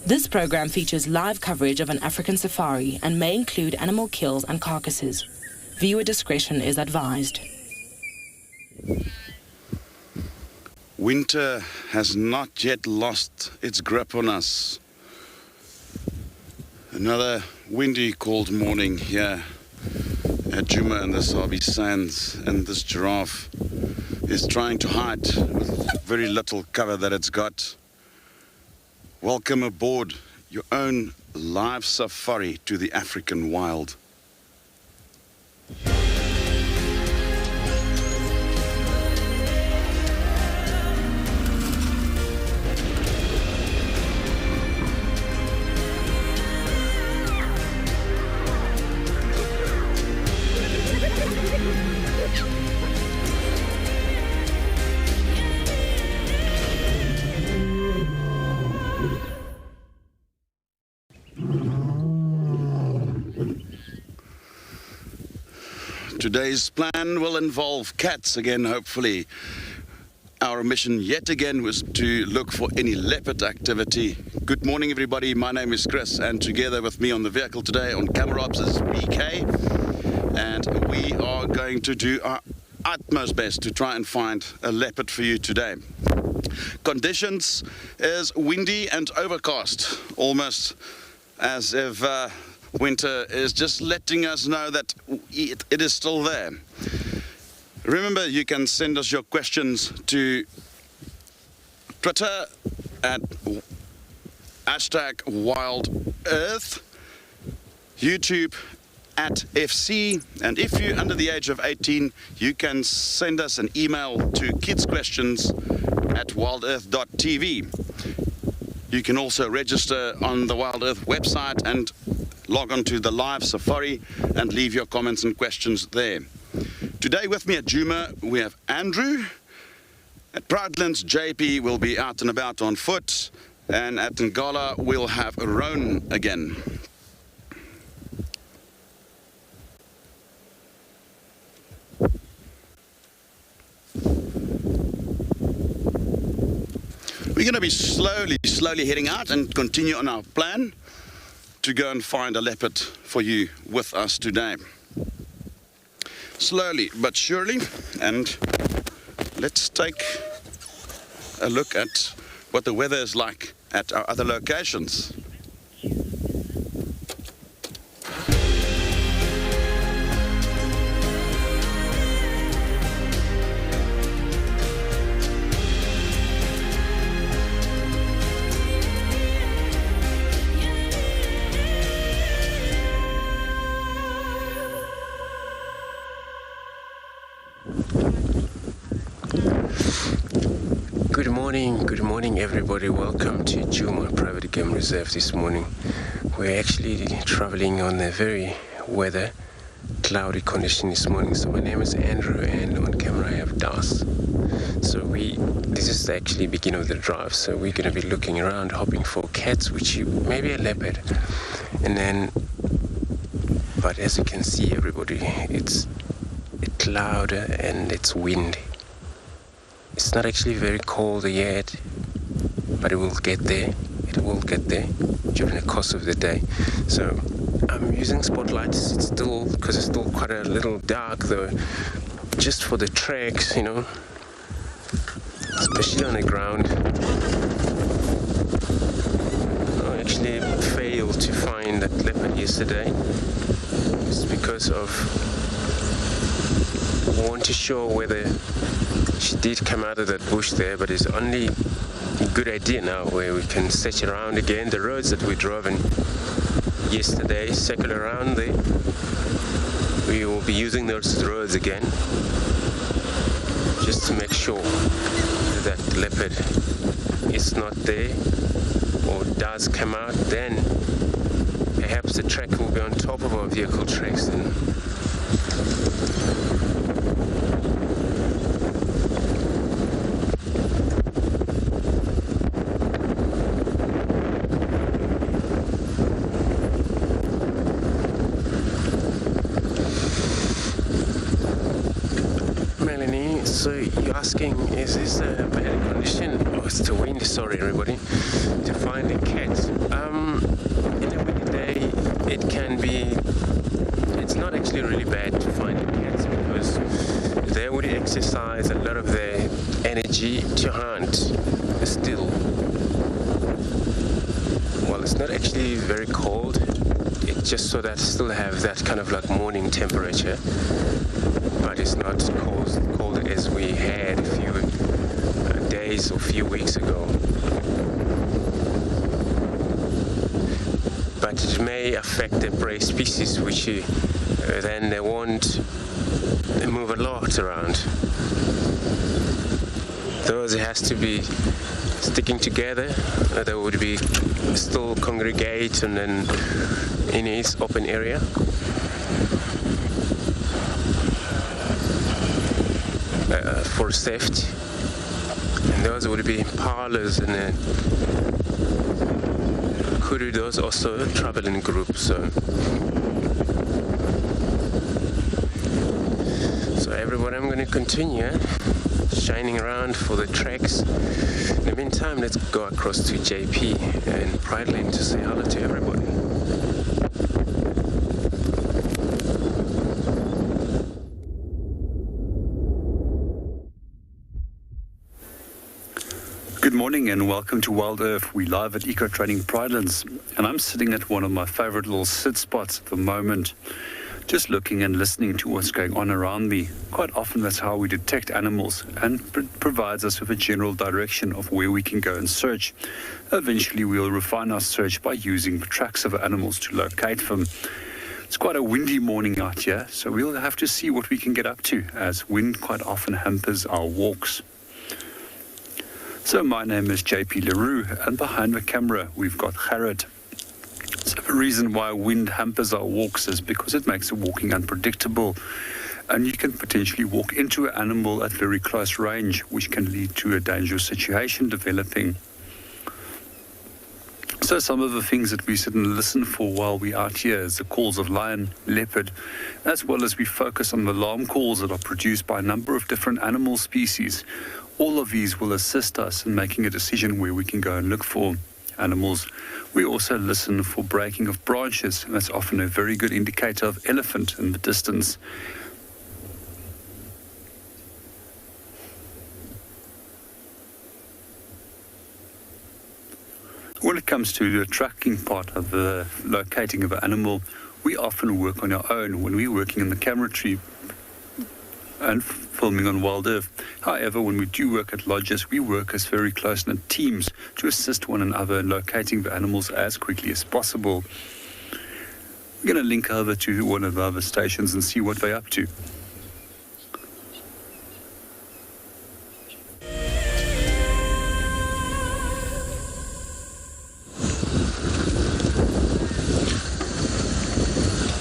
This program features live coverage of an African safari and may include animal kills and carcasses. Viewer discretion is advised. Winter has not yet lost its grip on us. Another windy, cold morning here at Djuma and the Sabi sands, and this giraffe is trying to hide with very little cover that it's got. Welcome aboard your own live safari to the African wild. Today's plan will involve cats again, hopefully. Our mission yet again was to look for any leopard activity. Good morning, everybody. My name is Chris, and together with me on the vehicle today on camera ops is BK. And we are going to do our utmost best to try and find a leopard for you today. Conditions is windy and overcast, almost as if winter is just letting us know that it is still there. Remember, you can send us your questions to Twitter at #WildEarth, YouTube at FC, and if you're under the age of 18, you can send us an email to kidsquestions@wildearth.tv. You can also register on the WildEarth website and log on to the live safari and leave your comments and questions there. Today with me at Djuma, we have Andrew. At Proudlands, JP will be out and about on foot. And at Ngala, we'll have Roan again. We're going to be slowly heading out and continue on our plan to go and find a leopard for you with us today. Slowly but surely, and let's take a look at what the weather is like at our other locations. Good morning everybody. Welcome to Djuma Private Game Reserve this morning. We're actually traveling on a very weather cloudy condition this morning. So my name is Andrew and on camera I have Das. So this is actually the beginning of the drive, so we're going to be looking around hoping for cats, which maybe a leopard, and then, but as you can see everybody, it's cloudy and it's windy. It's not actually very cold yet, but it will get there. It will get there during the course of the day. So I'm using spotlights. It's still, because it's still quite a little dark though, just for the tracks, you know, especially on the ground. I actually failed to find that leopard yesterday. It's because of, I want to show whether she did come out of that bush there, but it's only a good idea now where we can search around again. The roads that we drove in yesterday, circle around there. We will be using those roads again just to make sure that leopard is not there or does come out. Then perhaps the track will be on top of our vehicle tracks. And So you're asking, is this a bad condition? Oh, it's the wind, sorry everybody, to find a cat. In a windy day, it can be, it's not actually really bad to find cats because they would exercise a lot of their energy to hunt still. Well, it's not actually very cold. It's just so that still have that kind of like morning temperature, but it's not cold as we had a few days or few weeks ago. But it may affect the prey species, which then they won't move a lot around. Those has to be sticking together. They would be still congregate and then in its open area. For safety. And those would be parlors and then corridors also travel in groups. So everybody, I'm going to continue shining around for the tracks. In the meantime, let's go across to JP and Pride Lane to say hello to everybody. Good morning and welcome to WildEarth. We're live at Eco Training Pridelands, and I'm sitting at one of my favorite little sit spots at the moment, just looking and listening to what's going on around me. Quite often that's how we detect animals and provides us with a general direction of where we can go and search. Eventually we'll refine our search by using the tracks of animals to locate them. It's quite a windy morning out here, so we'll have to see what we can get up to, as wind quite often hampers our walks. So my name is JP Leroux, and behind the camera we've got Gerrit. So the reason why wind hampers our walks is because it makes the walking unpredictable, and you can potentially walk into an animal at very close range, which can lead to a dangerous situation developing. So some of the things that we sit and listen for while we're out here is the calls of lion, leopard, as well as we focus on the alarm calls that are produced by a number of different animal species. All of these will assist us in making a decision where we can go and look for animals. We also listen for breaking of branches, and that's often a very good indicator of elephant in the distance. When it comes to the tracking part of the locating of an animal, we often work on our own when we're working in the camera tree and filming on WildEarth. However, when we do work at lodges, we work as very close-knit teams to assist one another in locating the animals as quickly as possible. We're going to link over to one of the other stations and see what they're up to.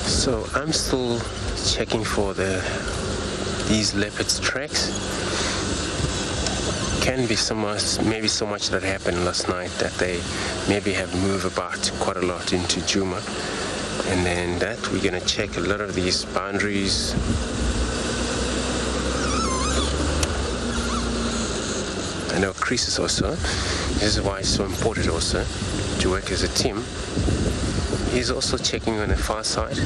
So I'm still checking for these leopards tracks. Can be maybe so much that happened last night that they maybe have moved about quite a lot into Djuma, and then that we're gonna check a lot of these boundaries. I know Chris is also, this is why it's so important also to work as a team. He's also checking on the far side,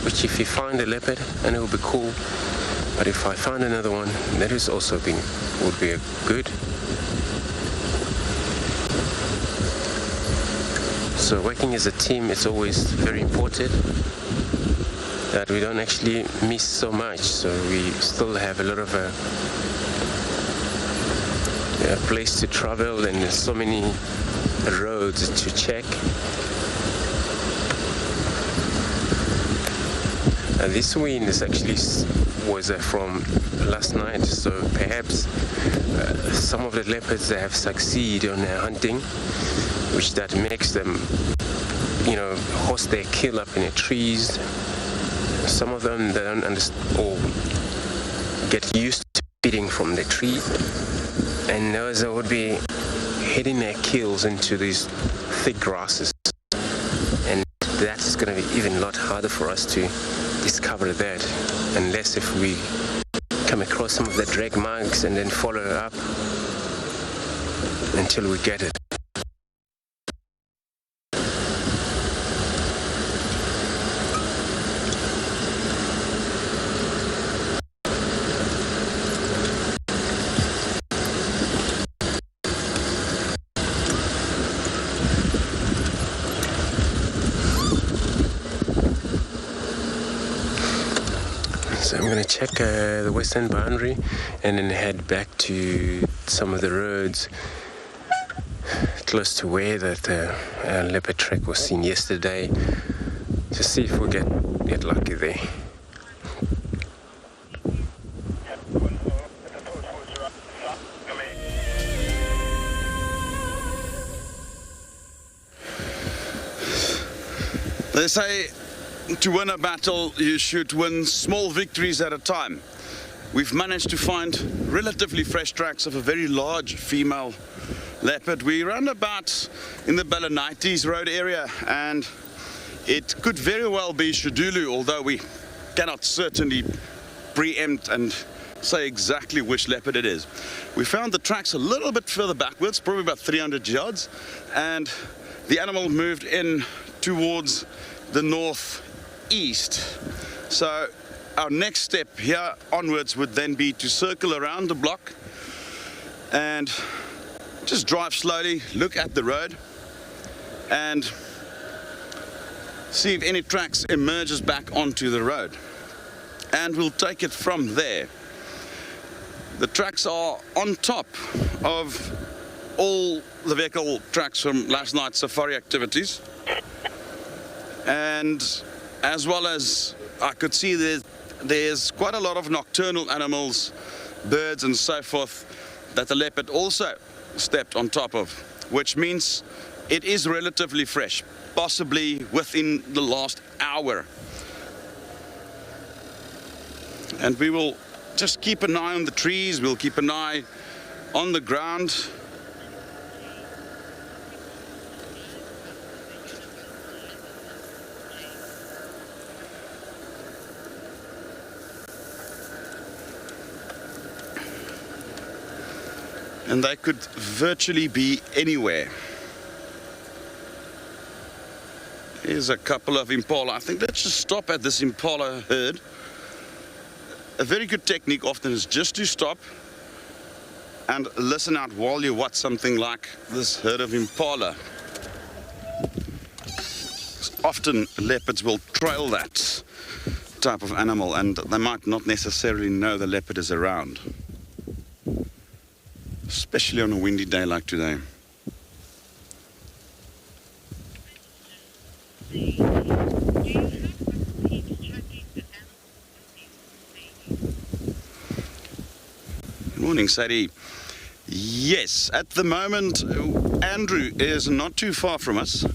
which if you find a leopard, and it will be cool. But if I find another one, that is also would be good. So working as a team is always very important, that we don't actually miss so much. So we still have a lot of a place to travel and so many roads to check. This wind is actually was from last night, so perhaps some of the leopards have succeeded on their hunting, which that makes them, host their kill up in the trees. Some of them they don't understand or get used to feeding from the tree, and those would be hitting their kills into these thick grasses, and that's going to be even a lot harder for us to discover that, unless if we come across some of the drag marks and then follow it up until we get it. So I'm going to check the western boundary and then head back to some of the roads close to where that leopard track was seen yesterday, to see if we get lucky there. They say to win a battle, you should win small victories at a time. We've managed to find relatively fresh tracks of a very large female leopard. We run about in the Balanites Road area, and it could very well be Shadulu, although we cannot certainly preempt and say exactly which leopard it is. We found the tracks a little bit further backwards, probably about 300 yards, and the animal moved in towards the northeast. So our next step here onwards would then be to circle around the block and just drive slowly, look at the road and see if any tracks emerges back onto the road, and we'll take it from there. The tracks are on top of all the vehicle tracks from last night's safari activities, and as well as I could see there's quite a lot of nocturnal animals, birds and so forth, that the leopard also stepped on top of, which means it is relatively fresh, possibly within the last hour. And we will just keep an eye on the trees, we'll keep an eye on the ground. And they could virtually be anywhere. Here's a couple of impala. I think let's just stop at this impala herd. A very good technique often is just to stop and listen out while you watch something like this herd of impala. Often leopards will trail that type of animal, and they might not necessarily know the leopard is around, especially on a windy day like today. Good morning, Sabi. Yes, at the moment, Andrew is not too far from us,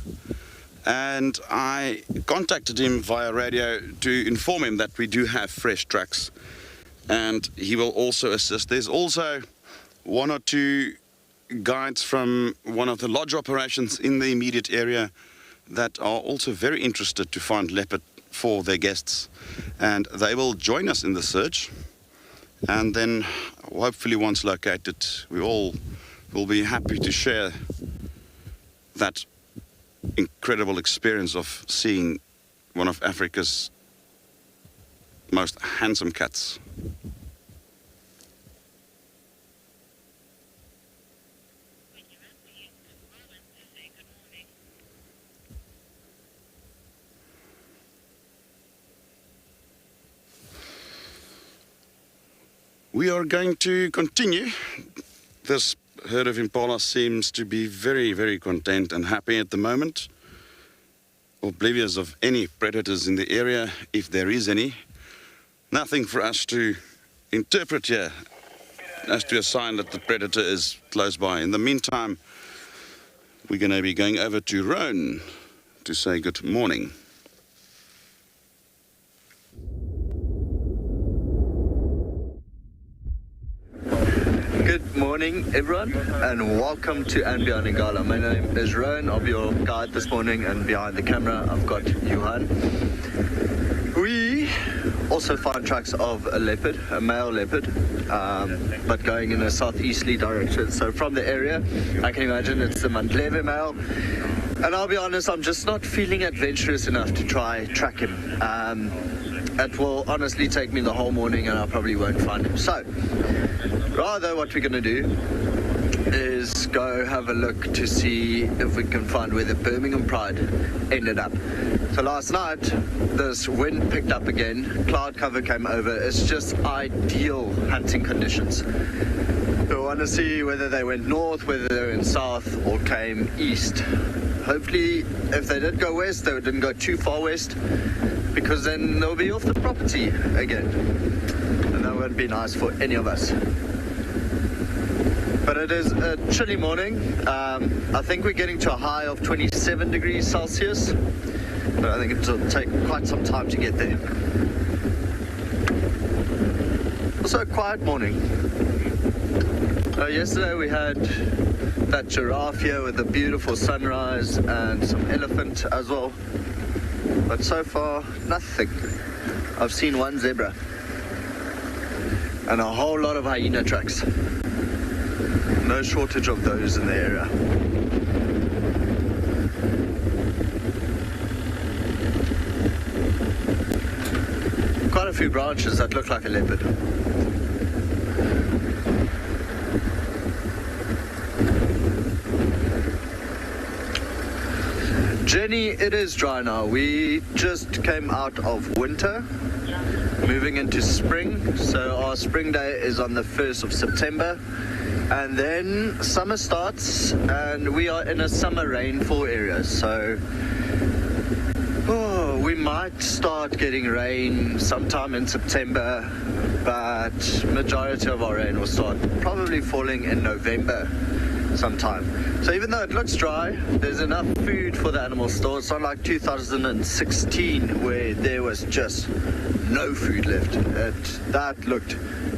and I contacted him via radio to inform him that we do have fresh tracks, and he will also assist. There's also one or two guides from one of the lodge operations in the immediate area that are also very interested to find leopard for their guests, and they will join us in the search. And then hopefully once located, we all will be happy to share that incredible experience of seeing one of Africa's most handsome cats. We are going to continue. This herd of impala seems to be very, very content and happy at the moment, oblivious of any predators in the area, if there is any. Nothing for us to interpret here as to a sign that the predator is close by. In the meantime, we're going to be going over to Roan to say good morning. Good morning, everyone, and welcome to andBeyond in Ngala. My name is Rowan. I'll be your guide this morning, and behind the camera, I've got Johan. We also find tracks of a leopard, a male leopard, but going in a southeasterly direction. So from the area, I can imagine it's the Mandleve male. And I'll be honest, I'm just not feeling adventurous enough to try track him. It will honestly take me the whole morning and I probably won't find him. So, rather what we're going to do is go have a look to see if we can find where the Birmingham Pride ended up. So last night, this wind picked up again, cloud cover came over. It's just ideal hunting conditions. We want to see whether they went north, whether they went south, or came east. Hopefully, if they did go west, they didn't go too far west, because then they'll be off the property again. And that won't be nice for any of us. But it is a chilly morning. I think we're getting to a high of 27 degrees Celsius. But I think it'll take quite some time to get there. Also a quiet morning. Yesterday we had that giraffe here with a beautiful sunrise and some elephant as well. But so far, nothing. I've seen one zebra and a whole lot of hyena tracks. No shortage of those in the area. Quite a few branches that look like a leopard. Jenny, it is dry now. We just came out of winter, moving into spring. So our spring day is on the 1st of September. And then summer starts and we are in a summer rainfall area. So we might start getting rain sometime in September, but majority of our rain will start probably falling in November sometime. So even though it looks dry, there's enough food for the animals still. It's not like 2016 where there was just no food left. That looked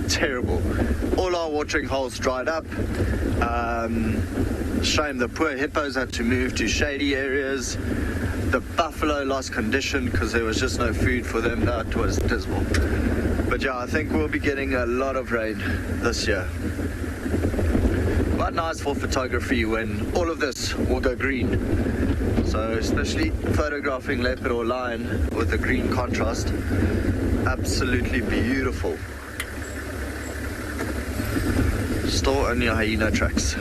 terrible. All our watering holes dried up. Shame the poor hippos had to move to shady areas. The buffalo lost condition because there was just no food for them. That was dismal. But yeah, I think we'll be getting a lot of rain this year. Quite nice for photography when all of this will go green. So especially photographing leopard or lion with the green contrast, absolutely beautiful. Still only hyena tracks.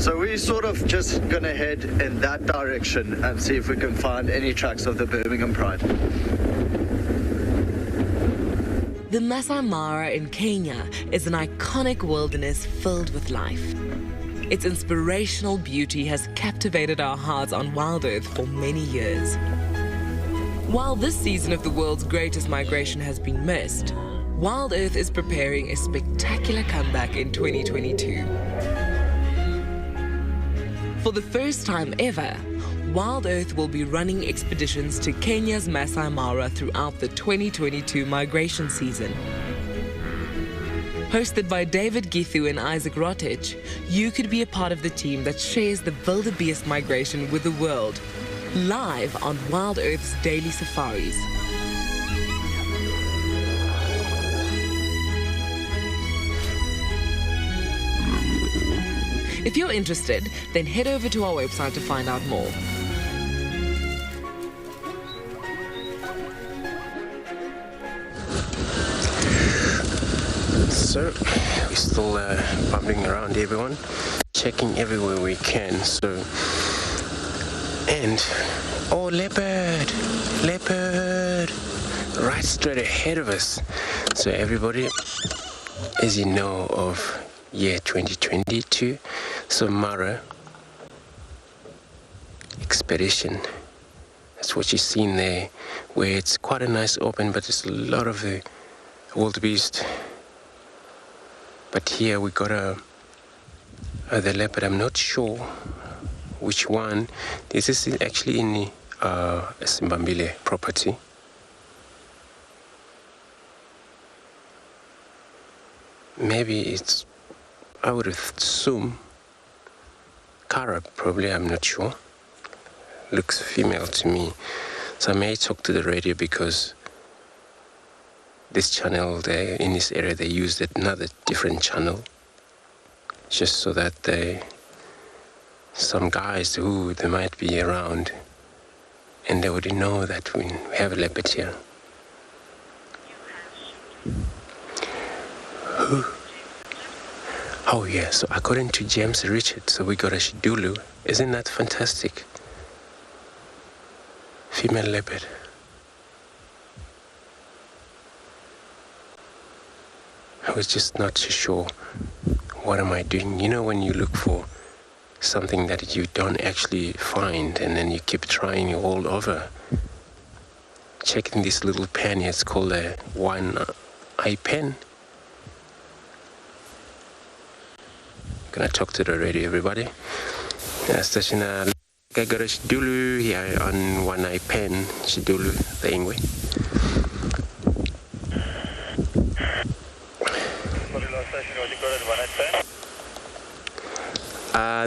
So we're sort of just gonna head in that direction and see if we can find any tracks of the Birmingham Pride. The Masai Mara in Kenya is an iconic wilderness filled with life. Its inspirational beauty has captivated our hearts on WildEarth for many years. While this season of the world's greatest migration has been missed, WildEarth is preparing a spectacular comeback in 2022. For the first time ever, WildEarth will be running expeditions to Kenya's Masai Mara throughout the 2022 migration season. Hosted by David Githu and Isaac Rotich, you could be a part of the team that shares the wildebeest migration with the world, live on WildEarth's daily safaris. If you're interested, then head over to our website to find out more. So, we're still bumping around everyone, checking everywhere we can. So, and, oh, leopard, right straight ahead of us. So everybody, as you know, of year 2022, so Mara expedition. That's what you've seen there, where it's quite a nice open, but there's a lot of the wildebeest. But here we got the leopard. I'm not sure which one. This is actually in the Simbambile property. Maybe it's, I would assume, Kara, probably, I'm not sure. Looks female to me. So I may talk to the radio because this channel there in this area, they used another different channel just so that some guys who they might be around and they would know that we have a leopard here. Oh yeah, so according to James Richard, so we got a Shidulu. Isn't that fantastic? Female leopard. I was just not too sure. What am I doing? You know, when you look for something that you don't actually find and then you keep trying all over. Checking this little pen here, it's called a one-eye pen. Gonna talk to the radio, everybody. Station I got a Shidulu here on one-eye pen, Shidulu, the Ingwe.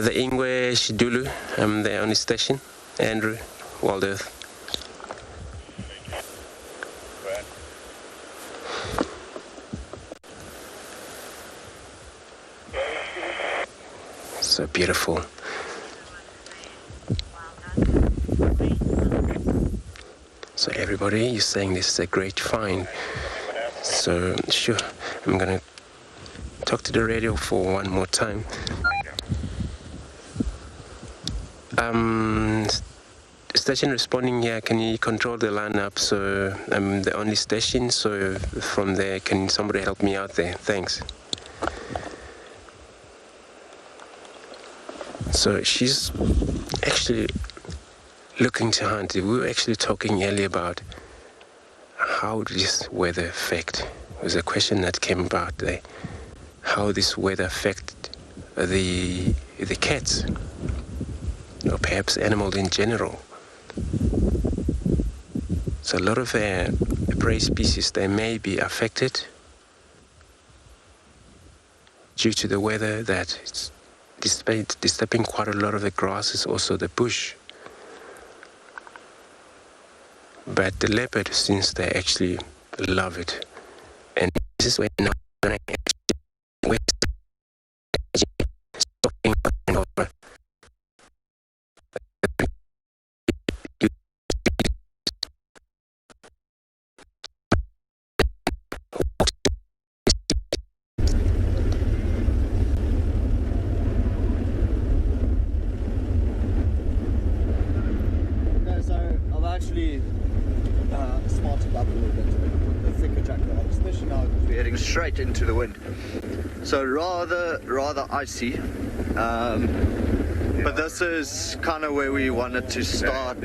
The Ingwe Shidulu, I'm there on the station. Andrew, WildEarth. So beautiful. So everybody, you're saying this is a great find. So sure, I'm gonna talk to the radio for one more time. Station responding here, can you control the lineup? So I'm the only station, so from there, can somebody help me out there? Thanks. So she's actually looking to hunt. We were actually talking earlier about how this weather affect. It was a question that came about there. How this weather affect the cats, or perhaps animals in general. So a lot of prey species, they may be affected due to the weather that it's disturbing quite a lot of the grasses, also the bush. But the leopard, since they actually love it, and this is when I actually stopping over. Smartened up a little bit with the thicker jacket on, especially now because we're heading straight into the wind. So rather icy, but this is kind of where we wanted to start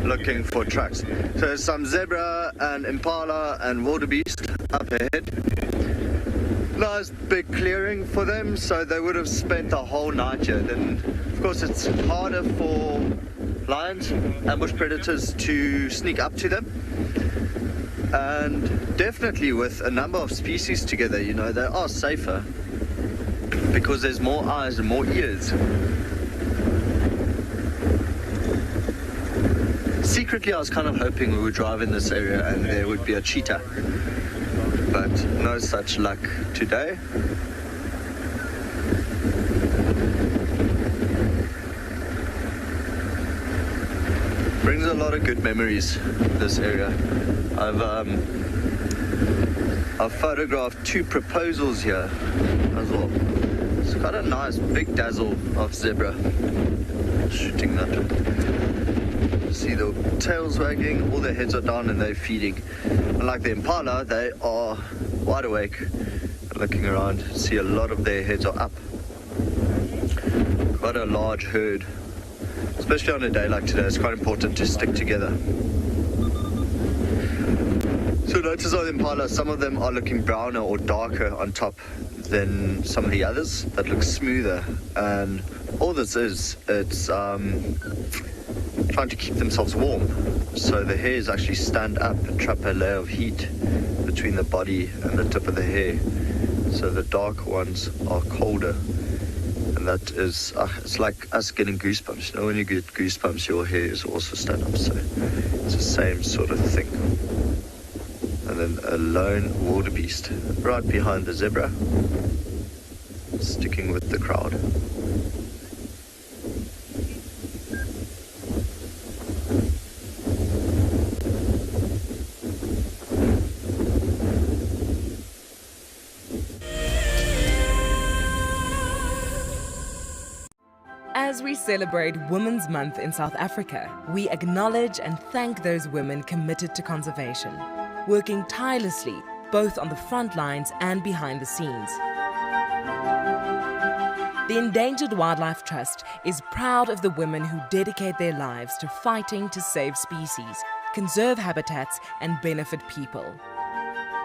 looking for tracks. So there's some zebra and impala and wildebeest up ahead. Nice big clearing for them, so they would have spent the whole night here. Then of course it's harder for lions, ambush predators to sneak up to them, and definitely with a number of species together, you know, they are safer because there's more eyes and more ears. Secretly I was kind of hoping we would drive in this area and there would be a cheetah, but no such luck today. Brings a lot of good memories, this area. I've photographed 2 proposals here as well. It's quite a nice big dazzle of zebra. Shooting that. See the tails wagging, all their heads are down and they're feeding. Unlike the impala, they are wide awake, looking around. See a lot of their heads are up. Quite a large herd. Especially on a day like today, it's quite important to stick together. So notice on the impala, some of them are looking browner or darker on top than some of the others that look smoother. And all this is, it's trying to keep themselves warm. So the hairs actually stand up and trap a layer of heat between the body and the tip of the hair. So the dark ones are colder. That is, it's like us getting goosebumps. You know, when you get goosebumps, your hair is also stand up. So It's the same sort of thing. And then a lone wildebeest right behind the zebra, sticking with the crowd. As we celebrate Women's Month in South Africa, we acknowledge and thank those women committed to conservation, working tirelessly both on the front lines and behind the scenes. The Endangered Wildlife Trust is proud of the women who dedicate their lives to fighting to save species, conserve habitats, and benefit people.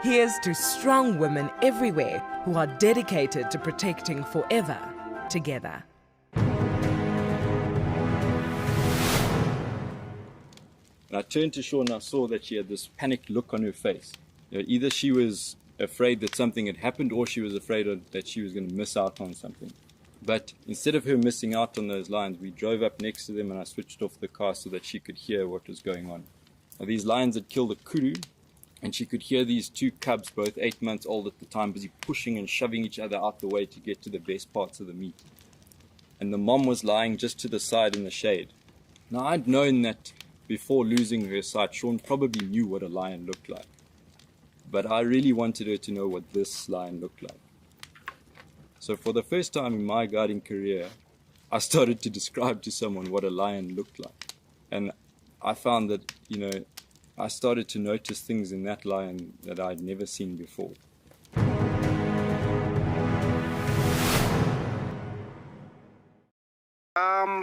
Here's to strong women everywhere who are dedicated to protecting forever together. And I turned to Shaun and I saw that she had this panicked look on her face. Either she was afraid that something had happened or she was afraid that she was going to miss out on something. But instead of her missing out on those lions, we drove up next to them and I switched off the car so that she could hear what was going on. Now, these lions had killed a kudu, and she could hear these two cubs, both 8 months old at the time, busy pushing and shoving each other out the way to get to the best parts of the meat. And the mom was lying just to the side in the shade. Now, I'd known that before losing her sight, Shaun probably knew what a lion looked like. But I really wanted her to know what this lion looked like. So for the first time in my guiding career, I started to describe to someone what a lion looked like. And I found that, I started to notice things in that lion that I'd never seen before.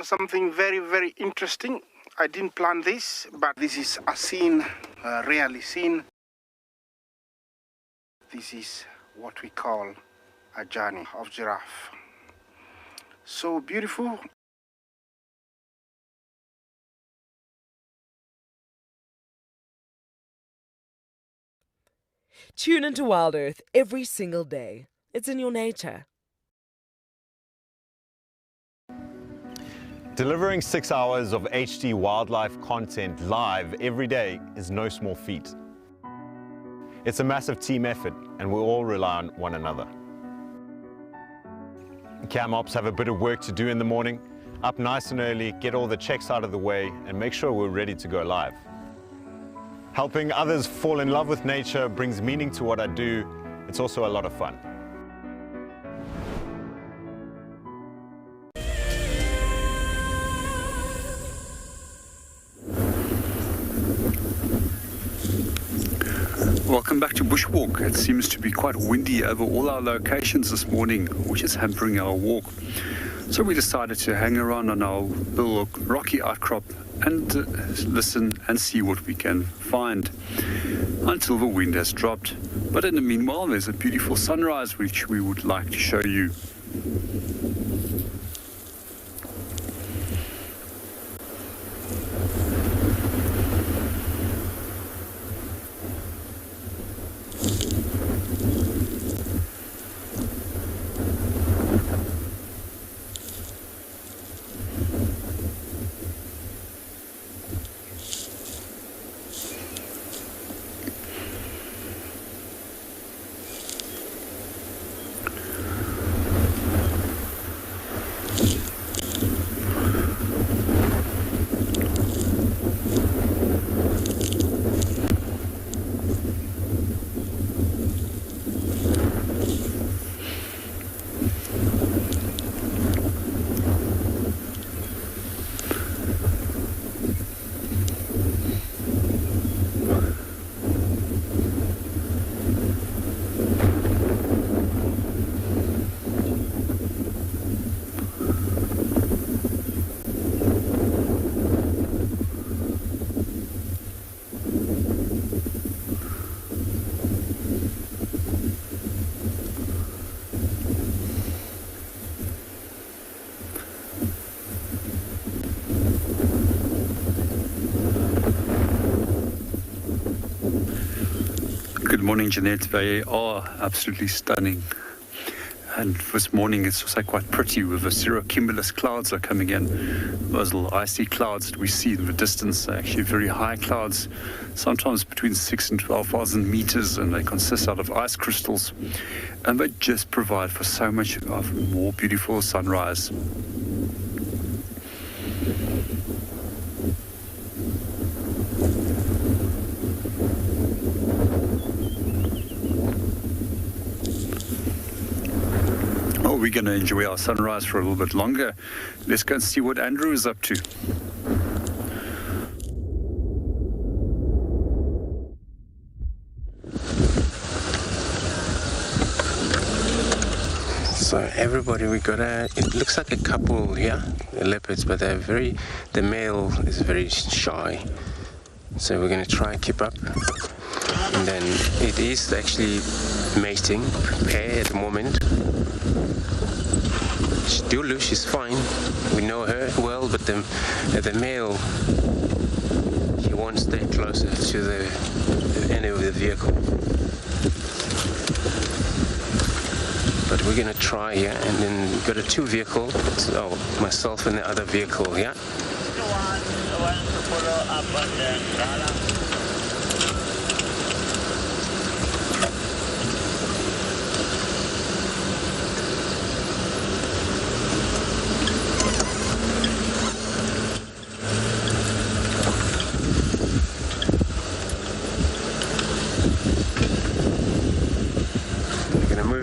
Something very, very interesting. I didn't plan this, but this is a scene rarely seen. This is what we call a journey of giraffe. So beautiful. Tune into WildEarth every single day. It's in your nature. Delivering 6 hours of HD wildlife content live every day is no small feat. It's a massive team effort and we all rely on one another. Cam ops have a bit of work to do in the morning, up nice and early, get all the checks out of the way and make sure we're ready to go live. Helping others fall in love with nature brings meaning to what I do. It's also a lot of fun. Welcome back to Bushwalk. It seems to be quite windy over all our locations this morning, which is hampering our walk. So we decided to hang around on our little rocky outcrop and listen and see what we can find until the wind has dropped. But in the meanwhile, there's a beautiful sunrise which we would like to show you. Good morning, Jeanette. They are absolutely stunning. And this morning it's also quite pretty with the cirrocumulus clouds are coming in. Those little icy clouds that we see in the distance are actually very high clouds, sometimes between 6,000 and 12,000 meters, and they consist out of ice crystals. And they just provide for so much of more beautiful sunrise. We're going to enjoy our sunrise for a little bit longer. Let's go and see what Andrew is up to. So everybody, it looks like a couple here, leopards, but the male is very shy. So we're going to try and keep up. And then it is actually mating, pair at the moment. Dulu, she's fine. We know her well, but the male, he won't stay closer to the end of the vehicle. But we're gonna try here, and then we've got a two vehicle. So myself and the other vehicle here. The one to follow up on the Ngala.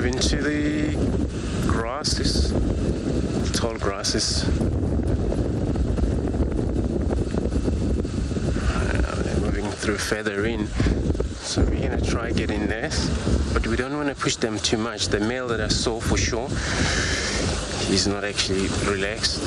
Into the grasses, tall grasses. They're moving through further in, so we're gonna try get in there, but we don't want to push them too much. The male that I saw for sure, he's not actually relaxed.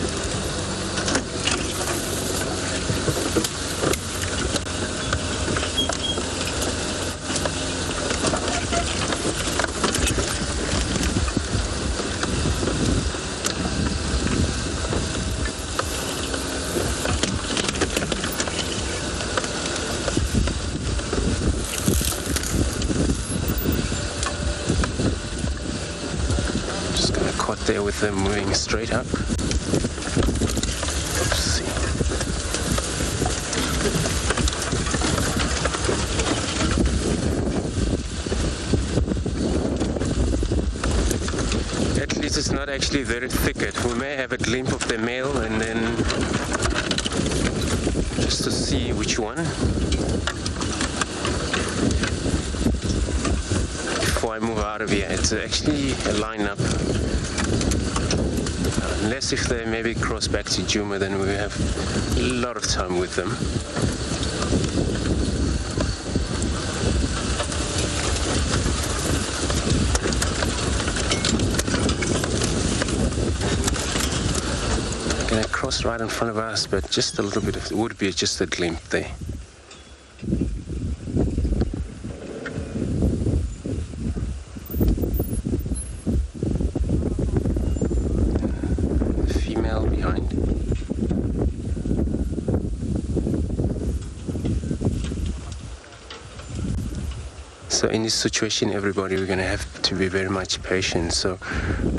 There with them moving straight up. Let's see. At least it's not actually very thicket. We may have a glimpse of the male, and then just to see which one. Before I move out of here, it's actually a lineup. Unless if they maybe cross back to Djuma, then we have a lot of time with them. Gonna cross right in front of us, but just a little bit of, it would be just a glimpse there. So in this situation, everybody, we're going to have to be very much patient. So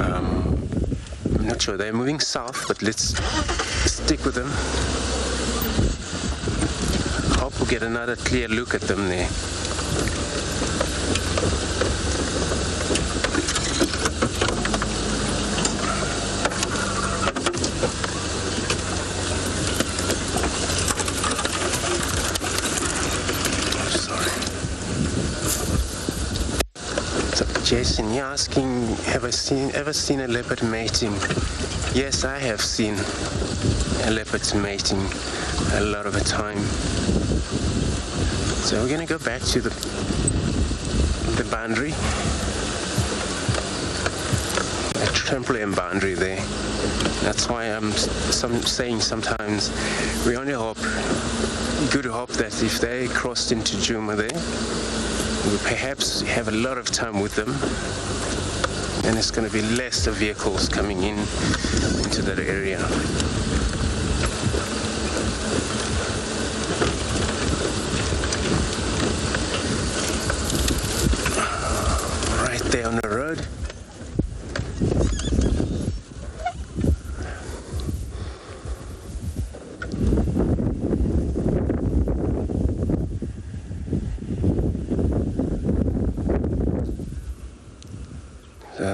I'm not sure. They're moving south, but let's stick with them. Hope we'll get another clear look at them there. Jason, you're asking, have I ever seen a leopard mating? Yes, I have seen a leopard mating a lot of the time. So we're going to go back to the boundary, a trampoline boundary there. That's why I'm saying sometimes we only hope, good hope that if they crossed into Djuma there, we perhaps have a lot of time with them, and it's going to be less of vehicles coming into that area. Right there on the road.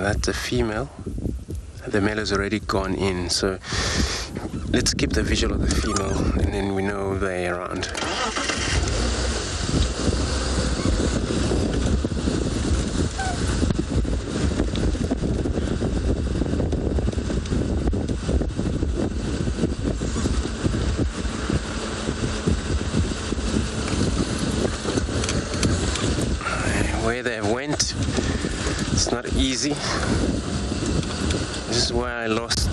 that's a female. The male has already gone in, so let's keep the visual of the female, and then we know they're around. Where they went, it's not easy. This is where I lost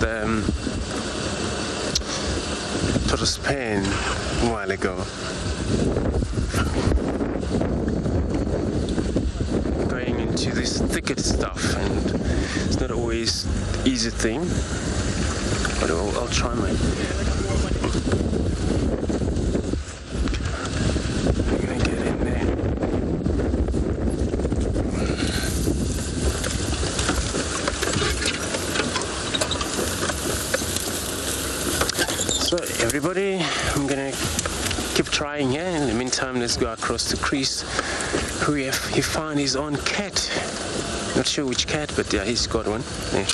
tortoise pen a while ago. Going into this thicket stuff, and it's not always the easy thing, but I'll try my. So everybody, I'm gonna keep trying here. In the meantime, let's go across the crease. He found his own cat. Not sure which cat, but yeah, he's got one. Yeah.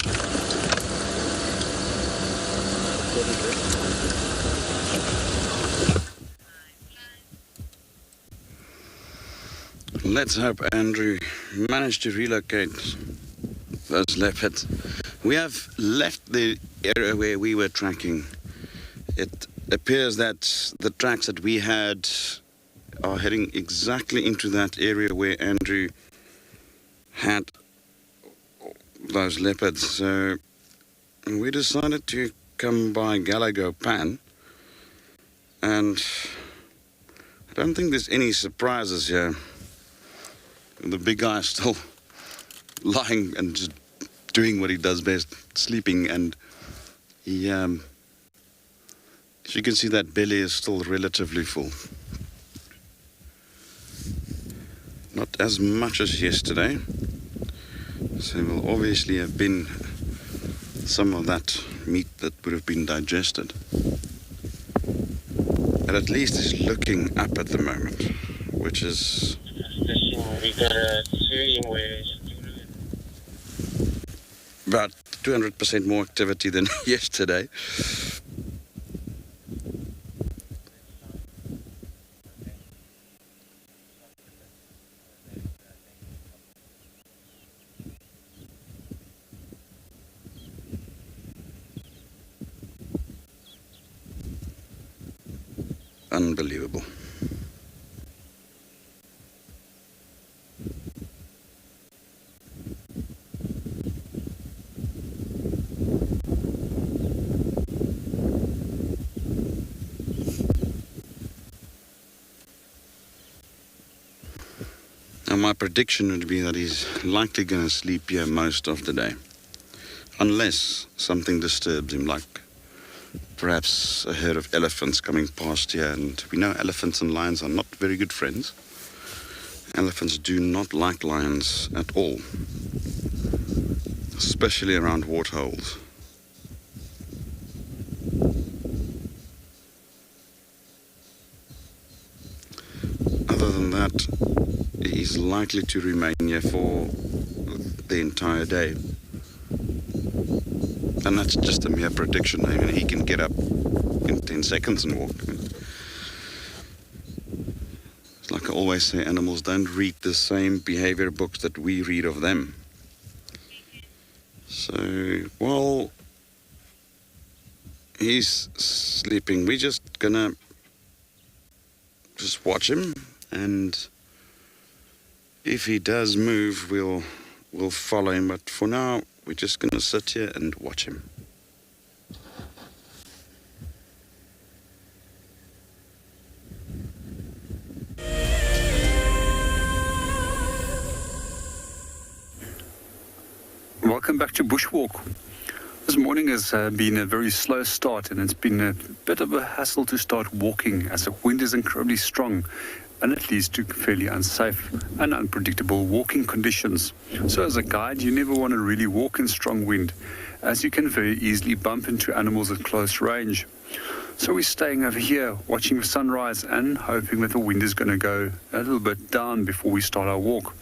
Let's hope Andrew managed to relocate those leopards. We have left the area where we were tracking. It appears that the tracks that we had are heading exactly into that area where Andrew had those leopards. So we decided to come by Galago Pan, and I don't think there's any surprises here. The big guy is still lying and just doing what he does best, sleeping, and he as you can see, that belly is still relatively full. Not as much as yesterday. So there will obviously have been some of that meat that would have been digested. But at least it's looking up at the moment, which is... about 200% more activity than yesterday. Unbelievable. Now my prediction would be that he's likely going to sleep here most of the day, unless something disturbs him, like perhaps a herd of elephants coming past here, and we know elephants and lions are not very good friends. Elephants do not like lions at all, especially around waterholes. Other than that, he's likely to remain here for the entire day. And that's just a mere prediction. I mean, he can get up in 10 seconds and walk. It's like I always say, animals don't read the same behavior books that we read of them. So, while he's sleeping, we're just gonna just watch him, and if he does move, we'll follow him. But for now, we're just going to sit here and watch him. Welcome back to Bushwalk. This morning has been a very slow start, and it's been a bit of a hassle to start walking as the wind is incredibly strong, and it leads to fairly unsafe and unpredictable walking conditions. So as a guide, you never want to really walk in strong wind, as you can very easily bump into animals at close range. So we're staying over here, watching the sunrise and hoping that the wind is going to go a little bit down before we start our walk.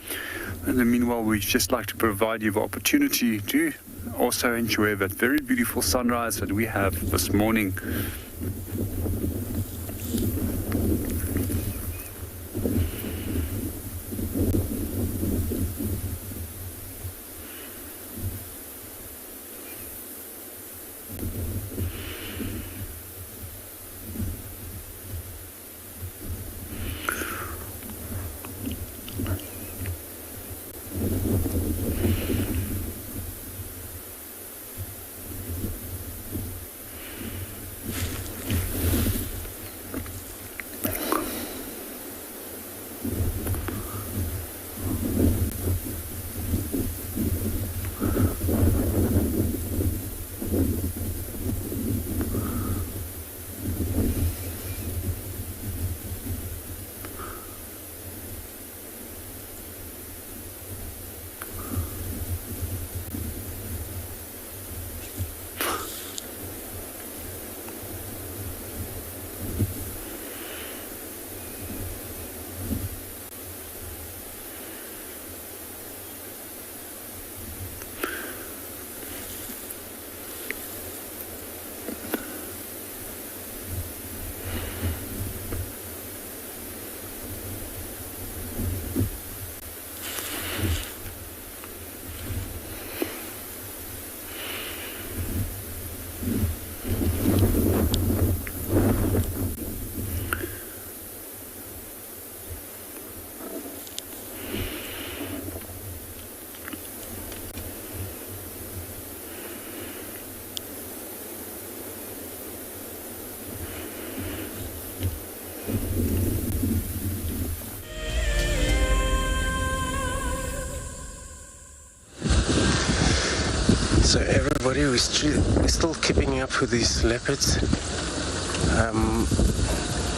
And then meanwhile, we'd just like to provide you the opportunity to also enjoy that very beautiful sunrise that we have this morning. So everybody, we're still keeping up with these leopards.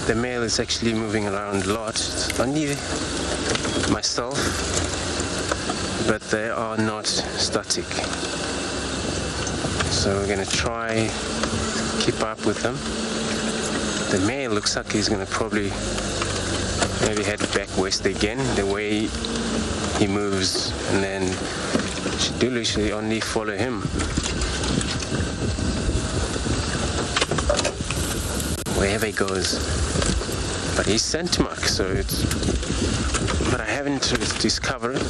The male is actually moving around a lot. It's only myself, but they are not static. So we're going to try keep up with them. The male looks like he's going to probably maybe head back west again, the way he moves, and then she do literally only follow him. Wherever he goes. But he's scent mark, so it's... But I haven't discovered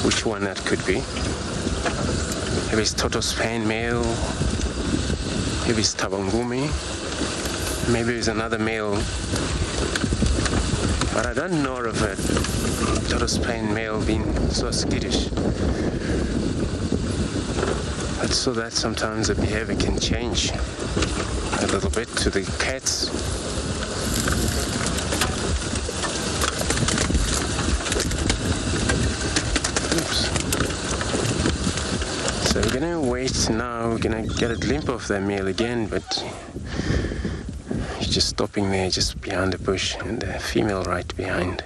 which one that could be. Maybe it's Toto's Pain male. Maybe it's Tabangumi. Maybe it's another male. But I don't know of a Toto's Pain male being so skittish. But so that sometimes the behavior can change a little bit to the cats. Oops. So we're gonna wait now, we're gonna get a glimpse of the male again, but he's just stopping there just behind the bush and the female right behind.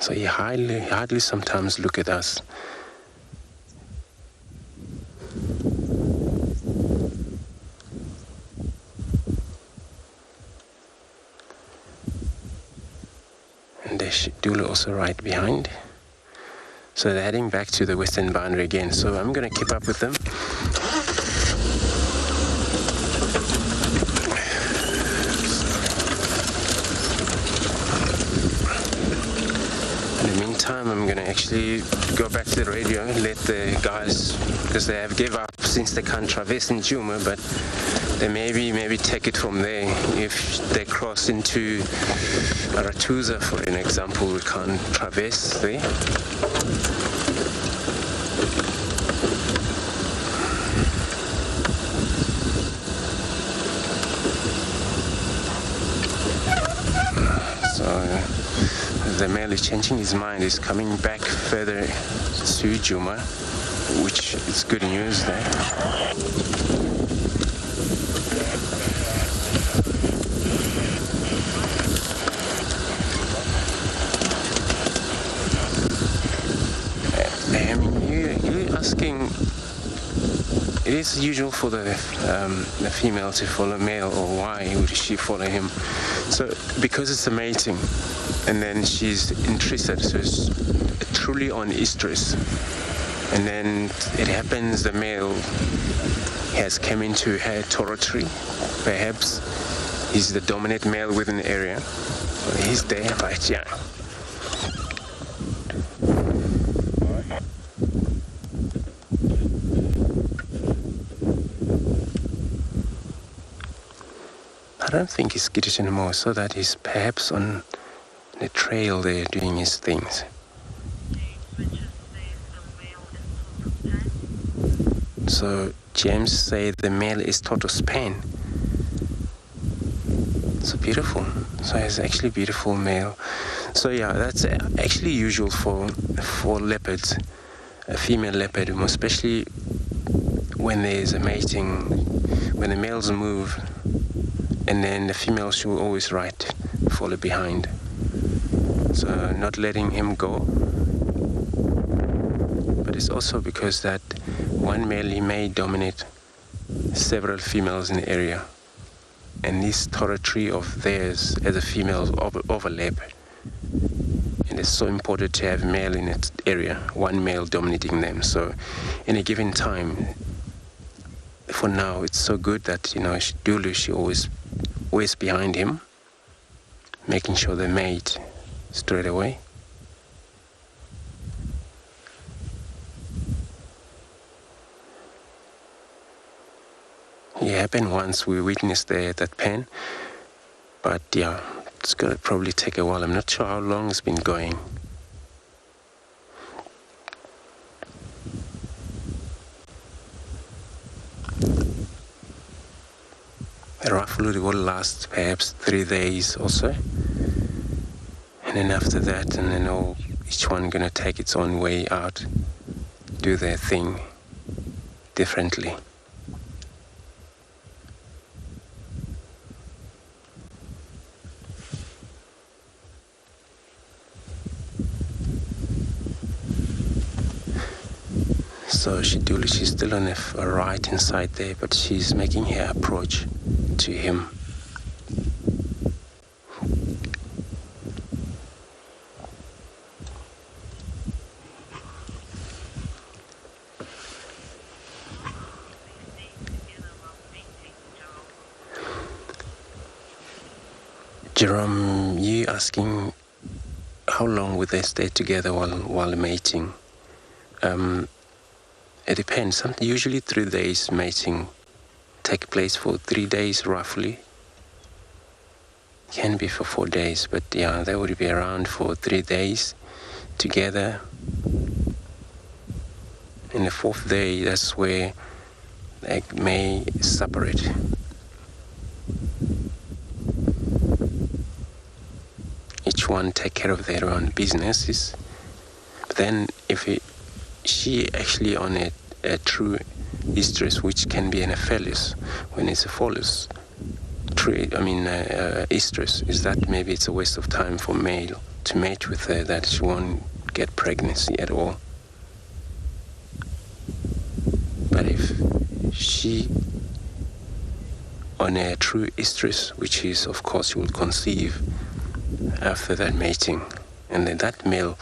So he hardly sometimes look at us. And there's Dula also right behind. So they're heading back to the western boundary again. So I'm going to keep up with them. I'm going to actually go back to the radio and let the guys, because they have give up since they can't traverse in Djuma, but they maybe take it from there. If they cross into Aratuza, for an example, we can't traverse there. The male is changing his mind, he's coming back further to Djuma, which is good news there. I mean, you're asking, it is it's usual for the female to follow male, or why would she follow him? So because it's a mating, and then she's interested, so it's truly on estrus. And then it happens the male has come into her territory. Perhaps he's the dominant male within the area. Well, he's there, but yeah. I don't think he's skittish anymore, so that he's perhaps on the trail there doing his things. So James say the male is tortoise pen. So beautiful. So it's actually beautiful male. So yeah, that's actually usual for leopards, a female leopard, especially when there's a mating, when the males move, and then the female should always follow behind. So not letting him go. But it's also because that one male, he may dominate several females in the area. And this territory of theirs as a female overlap. And it's so important to have male in its area, one male dominating them. So in a given time, for now, it's so good that, Dulu, she always behind him, making sure they mate straight away. It happened once, we witnessed that pen, but yeah, it's gonna probably take a while. I'm not sure how long it's been going. Roughly it will last perhaps 3 days or so, and then after that, and then each one gonna take its own way out, do their thing differently. So she's still on the right hand side there, but she's making her approach to him. Jerome, you asking how long would they stay together while mating? It depends. Usually 3 days mating take place for 3 days roughly. Can be for 4 days, but yeah, they would be around for 3 days together. And the 4th day, that's where they may separate. Each one take care of their own businesses. But then if she actually on a true estrus, which can be an aphallus, when it's a phallus, estrus, is that maybe it's a waste of time for male to mate with her, that she won't get pregnancy at all. But if she on a true estrus, which is of course she will conceive after that mating, and then this male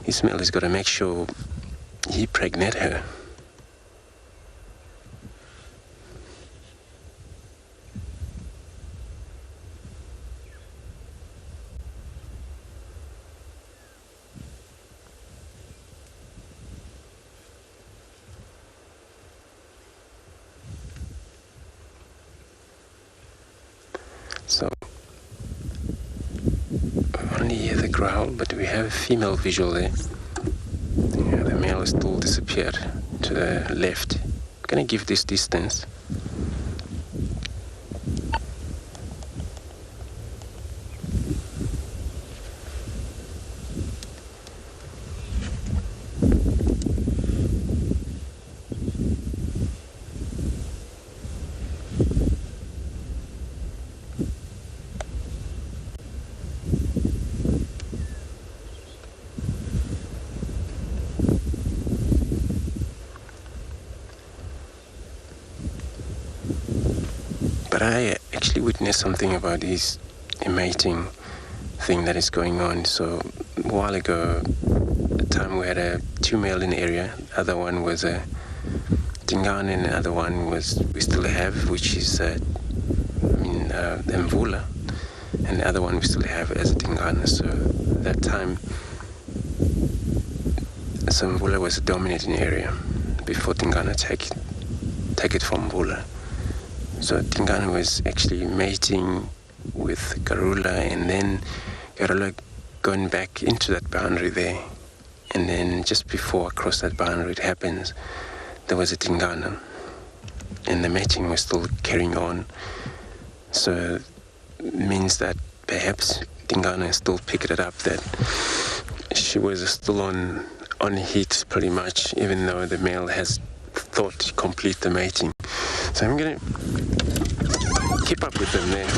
has got to make sure he pregnate her. So only hear the growl, but we have a female visual there. The male has still disappeared to the left. I'm going to give this distance. But I actually witnessed something about this mating thing that is going on. So a while ago, a time we had two male in the area. The other one was a Tingana, and the other one we still have, which is Mvula, and the other one we still have as a Tingana. So at that time, Mvula was a dominating area before Tingana take it from Mvula. So Tingana was actually mating with Karula, and then Karula going back into that boundary there. And then just before across that boundary it happens, there was a Tingana, and the mating was still carrying on. So it means that perhaps Tingana still picked it up, that she was still on heat pretty much, even though the male has thought to complete the mating. So I'm going to keep up with them there.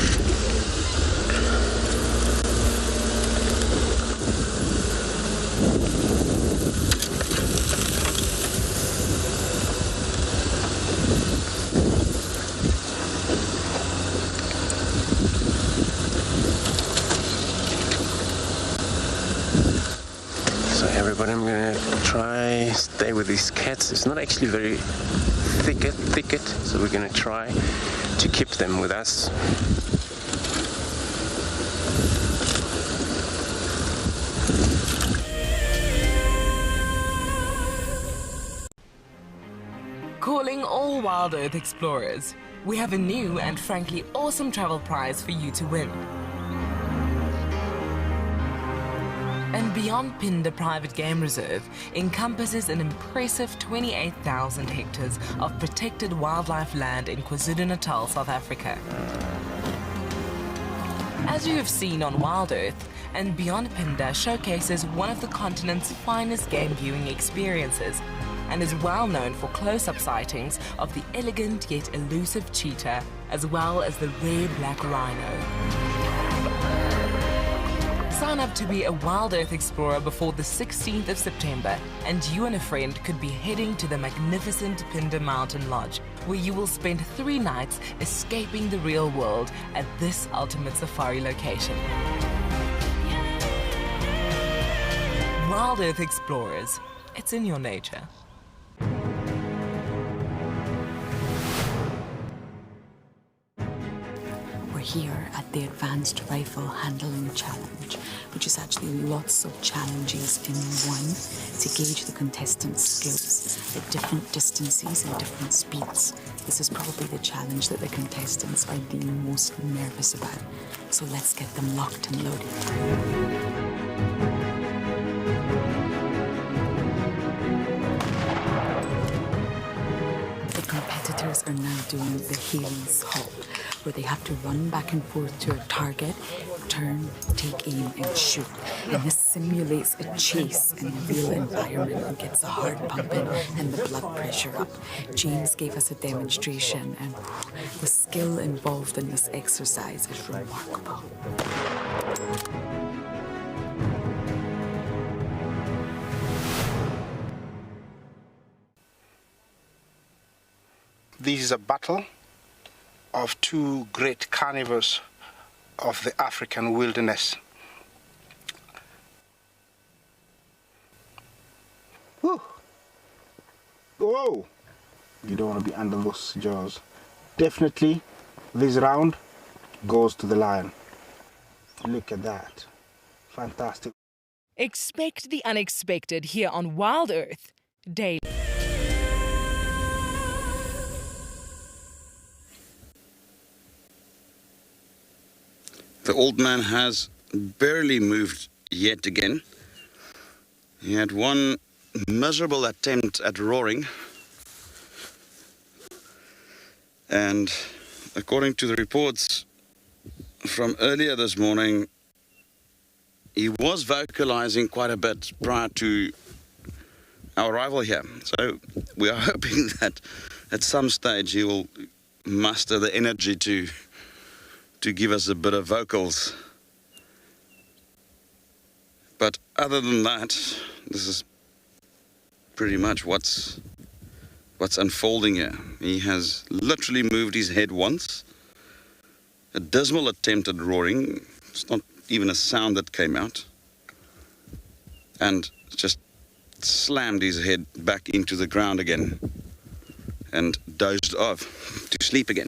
But I'm gonna try stay with these cats. It's not actually very thicket, so we're gonna try to keep them with us. Calling all WildEarth explorers, we have a new and frankly awesome travel prize for you to win. andBeyond Phinda Private Game Reserve encompasses an impressive 28,000 hectares of protected wildlife land in KwaZulu-Natal, South Africa. As you have seen on WildEarth, andBeyond Phinda showcases one of the continent's finest game viewing experiences and is well known for close-up sightings of the elegant yet elusive cheetah, as well as the rare black rhino. Sign up to be a WildEarth explorer before the 16th of September, and you and a friend could be heading to the magnificent Phinda Mountain Lodge, where you will spend 3 nights escaping the real world at this ultimate safari location. WildEarth explorers, it's in your nature. Here at the Advanced Rifle Handling Challenge, which is actually lots of challenges in one to gauge the contestants' skills at different distances and different speeds. This is probably the challenge that the contestants are the most nervous about. So let's get them locked and loaded. The competitors are now doing the Hades halt, where they have to run back and forth to a target, turn, take aim, and shoot. And this simulates a chase in a real environment and gets the heart pumping and the blood pressure up. James gave us a demonstration, and the skill involved in this exercise is remarkable. This is a battle of two great carnivores of the African wilderness. Whew. Whoa! You don't want to be under those jaws. Definitely, this round goes to the lion. Look at that. Fantastic. Expect the unexpected here on WildEarth Daily. The old man has barely moved yet again. He had one miserable attempt at roaring, and according to the reports from earlier this morning, he was vocalizing quite a bit prior to our arrival here. So we are hoping that at some stage he will muster the energy to give us a bit of vocals. But other than that, this is pretty much what's unfolding here. He has literally moved his head once, a dismal attempt at roaring. It's not even a sound that came out. And just slammed his head back into the ground again and dozed off to sleep again.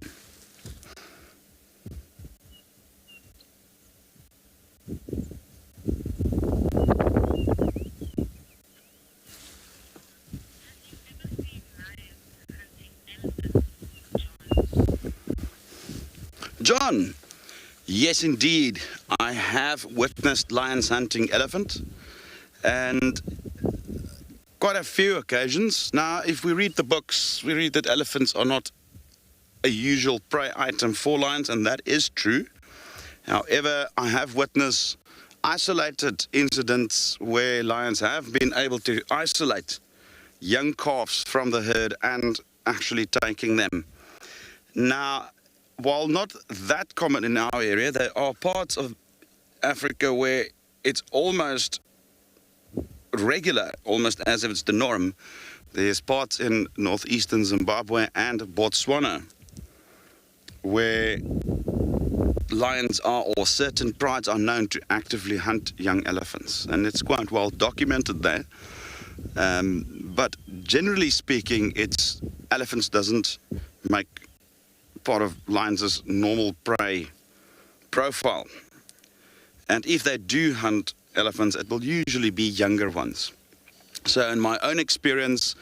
John, yes indeed, I have witnessed lions hunting elephant, and quite a few occasions. Now, if we read the books, we read that elephants are not a usual prey item for lions, and that is true. However, I have witnessed isolated incidents where lions have been able to isolate young calves from the herd and actually taking them. Now, while not that common in our area, there are parts of Africa where it's almost regular, almost as if it's the norm. There's parts in northeastern Zimbabwe and Botswana where lions are, or certain prides are known to actively hunt young elephants, and it's quite well documented there. But generally speaking, elephants doesn't make part of lions' normal prey profile. And if they do hunt elephants, it will usually be younger ones. So in my own experience,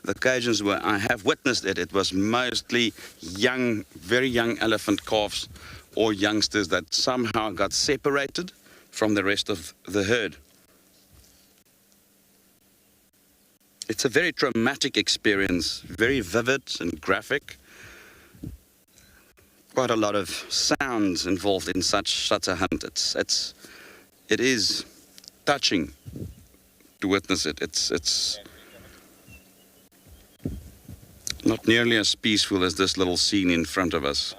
the occasions where I have witnessed it, it was mostly young, very young elephant calves or youngsters that somehow got separated from the rest of the herd. It's a very traumatic experience, very vivid and graphic. Quite a lot of sounds involved in such a hunt. It is touching to witness it. It's not nearly as peaceful as this little scene in front of us.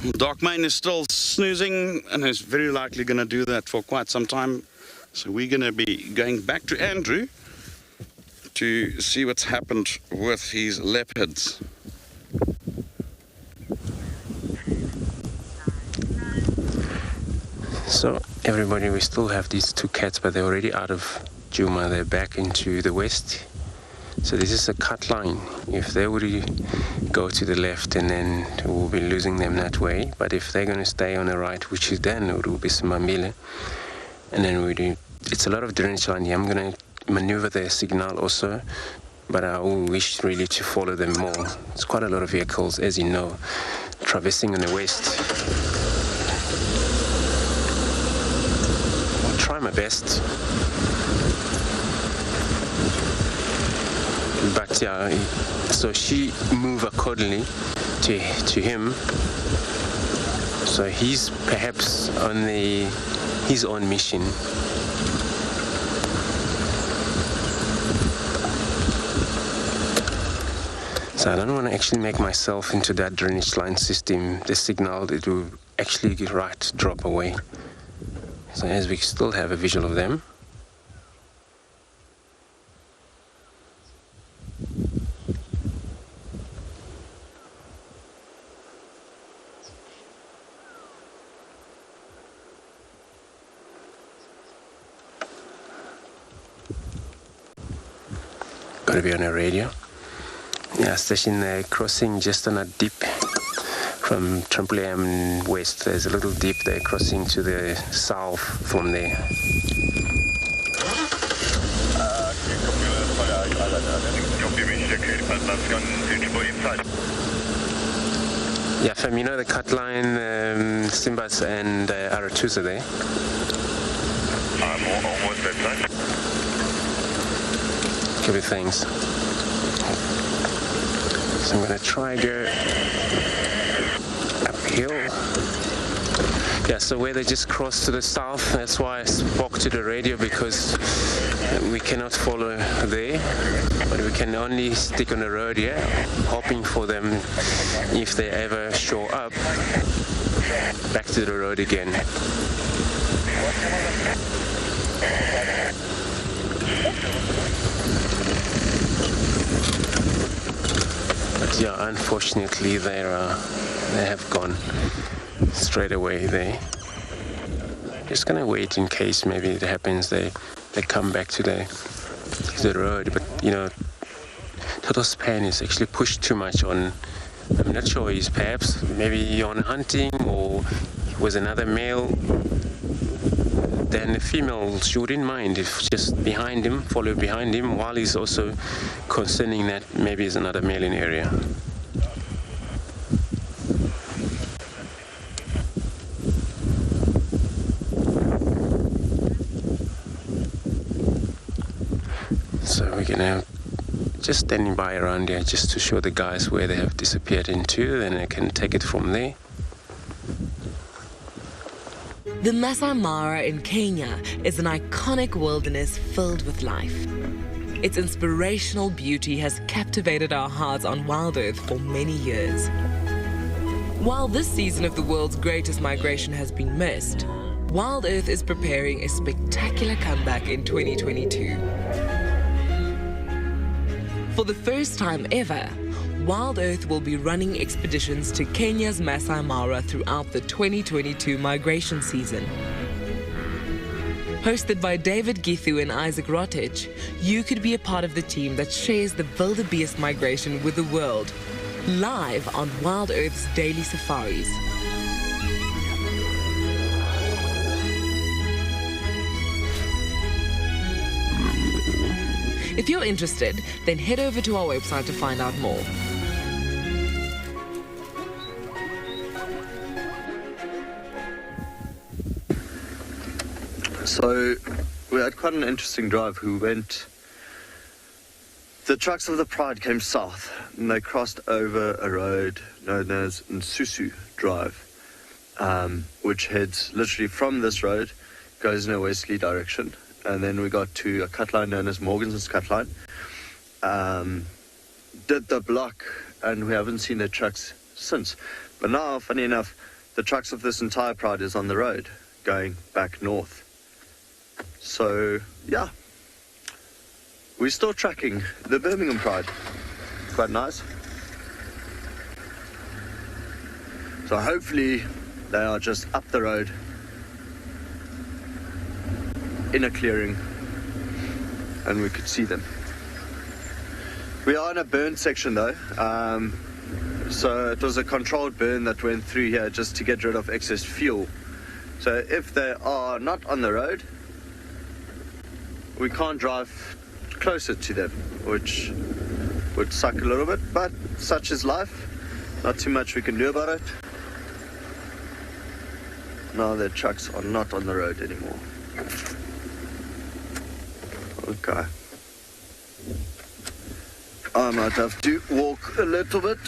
Darkmane is still snoozing and is very likely going to do that for quite some time. So we're going to be going back to Andrew to see what's happened with his leopards. So everybody, we still have these two cats, but they're already out of Djuma. They're back into the west. So this is a cut line. If they were to go to the left, and then we'll be losing them that way. But if they're going to stay on the right, which is then it will be Simambile, and then it's a lot of drainage line here. I'm going to maneuver the signal also, but I wish really to follow them more. It's quite a lot of vehicles, as you know, traversing on the west. I'll try my best. But yeah, so she moved accordingly to him. So he's perhaps on his own mission. So I don't want to actually make myself into that drainage line system. The signal, it will actually drop away. So as we still have a visual of them. Got to be on a radio. Yeah, station crossing just on a dip from Trampoline west. There's a little dip there crossing to the south from there. Yeah, fam, you know the cut line, Simbas and R2s are there? I'm almost that side. Give it things. So I'm going to try go uphill. Yeah, so where they just crossed to the south, that's why I spoke to the radio, because we cannot follow there, but we can only stick on the road here, hoping for them, if they ever show up, back to the road again. But yeah, unfortunately they have gone straight away there. Just gonna wait in case maybe it happens they come back to the road. But you know, Toto's pan is actually pushed too much on. I'm not sure, he's perhaps maybe on hunting, or he was another male. Then the female, she wouldn't mind if just behind him, follow behind him, while he's also concerning that maybe there's another male in the area. So we're gonna just standing by around here just to show the guys where they have disappeared into, then I can take it from there. The Masai Mara in Kenya is an iconic wilderness filled with life. Its inspirational beauty has captivated our hearts on WildEarth for many years. While this season of the world's greatest migration has been missed, WildEarth is preparing a spectacular comeback in 2022. For the first time ever, WildEarth will be running expeditions to Kenya's Masai Mara throughout the 2022 migration season. Hosted by David Githu and Isaac Rotich, you could be a part of the team that shares the wildebeest migration with the world, live on WildEarth's daily safaris. If you're interested, then head over to our website to find out more. So we had quite an interesting drive. The trucks of the Pride came south and they crossed over a road known as Nsusu Drive, which heads literally from this road, goes in a westerly direction. And then we got to a cut line known as Morgan's cut line. Did the block, and we haven't seen the trucks since. But now, funny enough, the trucks of this entire Pride is on the road, going back north. So, yeah. We're still tracking the Birmingham Pride. Quite nice. So hopefully they are just up the road in a clearing and we could see them. We are in a burn section though, so it was a controlled burn that went through here just to get rid of excess fuel. So if they are not on the road, we can't drive closer to them, which would suck a little bit, but such is life. Not too much we can do about it. Now their trucks are not on the road anymore. Okay. I might have to walk a little bit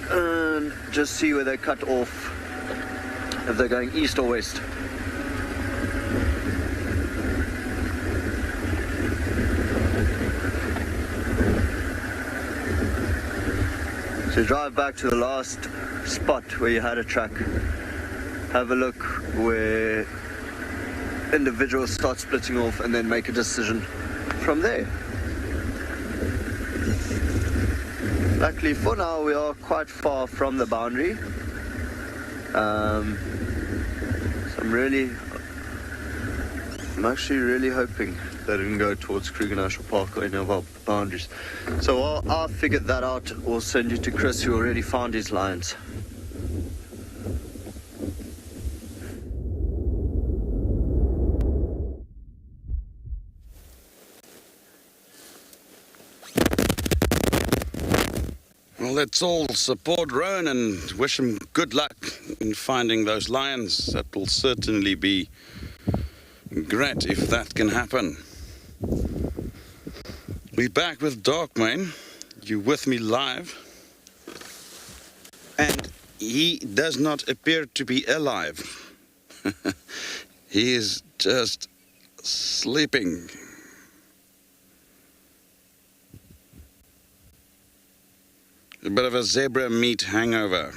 and just see where they cut off, if they're going east or west. So drive back to the last spot where you had a track. Have a look where individuals start splitting off and then make a decision from there. Luckily for now we are quite far from the boundary. So I'm actually really hoping they didn't go towards Kruger National Park or any of our boundaries. So while I figured that out, we'll send you to Chris, who already found his lions. Well, let's all support Rowan and wish him good luck in finding those lions. That will certainly be great if that can happen. We're back with Darkmane. You with me live? And he does not appear to be alive. He is just sleeping. A bit of a zebra meat hangover.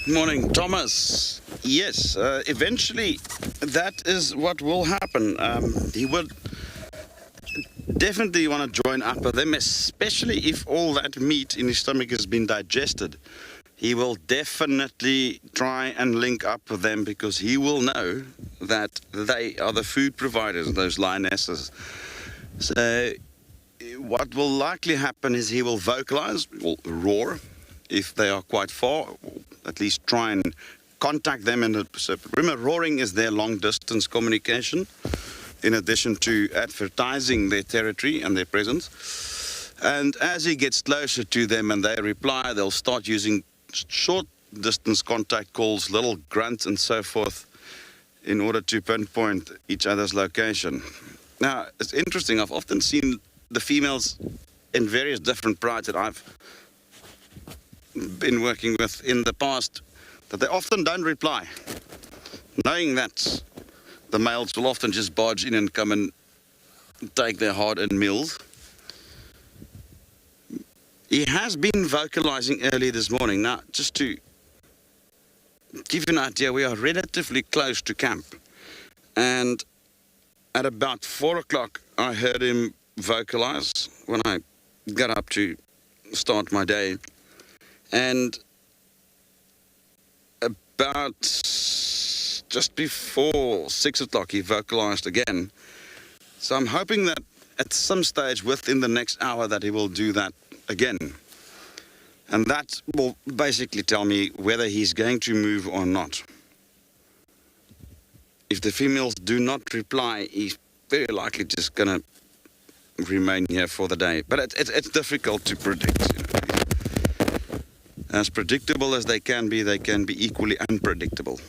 Morning, Thomas. Yes, eventually that is what will happen. He would definitely want to join up with them, especially if all that meat in his stomach has been digested. He will definitely try and link up with them because he will know that they are the food providers, those lionesses. So what will likely happen is he will vocalize, will roar if they are quite far, at least try and contact them. So remember, roaring is their long-distance communication, in addition to advertising their territory and their presence. And as he gets closer to them and they reply, they'll start using short-distance contact calls, little grunts and so forth, in order to pinpoint each other's location. Now, it's interesting. I've often seen the females in various different prides that I've been working with in the past, that they often don't reply, knowing that the males will often just barge in and come and take their hard-earned meals. He has been vocalizing early this morning. Now, just to give you an idea, we are relatively close to camp, and at about 4 o'clock I heard him vocalize when I got up to start my day. And about just before 6 o'clock, he vocalized again. So I'm hoping that at some stage within the next hour that he will do that again. And that will basically tell me whether he's going to move or not. If the females do not reply, he's very likely just going to remain here for the day. But it's difficult to predict. You know. As predictable as they can be equally unpredictable.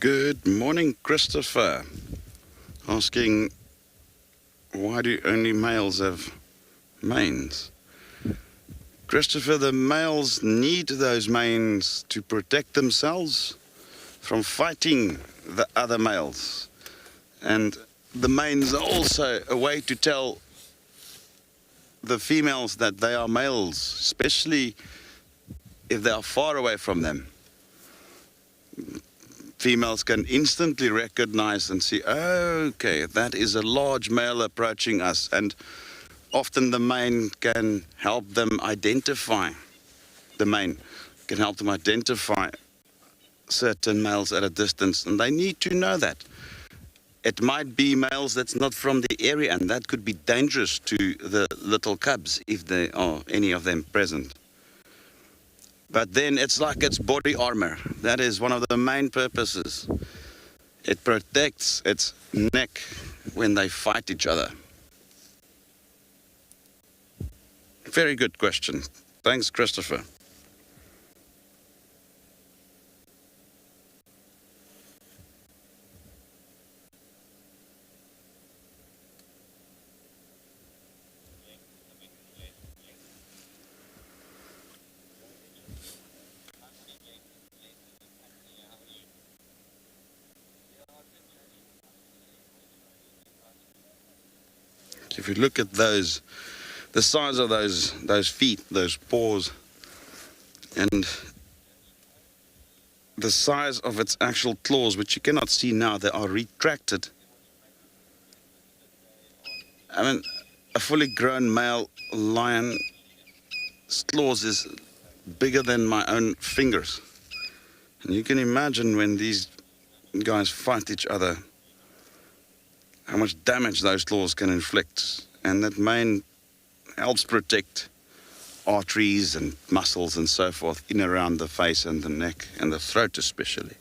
Good morning, Christopher. Asking, why do only males have manes? Christopher, the males need those manes to protect themselves from fighting the other males. And the manes are also a way to tell the females that they are males, especially if they are far away from them. Females can instantly recognize and see, okay, that is a large male approaching us, and often the mane can help them identify. The mane can help them identify certain males at a distance, and they need to know that. It might be males that's not from the area, and that could be dangerous to the little cubs if there are any of them present. But then it's like it's body armor. That is one of the main purposes. It protects its neck when they fight each other. Very good question. Thanks, Christopher. If you look at those, the size of those feet, those paws, and the size of its actual claws, which you cannot see now, they are retracted. I mean, a fully grown male lion's claws is bigger than my own fingers. And you can imagine when these guys fight each other, how much damage those claws can inflict. And that mane helps protect arteries and muscles and so forth in around the face and the neck and the throat especially.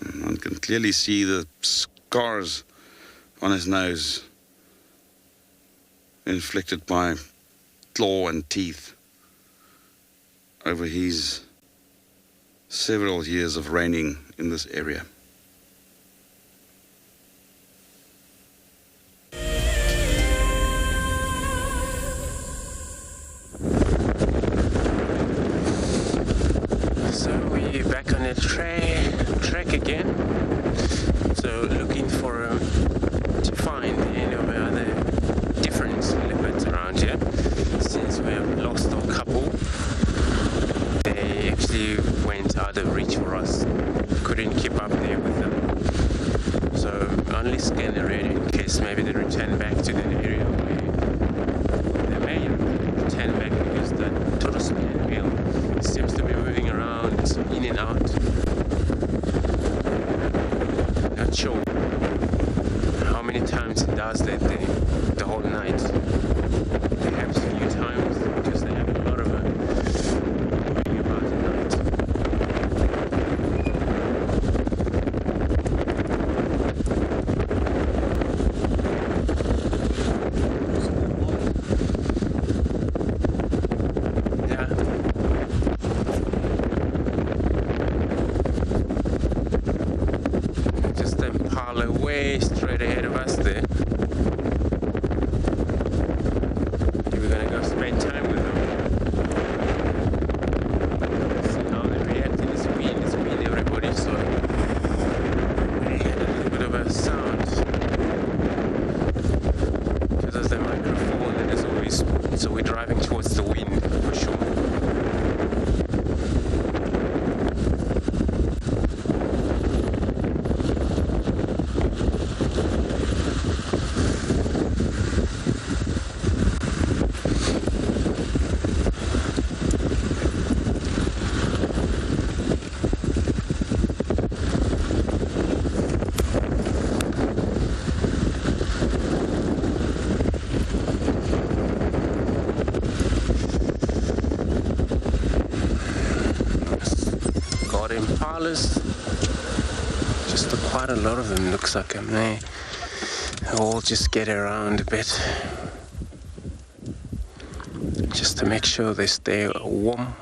And one can clearly see the scars on his nose inflicted by claw and teeth over his several years of reigning in this area. So we're back on the track again. So looking for to find any of the other different leopards around here. Since we have lost a couple, they actually went out of reach for us. Couldn't keep up there with them. So only scan the radio in case maybe they return back to the area where they may return back, because the tortoise and male seems to be moving around in and out. Not sure how many times it does that the whole night. Perhaps a few times, because they have a lot of moving about at night. Yeah. Just a pile away straight ahead of us there. We're gonna go spend time with them. See how they react in this wind. It's wind, everybody, so we had a little bit of a sound because of the microphone that is always, so we're driving towards the wind for sure. Impalas, just quite a lot of them, looks like them. They all just get around a bit, just to make sure they stay warm.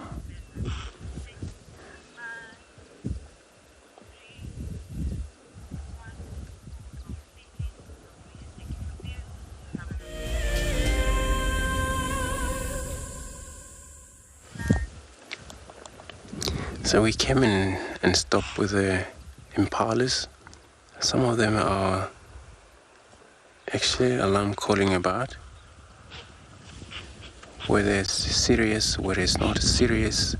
So we came in and stopped with the impalas. Some of them are actually alarm calling about, whether it's serious, whether it's not serious.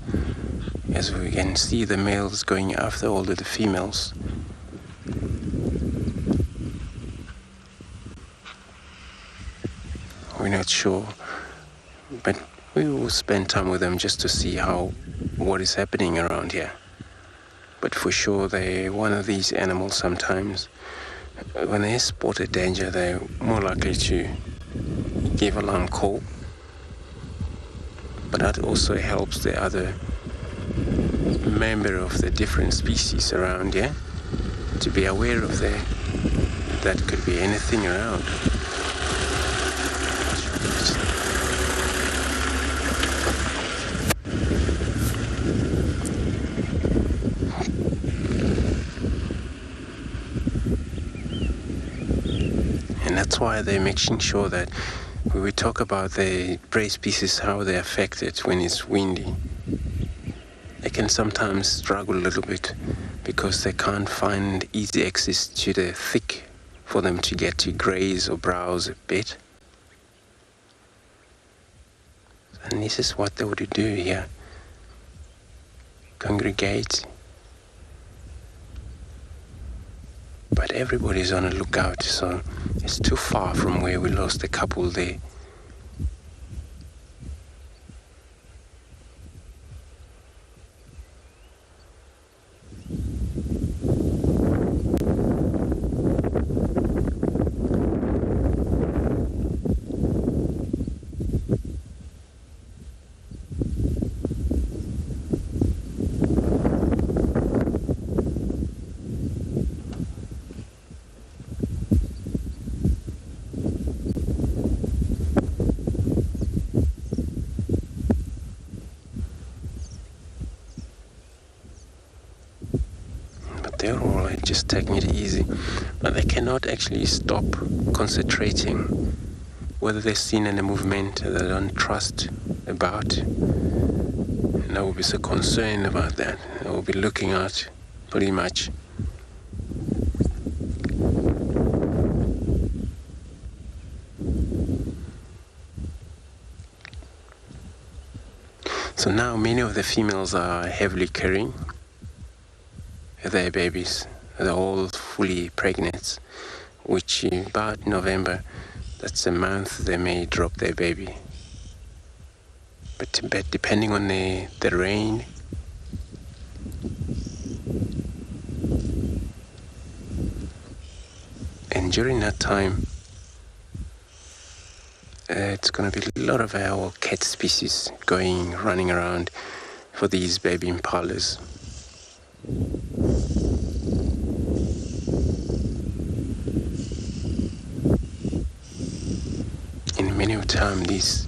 As we can see, the males going after all of the females. We're not sure, but we will spend time with them just to see what is happening around here. But for sure, they're one of these animals sometimes, when they spot a danger, they're more likely to give alarm call. But that also helps the other member of the different species around here to be aware of that could be anything around. That's why they're making sure that when we talk about the prey species, how they're affected when it's windy, they can sometimes struggle a little bit because they can't find easy access to the thick for them to get to graze or browse a bit. And this is what they would do here. Congregate. But everybody's on a lookout, so it's too far from where we lost a couple there. They're all right, just taking it easy, but they cannot actually stop concentrating whether they've seen any movement that they don't trust about. And I will be so concerned about that. I will be looking out pretty much. So now many of the females are heavily carrying their babies. They're all fully pregnant, which about November, that's a month they may drop their baby. But depending on the rain, and during that time, it's going to be a lot of our cat species running around for these baby impalas. In many of the time, these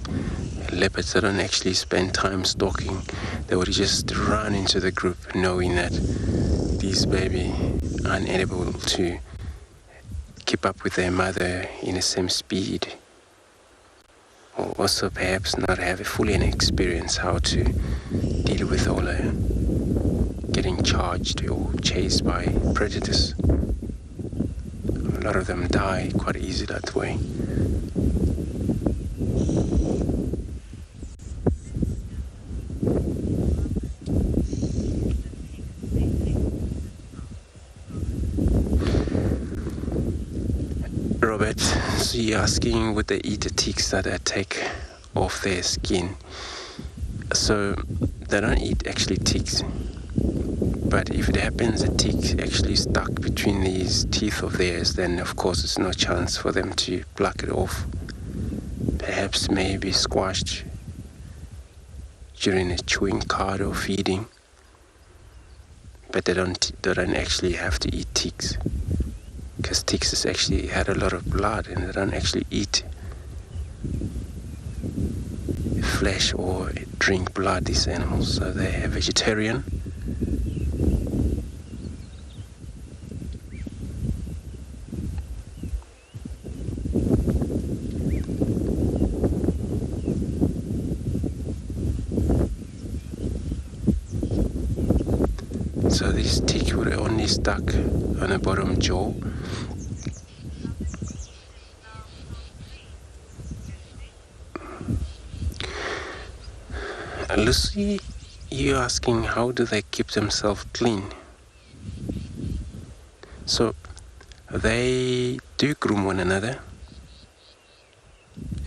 leopards, they don't actually spend time stalking. They would just run into the group knowing that these baby are unable to keep up with their mother in the same speed, or also perhaps not have a fully experience how to deal with all the getting charged or chased by predators. A lot of them die quite easy that way. Robert, so you're asking would they eat the ticks that they take off their skin? So they don't eat actually ticks, but if it happens a tick actually stuck between these teeth of theirs, then of course there's no chance for them to pluck it off. Perhaps maybe squashed during a chewing cud or feeding, but they don't actually have to eat ticks, because ticks has actually had a lot of blood and they don't actually eat flesh or drink blood, these animals, so they're vegetarian. So this tick would only stuck on the bottom jaw. Lucy, you're asking how do they keep themselves clean? So they do groom one another,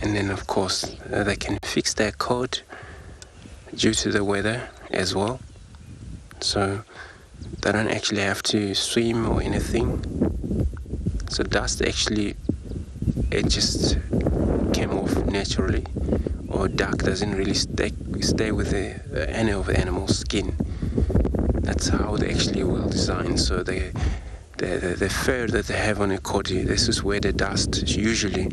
and then of course they can fix their coat due to the weather as well. So they don't actually have to swim or anything. So dust actually, it just came off naturally, or dark doesn't really stay with any of the animal's skin. That's how they actually will design. So the fur that they have on a coati, this is where the dust is usually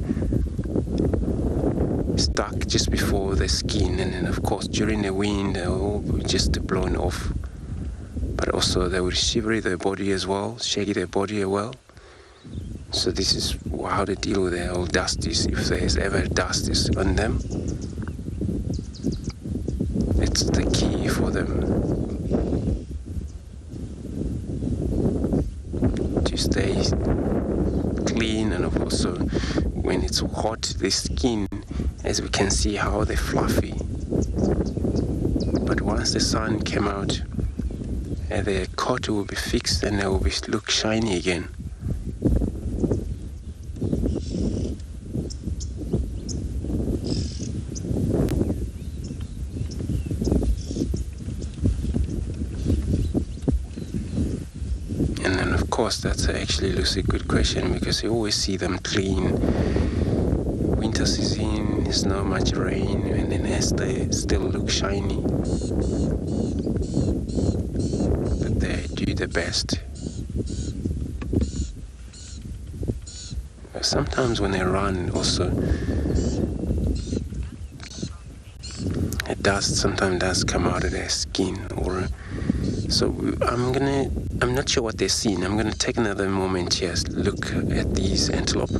stuck just before the skin, and then of course during the wind they're all just blown off. But also they will shiver their body as well, shake their body as well. So this is how they deal with their old dust, is if there's ever dust is on them. It's the key for them. stay clean, and also when it's hot, the skin, as we can see how they're fluffy. But once the sun came out, the coat will be fixed and they will look shiny again. And then of course that's actually Lucy, a good question, because you always see them clean. Winter season, there's not much rain, and then they still look shiny. But they do the best. Sometimes when they run also, sometimes does come out of their skin, or so I'm not sure what they're seeing. I'm gonna take another moment here to look at these antelope.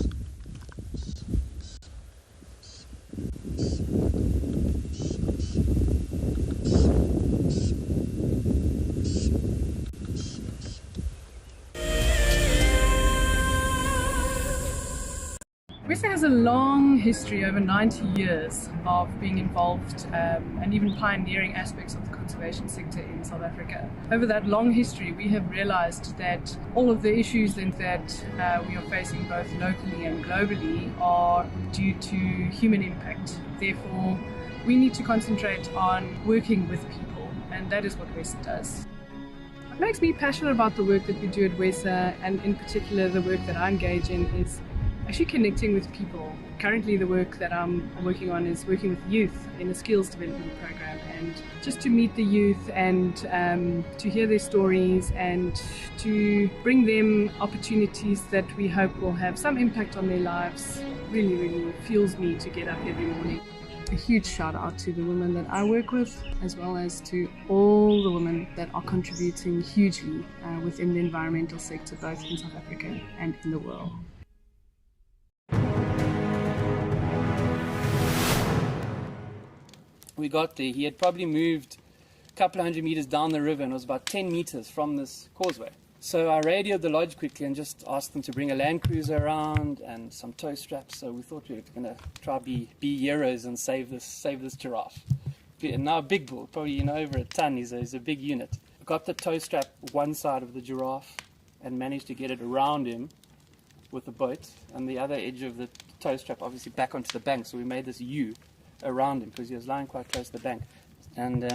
RSA has a long history, over 90 years, of being involved and even pioneering aspects of the conservation sector in South Africa. Over that long history, we have realized that all of the issues that we are facing both locally and globally are due to human impact. Therefore, we need to concentrate on working with people, and that is what WESA does. What makes me passionate about the work that we do at WESA, and in particular the work that I engage in, is actually connecting with people. Currently the work that I'm working on is working with youth in a skills development program, and just to meet the youth and to hear their stories and to bring them opportunities that we hope will have some impact on their lives really, really fuels me to get up every morning. A huge shout out to the women that I work with, as well as to all the women that are contributing hugely within the environmental sector, both in South Africa and in the world. We got there, he had probably moved a couple of 100 meters down the river and was about 10 meters from this causeway. So I radioed the lodge quickly and just asked them to bring a land cruiser around and some tow straps. So we thought we were going to try be heroes and save this giraffe. Now a big bull, probably over a ton, he's a big unit. Got the tow strap one side of the giraffe and managed to get it around him with the boat, and the other edge of the tow strap obviously back onto the bank. So we made this U around him because he was lying quite close to the bank. And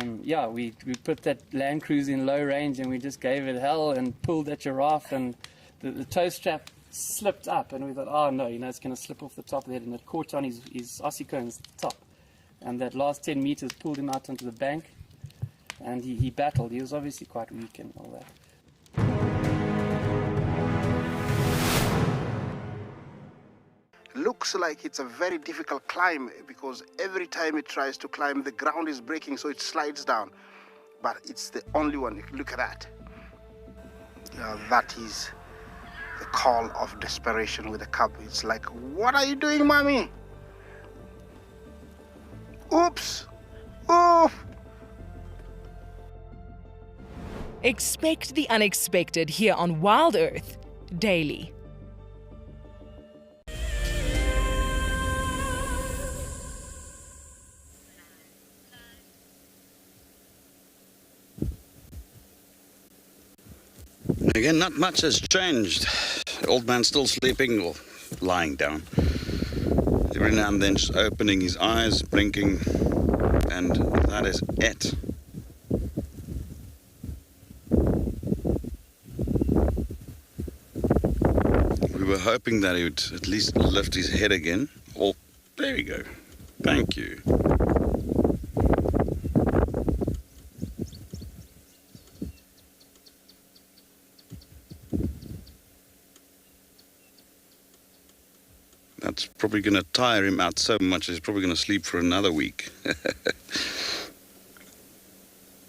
we put that land cruise in low range and we just gave it hell and pulled that giraffe, and the tow strap slipped up and we thought, oh no, it's going to slip off the top of the head, and it caught on his Aussie cones top. And that last 10 meters pulled him out onto the bank, and he battled. He was obviously quite weak and all that. Looks like it's a very difficult climb, because every time it tries to climb, the ground is breaking, so it slides down. But it's the only one. Look at that. That is the call of desperation with a cub. It's like, what are you doing, mommy? Oops. Oh. Expect the unexpected here on WildEarth daily. Again, not much has changed. The old man's still sleeping or lying down. Every now and then just opening his eyes, blinking, and that is it. We were hoping that he would at least lift his head again. Oh, there we go. Thank you. That's probably going to tire him out so much he's probably going to sleep for another week.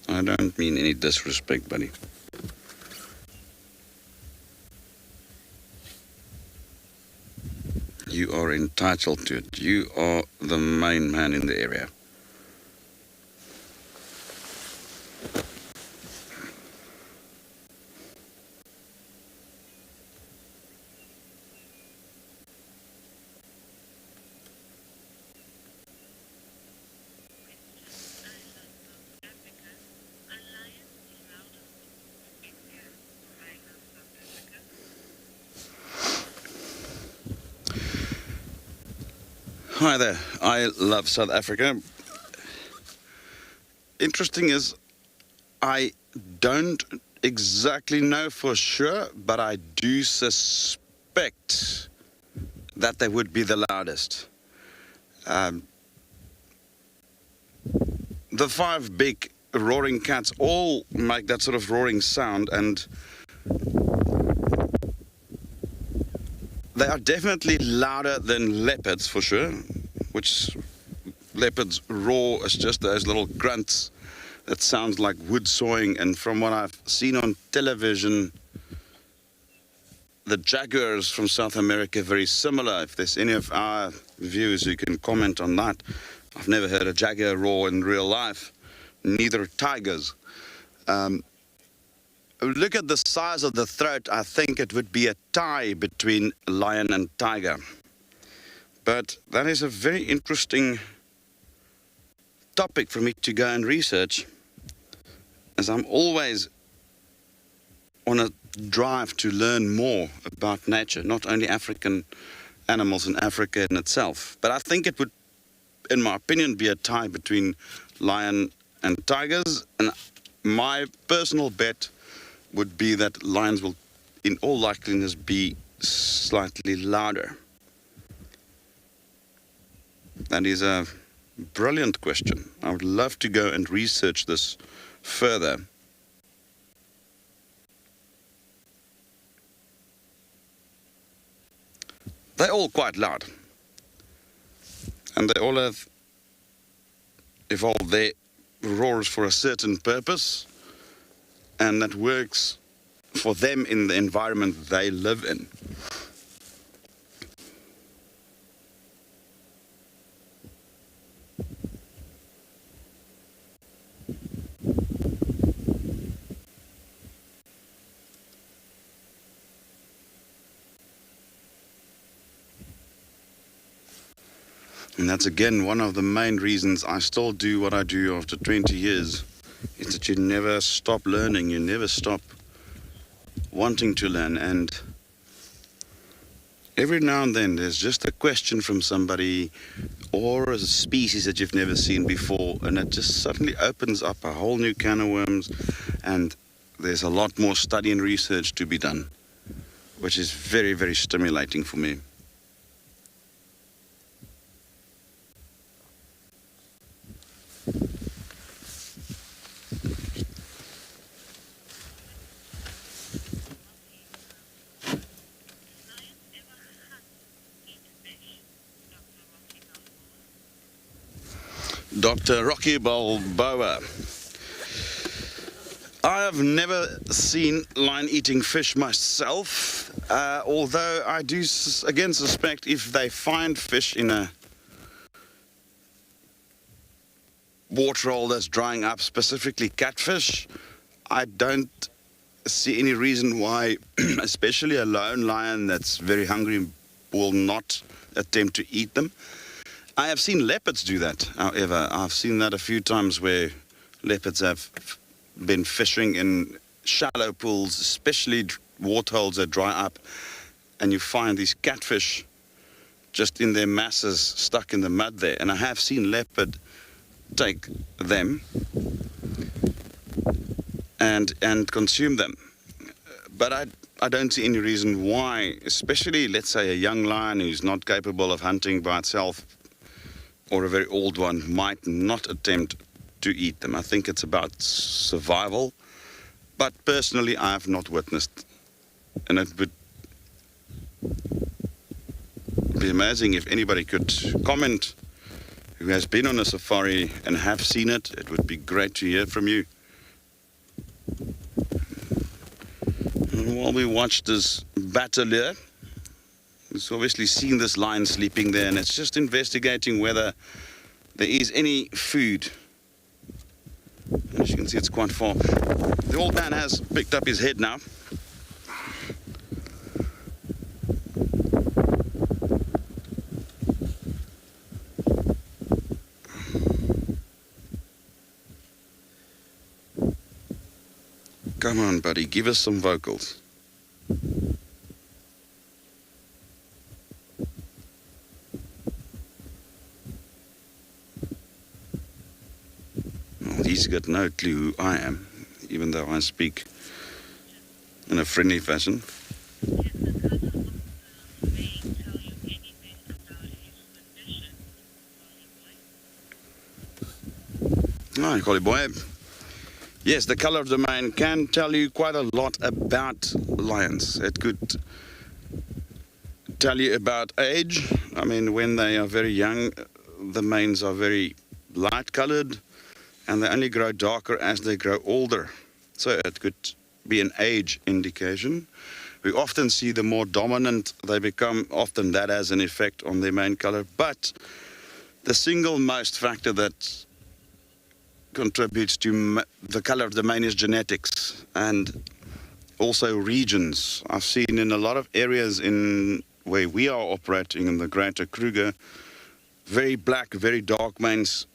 I don't mean any disrespect, buddy. You are entitled to it. You are the main man in the area. Hi there. I love South Africa. Interesting is, I don't exactly know for sure, but I do suspect that they would be the loudest. The 5 big roaring cats all make that sort of roaring sound, and they are definitely louder than leopards for sure, which leopards roar is just those little grunts that sounds like wood sawing. And from what I've seen on television, the jaguars from South America are very similar. If there's any of our viewers who can comment on that, I've never heard a jaguar roar in real life, neither tigers. Look at the size of the throat. I think it would be a tie between lion and tiger. But that is a very interesting topic for me to go and research, as I'm always on a drive to learn more about nature, not only African animals in Africa in itself. But I think it would, in my opinion, be a tie between lion and tigers. And my personal bet would be that lions will, in all likeliness, be slightly louder. That is a brilliant question. I would love to go and research this further. They're all quite loud, and they all have evolved their roars for a certain purpose, and that works for them in the environment they live in. And that's again one of the main reasons I still do what I do after 20 years. Is that you never stop learning, you never stop wanting to learn. And every now and then there's just a question from somebody or a species that you've never seen before, and it just suddenly opens up a whole new can of worms, and there's a lot more study and research to be done, which is very, very stimulating for me. Dr. Rocky Balboa. I have never seen lion-eating fish myself, although I do again suspect if they find fish in a waterhole that's drying up, specifically catfish, I don't see any reason why, especially a lone lion that's very hungry, will not attempt to eat them. I have seen leopards do that, however. I've seen that a few times where leopards have been fishing in shallow pools, especially waterholes that dry up, and you find these catfish just in their masses stuck in the mud there. And I have seen leopard take them and consume them. But I don't see any reason why, especially, let's say, a young lion who's not capable of hunting by itself, or a very old one, might not attempt to eat them. I think it's about survival. But personally, I have not witnessed. And it would be amazing if anybody could comment who has been on a safari and have seen it. It would be great to hear from you. And while we watch this batelier, it's obviously seen this lion sleeping there, and it's just investigating whether there is any food. As you can see, it's quite far. The old man has picked up his head now. Come on, buddy, give us some vocals. He's got no clue who I am, even though I speak in a friendly fashion. Hi, Collie boy. Yes, the color of the mane can tell you quite a lot about lions. It could tell you about age. I mean, when they are very young, the manes are very light colored, and they only grow darker as they grow older. So it could be an age indication. We often see the more dominant they become, often that has an effect on their mane color. But the single most factor that contributes to the color of the mane is genetics and also regions. I've seen in a lot of areas in where we are operating in the Greater Kruger, very black, very dark manes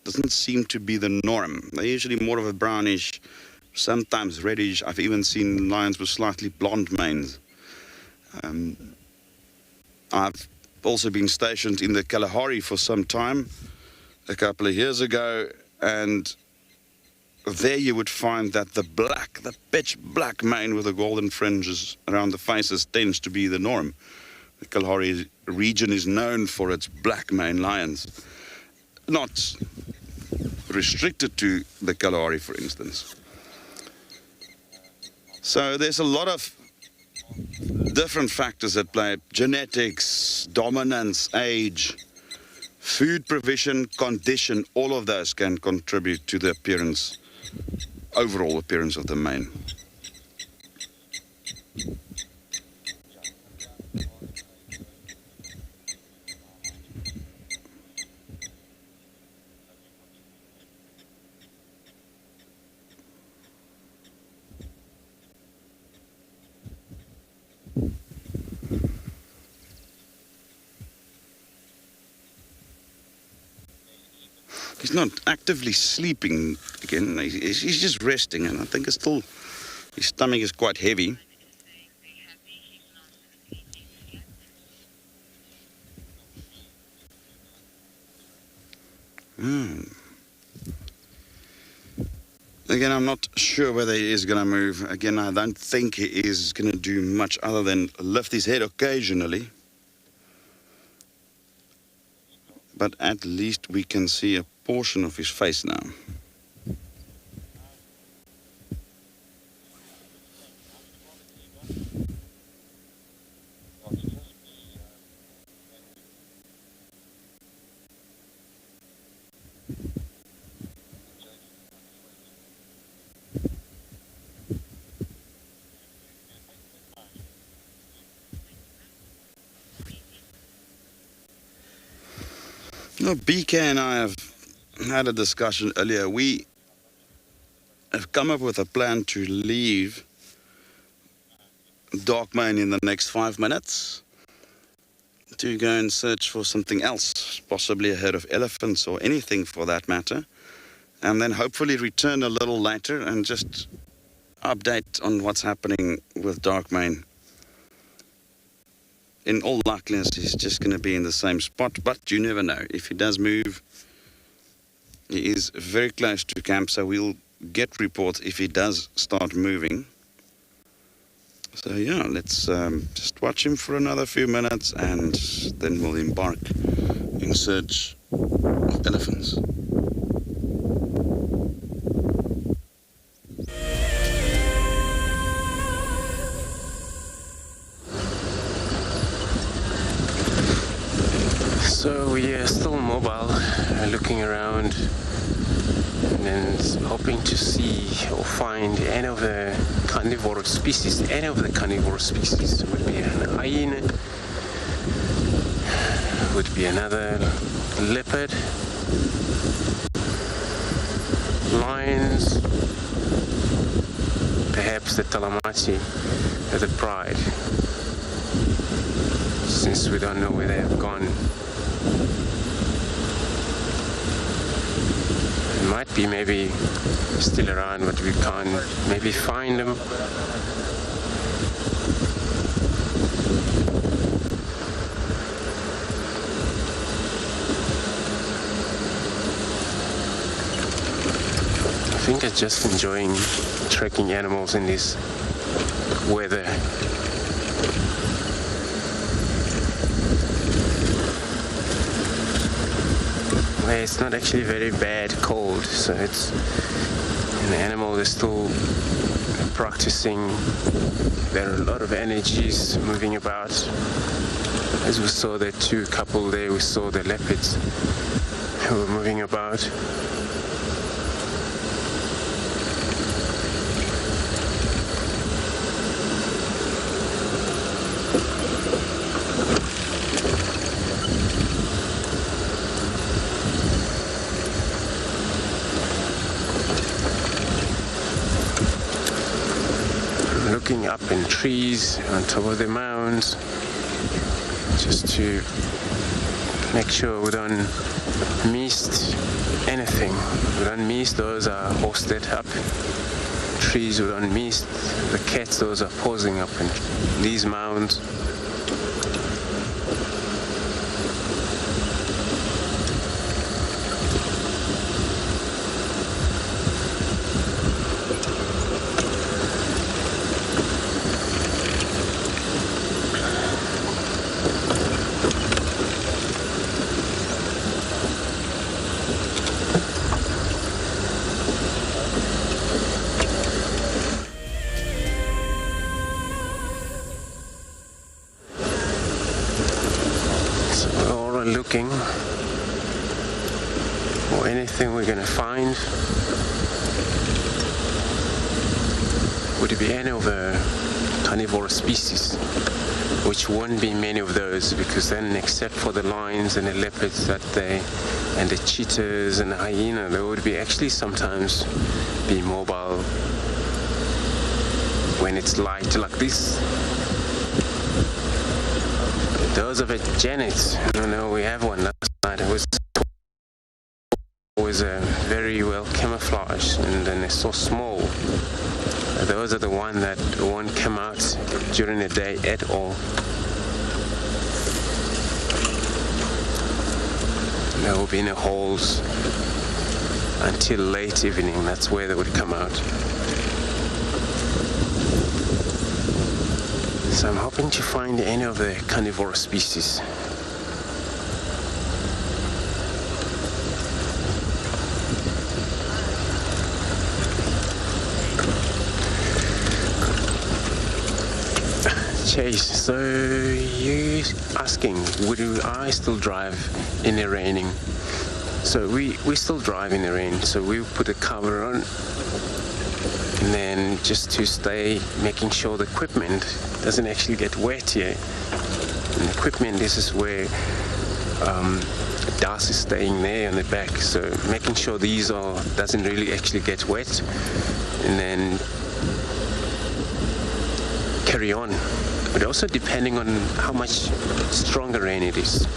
doesn't seem to be the norm. They're usually more of a brownish, sometimes reddish. I've even seen lions with slightly blonde manes. I've also been stationed in the Kalahari for some time, a couple of years ago, and there you would find that the pitch black mane with the golden fringes around the faces tends to be the norm. The Kalahari region is known for its black mane lions. Not restricted to the Kalahari, for instance. So there's a lot of different factors at play. Genetics, dominance, age, food provision, condition, all of those can contribute to the appearance, overall appearance of the mane. He's not actively sleeping again, he's just resting, and I think it's still, his stomach is quite heavy. Again, I'm not sure whether he is going to move. Again, I don't think he is going to do much other than lift his head occasionally. But at least we can see a portion of his face now. No, BK and I have had a discussion earlier. We have come up with a plan to leave dark mane in the next 5 minutes to go and search for something else, possibly a herd of elephants or anything for that matter, and then hopefully return a little later and just update on what's happening with dark mane. In all likeliness, he's just going to be in the same spot, but you never know. If he does move, he is very close to camp, so we'll get reports if he does start moving. So yeah, let's just watch him for another few minutes, and then we'll embark in search of elephants. So we are still mobile, looking around and then hoping to see or find any of the carnivorous species. Any of the carnivorous species would be an hyena, would be another leopard, lions, perhaps the Talamati, the pride, since we don't know where they have gone. It might be maybe still around, but we can't maybe find them. think I'm just enjoying tracking animals in this weather. Well, it's not actually very bad cold, so it's, and the animal is still practicing. There are a lot of energies moving about. As we saw the two couple there, we saw the leopards who were moving about. Looking up in trees on top of the mounds, just to make sure we don't miss anything. We don't miss those are hosted up. Trees we don't miss. The cats, those are posing up in these mounds. Looking for anything we're gonna find. Would it be any of the carnivorous species? Which won't be many of those, because then except for the lions and the leopards and the cheetahs and the hyena, there would be actually sometimes be mobile when it's light like this. Those are the janets. I don't know, we have one last night. It was very well camouflaged, and then they're so small. Those are the ones that won't come out during the day at all. They will be in the holes until late evening. That's where they would come out. So I'm hoping to find any of the carnivorous species. Chase, so you're asking, would I still drive in the raining? So we still drive in the rain, so we put a cover on, and then just to stay making sure the equipment doesn't actually get wet here. And the equipment, this is where dust is staying there on the back, so making sure these doesn't really actually get wet, and then carry on. But also depending on how much stronger rain it is.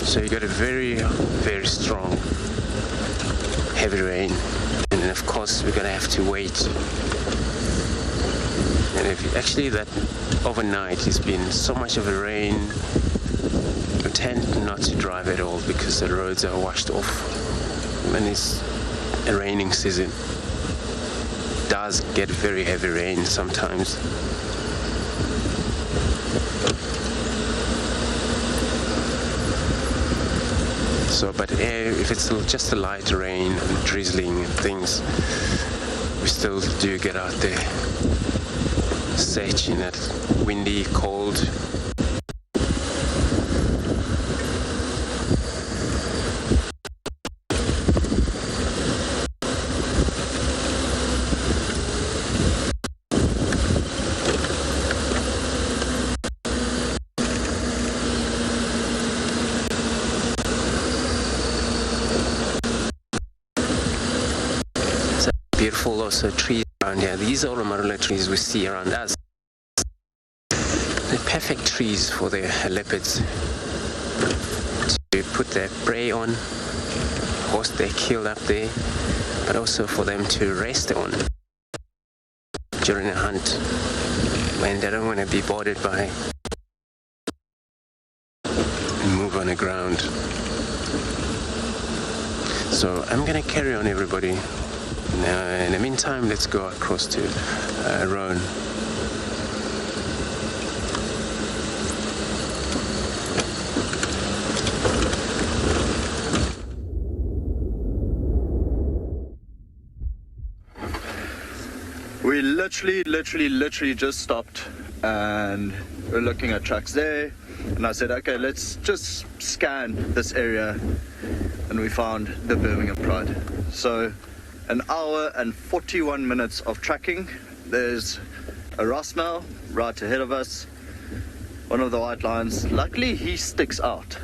So you got a very, very strong, heavy rain, and then of course we're gonna have to wait. And actually that overnight has been so much of a rain, I tend not to drive at all because the roads are washed off when it's a raining season. It does get very heavy rain sometimes. So, but if it's just a light rain and drizzling and things, we still do get out there, set in that windy, cold. Beautiful also trees around here. These are all the marula trees we see around us. They're perfect trees for the leopards to put their prey on, horse they killed up there, but also for them to rest on during a hunt when they don't want to be bothered by and move on the ground. So I'm gonna carry on, everybody. Now, in the meantime, let's go across to Roan. We literally just stopped and we're looking at tracks there, and I said, okay, let's just scan this area, and we found the Birmingham Pride. So an hour and 41 minutes of tracking. There's a Rosmel right ahead of us, one of the white lions. Luckily he sticks out,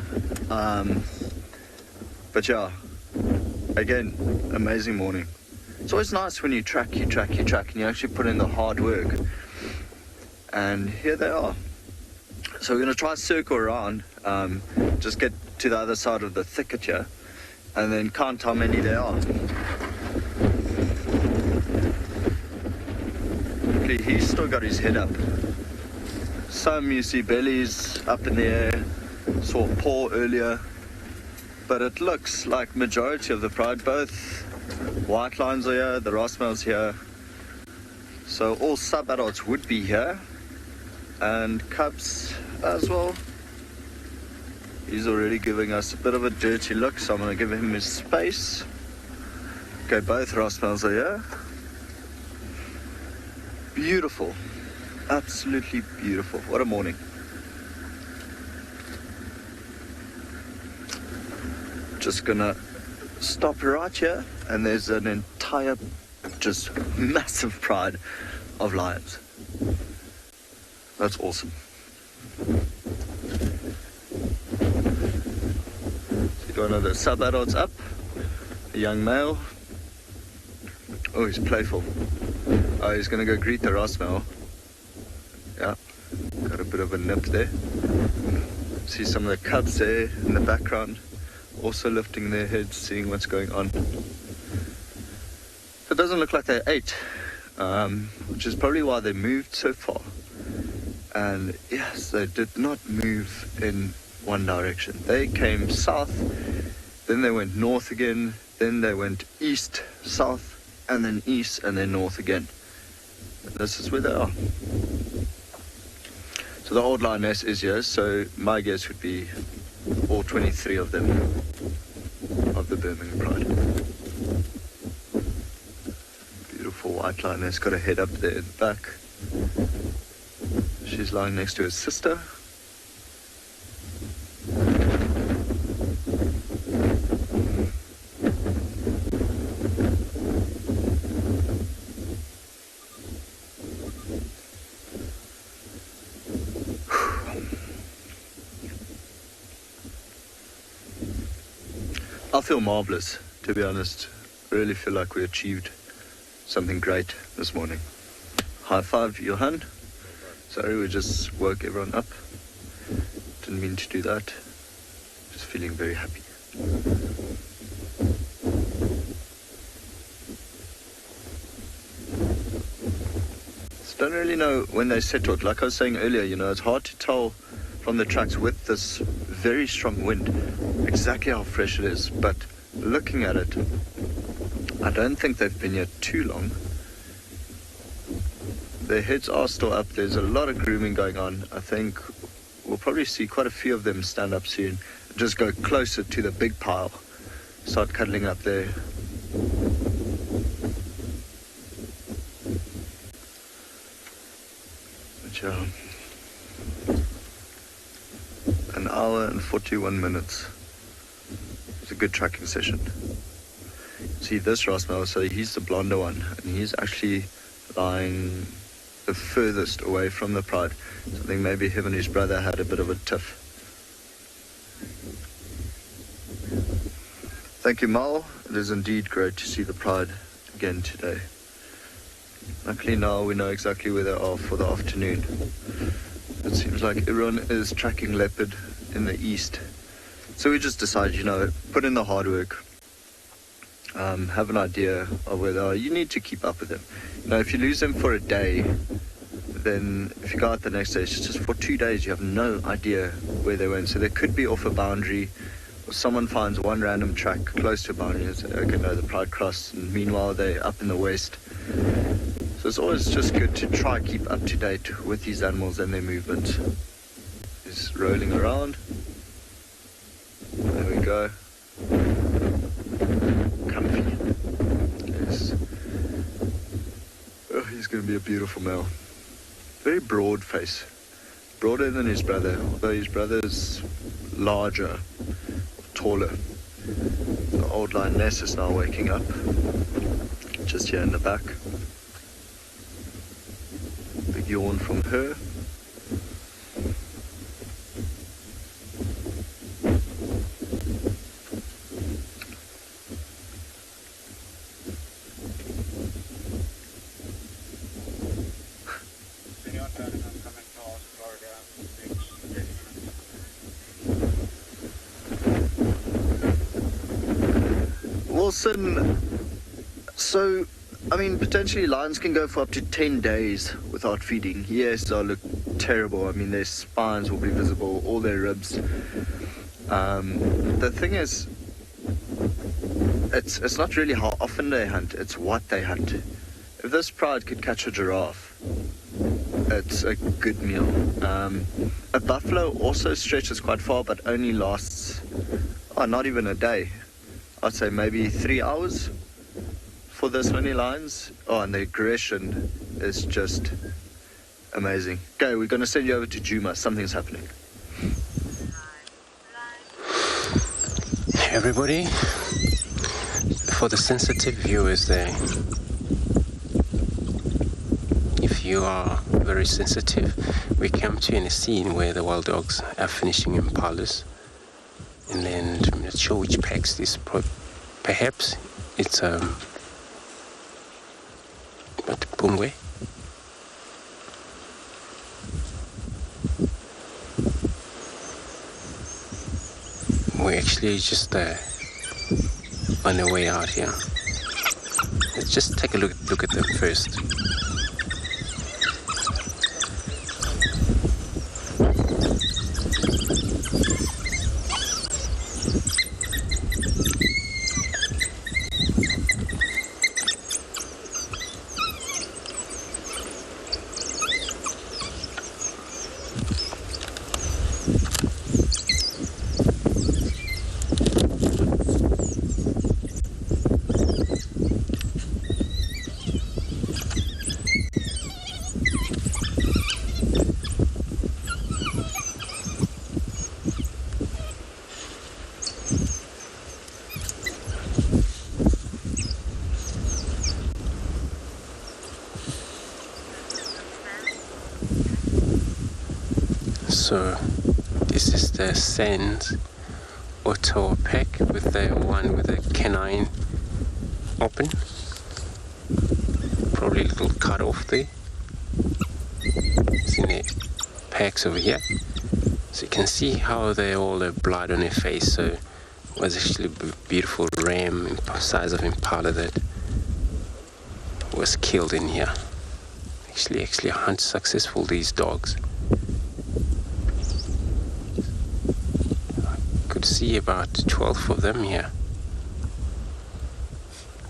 but yeah, again, amazing morning. It's always nice when you track, and you actually put in the hard work. And here they are. So we're going to try circle around, just get to the other side of the thicket here, and then count how many there are. He's still got his head up. Some you see bellies up in the air, saw a paw earlier, but it looks like majority of the pride, both white lines are here, the Rosmel's here, so all sub-adults would be here, and cubs as well. He's already giving us a bit of a dirty look, so I'm going to give him his space. Okay, both Rosmel's are here. Beautiful, absolutely beautiful. What a morning. Just gonna stop right here, and there's an entire, just massive pride of lions. That's awesome. See one of the sub-adults up, a young male. Oh, he's playful. Oh, he's gonna go greet the Rosmel. Yeah, got a bit of a nip there. See some of the cubs there in the background, also lifting their heads, seeing what's going on. It doesn't look like they ate, which is probably why they moved so far. And yes, they did not move in one direction. They came south, then they went north again, then they went east, south, and then east, and then north again. And this is where they are. So the old lioness is here, so my guess would be all 23 of them of the Birmingham Pride. Beautiful white lioness, got her head up there in the back. She's lying next to her sister. I feel marvelous, to be honest. I really feel like we achieved something great this morning. High five, Johan. Sorry, we just woke everyone up. Didn't mean to do that. Just feeling very happy. Just don't really know when they settled. Like I was saying earlier, you know, it's hard to tell from the tracks with this very strong wind exactly how fresh it is, but looking at it, I don't think they've been here too long. Their heads are still up. There's a lot of grooming going on. I think we'll probably see quite a few of them stand up soon, just go closer to the big pile, start cuddling up there. But yeah, an hour and 41 minutes. It's a good tracking session. See this Rosmel, so he's the blonder one, and he's actually lying the furthest away from the pride. So I think maybe him and his brother had a bit of a tiff. Thank you, Mal. It is indeed great to see the pride again today. Luckily now we know exactly where they are for the afternoon. It seems like everyone is tracking leopard in the east. So we just decided, you know, put in the hard work, have an idea of where they are. You need to keep up with them. You know, if you lose them for a day, then if you go out the next day, it's just for 2 days, you have no idea where they went. So they could be off a boundary someone finds one random track close to a boundary and says, okay, no, the pride crossed, and meanwhile they're up in the west. So it's always just good to try keep up to date with these animals and their movement. He's rolling around. There we go. Comfy. Yes. Oh, he's going to be a beautiful male. Very broad face. Broader than his brother, although his brother's larger, taller. The old lioness is now waking up. Just here in the back. Big yawn from her. Wilson, so, I mean, potentially lions can go for up to 10 days without feeding. Yes, they'll look terrible. I mean, their spines will be visible, all their ribs. The thing is, it's not really how often they hunt, it's what they hunt. If this pride could catch a giraffe, it's a good meal. A buffalo also stretches quite far, but only lasts, not even a day. I'd say maybe 3 hours for this many lions. Oh, and the aggression is just amazing. Okay, we're going to send you over to Djuma. Something's happening. Hey everybody, for the sensitive viewers there, if you are very sensitive, we come to in a scene where the wild dogs are finishing impalas. And then I'm not sure which packs this, perhaps it's Pungwe. We're actually just on the way out here. Let's just take a look at them first. So this is the Sands Ottawa pack with the one with the canine open. Probably a little cut off there. It's in the packs over here. So you can see how they all have blood on their face. So it was actually a beautiful ram size of impala that was killed in here. Actually a hunt successful, these dogs. See about 12 of them here.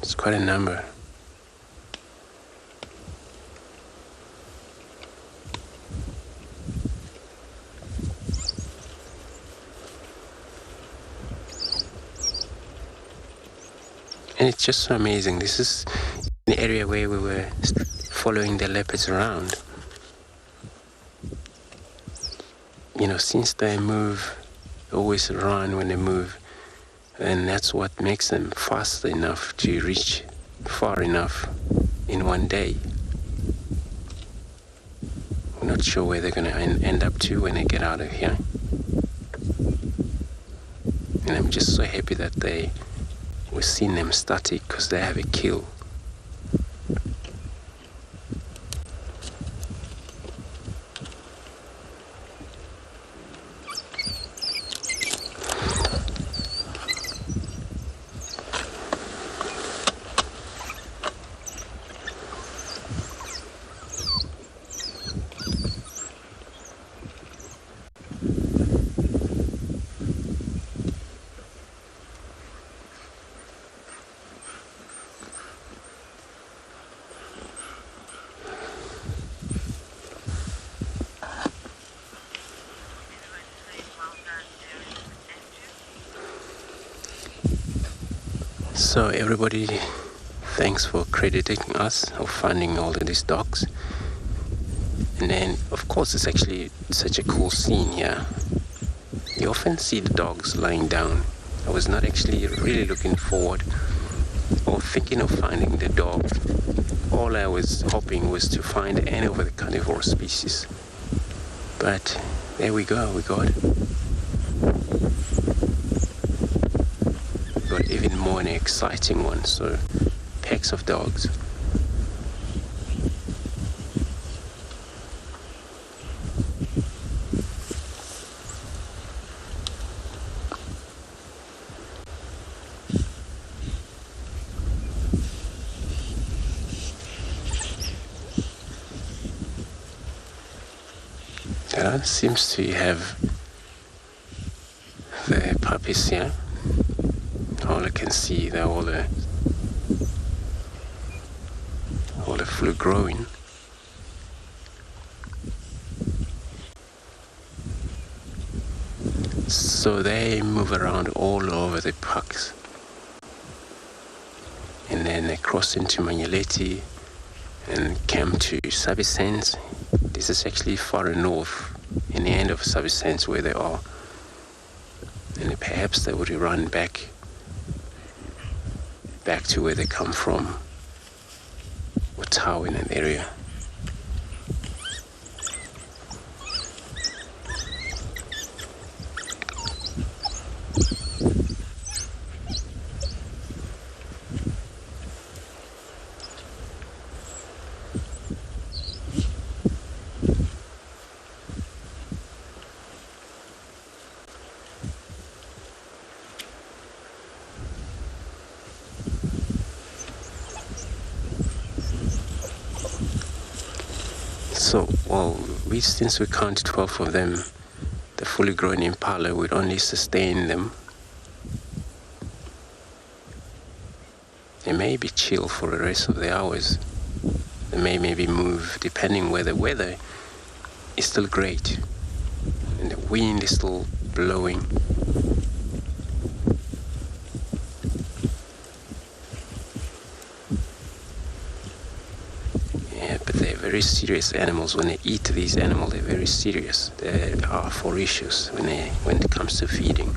It's quite a number. And it's just so amazing. This is an area where we were following the leopards around. You know, since they move, always run when they move, and that's what makes them fast enough to reach far enough in one day. We're not sure where they're going to end up to when they get out of here. And I'm just so happy that we've seen them static because they have a kill. So everybody, thanks for crediting us of finding all of these dogs. And then, of course, it's actually such a cool scene here. You often see the dogs lying down. I was not actually really looking forward or thinking of finding the dog. All I was hoping was to find any of the carnivore species. But there we go, we got even more an exciting one. So packs of dogs. Thereon seems to have the puppies here. All I can see, they're all the fully growing. So they move around all over the parks. And then they cross into Manyeleti and came to Sabi. This is actually far north, in the end of Sabi where they are. And perhaps they would run back to where they come from, or Tau in an area. So, since we count 12 of them, the fully grown impala would only sustain them. They may be chill for the rest of the hours. They may maybe move depending where the weather is still great and the wind is still blowing. Very serious animals. When they eat these animals, they're very serious. They are voracious when it comes to feeding.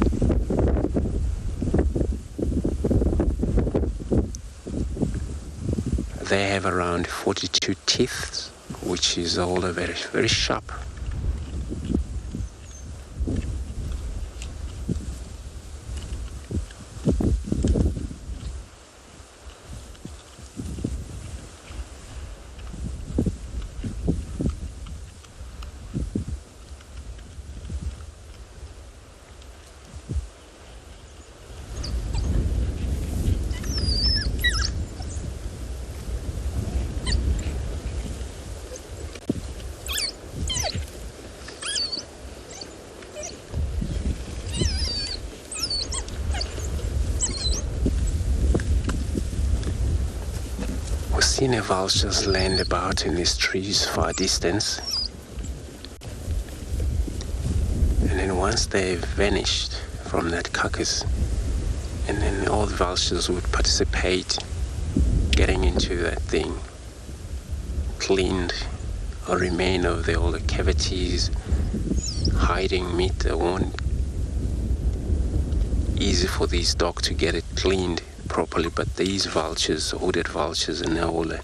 They have around 42 teeth, which is all very, very sharp. Seen the vultures land about in these trees far distance, and then once they've vanished from that carcass, and then all the vultures would participate getting into that thing, cleaned or remain of all the cavities, hiding meat that won't easy for these dogs to get it cleaned properly, but these vultures, hooded vultures, and all the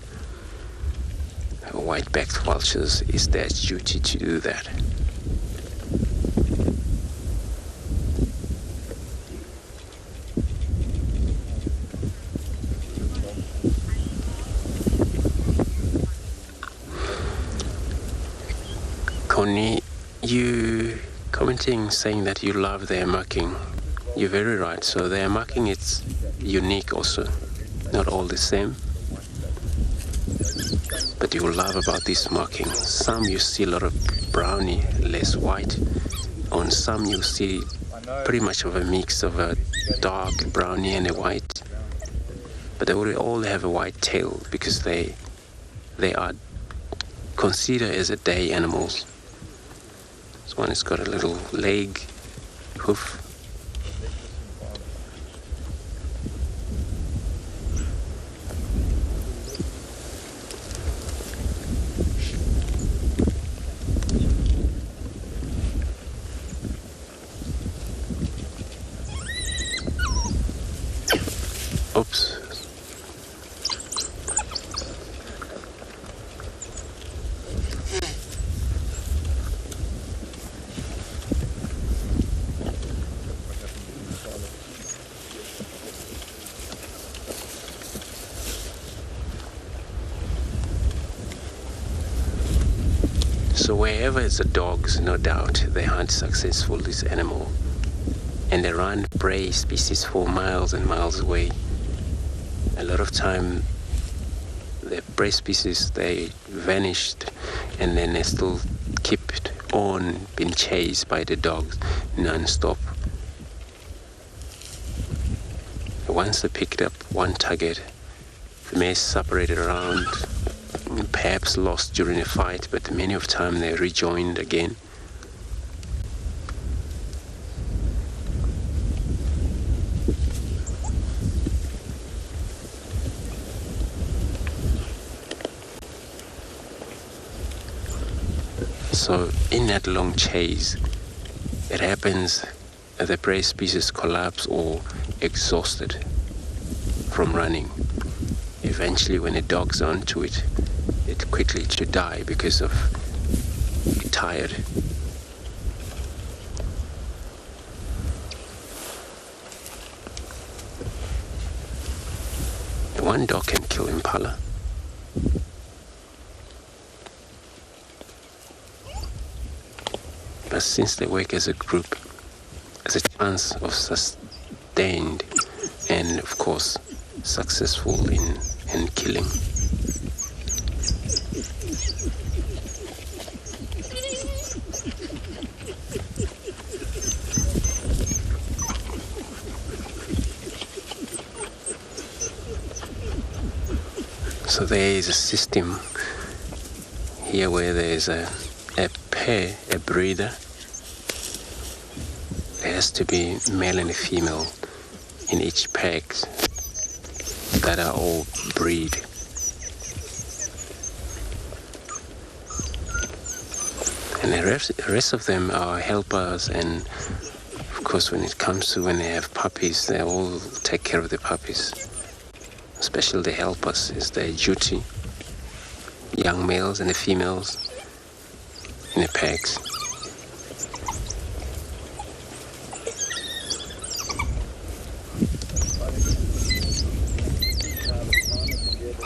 white-backed vultures, it's their duty to do that. Connie, you commenting saying that you love their marking. You're very right. So their marking, it's unique also, not all the same, but you will love about this marking. Some you see a lot of brownie, less white. On some you see pretty much of a mix of a dark brownie and a white, but they will all have a white tail because they are considered as a day animals. This one has got a little leg, hoof. So wherever it's the dogs, no doubt, they hunt successful this animal. And they run prey species for miles and miles away. A lot of time, the prey species, they vanished, and then they still kept on being chased by the dogs non-stop. Once they picked up one target, they may separate around, perhaps lost during a fight, but many of the time they rejoined again. So in that long chase, it happens that the prey species collapse or exhausted from running. Eventually, when the dog's onto it, it quickly should die because of tired. One dog can kill impala. But since they work as a group, there's a chance of sustained and, of course, successful in killing. So there is a system here where there is a pair, a breeder. There has to be male and a female in each pack that are all breed. And the rest of them are helpers, and of course when it comes to when they have puppies, they all take care of the puppies. Especially the helpers is their duty. Young males and the females in the packs.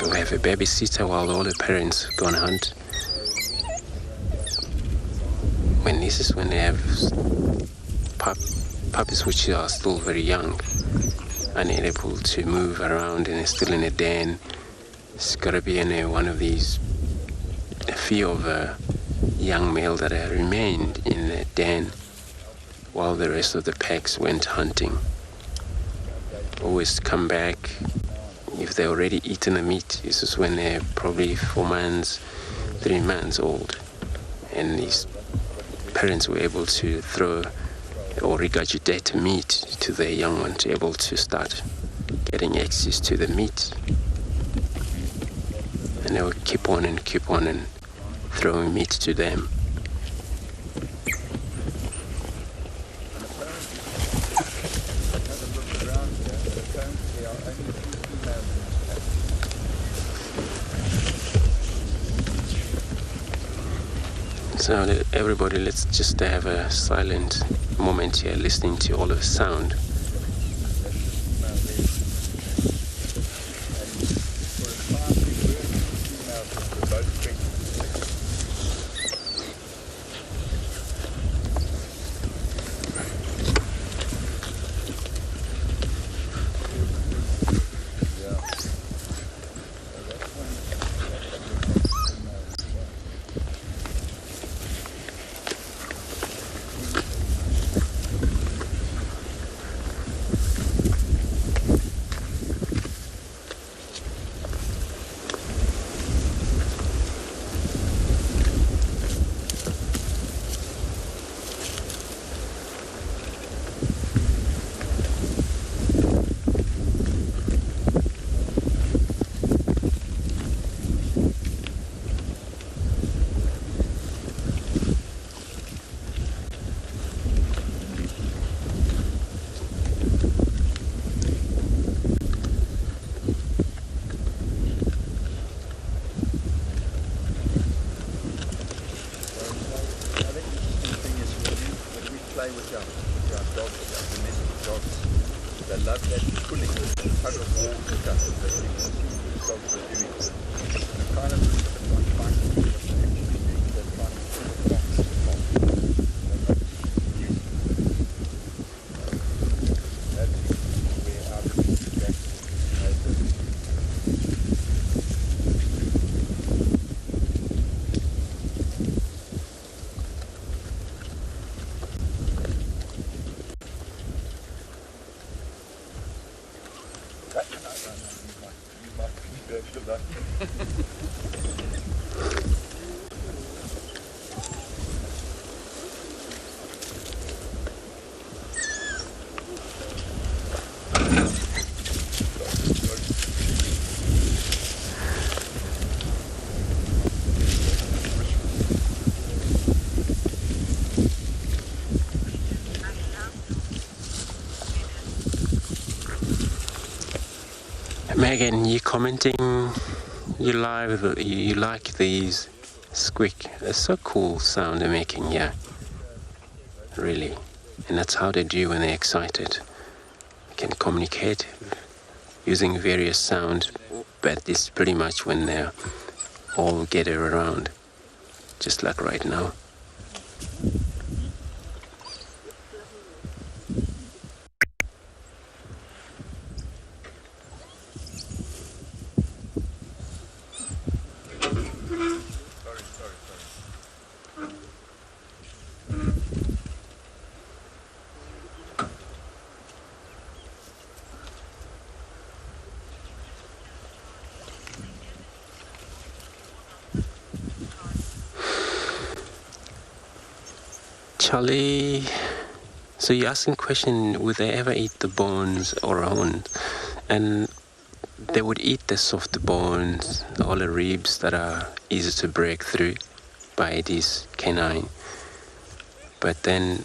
We have a babysitter while all the parents go on hunt. This is when they have puppies which are still very young, unable to move around and still in a den. It's got to be in one of these, a few of young male that have remained in the den while the rest of the packs went hunting. Always come back if they already eaten the meat. This is when they're probably 4 months, 3 months old, and these parents were able to throw or regurgitate meat to their young ones, able to start getting access to the meat. And they would keep on and throwing meat to them. So everybody, let's just have a silent moment here, listening to all of the sound. Good luck. Megan, you commenting, you like these squeak. It's so cool sound they're making, yeah. Really. And that's how they do when they're excited. They can communicate using various sounds, but this is pretty much when they're all gathered around, just like right now. Charlie, so you're asking question, would they ever eat the bones or horns? And they would eat the soft bones, all the ribs that are easy to break through by this canine. But then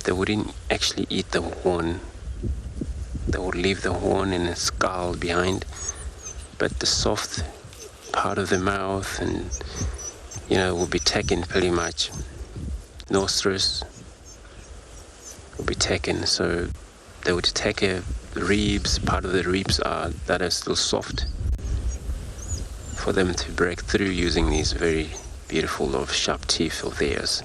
they wouldn't actually eat the horn. They would leave the horn and the skull behind. But the soft part of the mouth and, would be taken pretty much. Nostrils will be taken, so they would take the ribs, part of the ribs that are still soft, for them to break through using these very beautiful sharp teeth of theirs.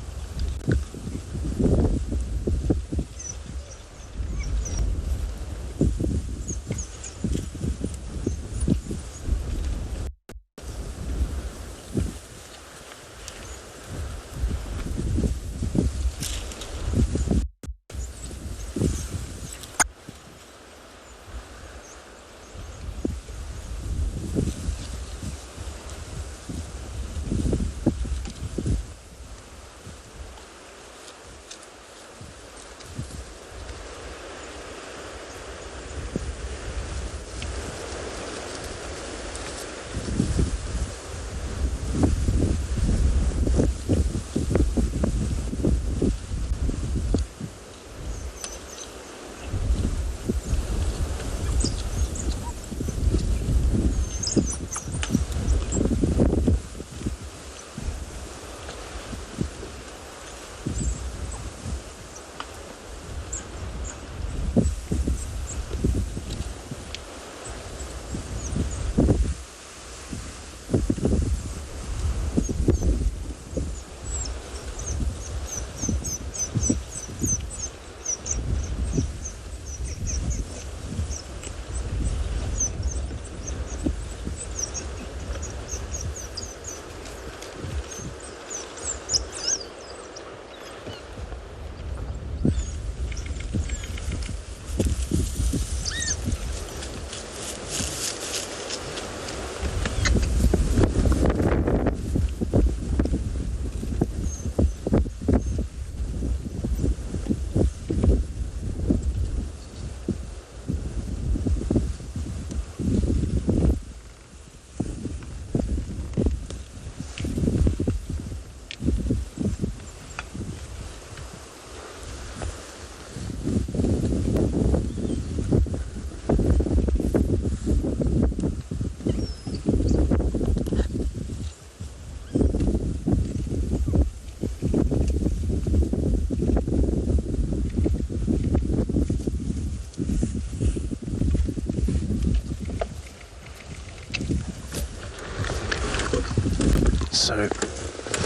So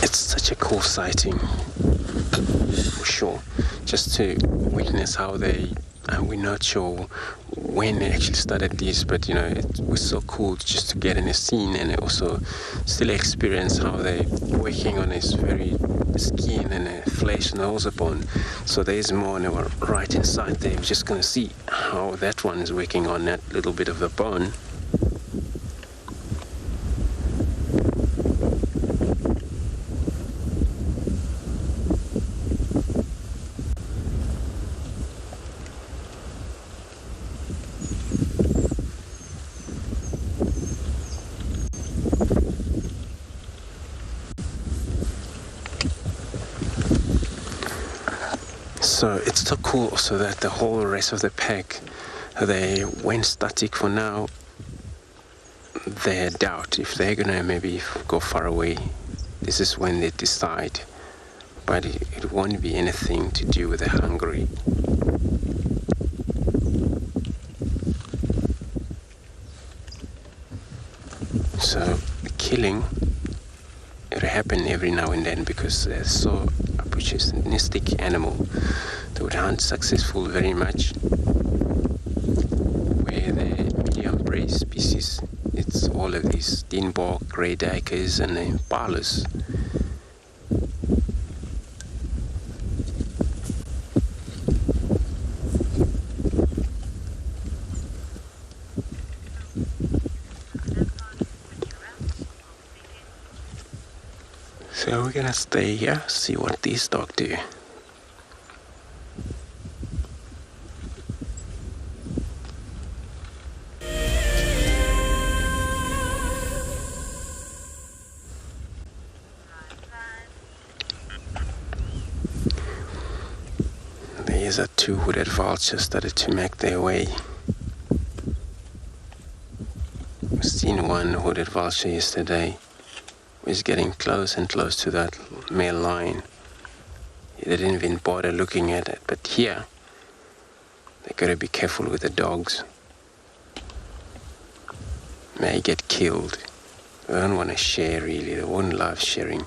it's such a cool sighting, for sure, just to witness how and we're not sure when they actually started this, but it was so cool just to get in the scene and also still experience how they're working on this very skin and the flesh and also bone. So there's more, and they were right inside there. We're just going to see how that one is working on that little bit of the bone. So it's so cool also that the whole rest of the pack, they went static for now. They doubt if they're gonna maybe go far away. This is when they decide, but it won't be anything to do with the hungry. So the killing, it'll happen every now and then because they're so opportunistic animal. They would hunt successful very much. Where the medium prey species, it's all of these steenbok, grey duikers and the impalas. So we're gonna stay here, see what these dogs do. These are two hooded vultures started to make their way. I've seen one hooded vulture yesterday. He's getting close and close to that male lion. He didn't even bother looking at it, but here, they gotta be careful with the dogs. May get killed. They don't want to share really, they won't love sharing.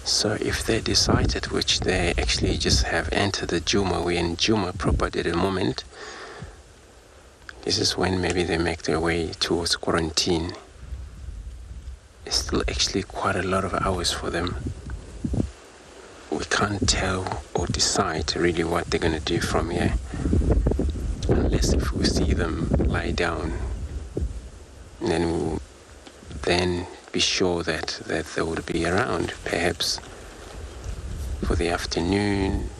So if they decided, which they actually just have entered the Djuma, we're in Djuma property at the moment, this is when maybe they make their way towards quarantine. It's still actually quite a lot of hours for them. We can't tell or decide really what they're going to do from here, unless if we see them lie down, then we'll then be sure that they would be around, perhaps for the afternoon.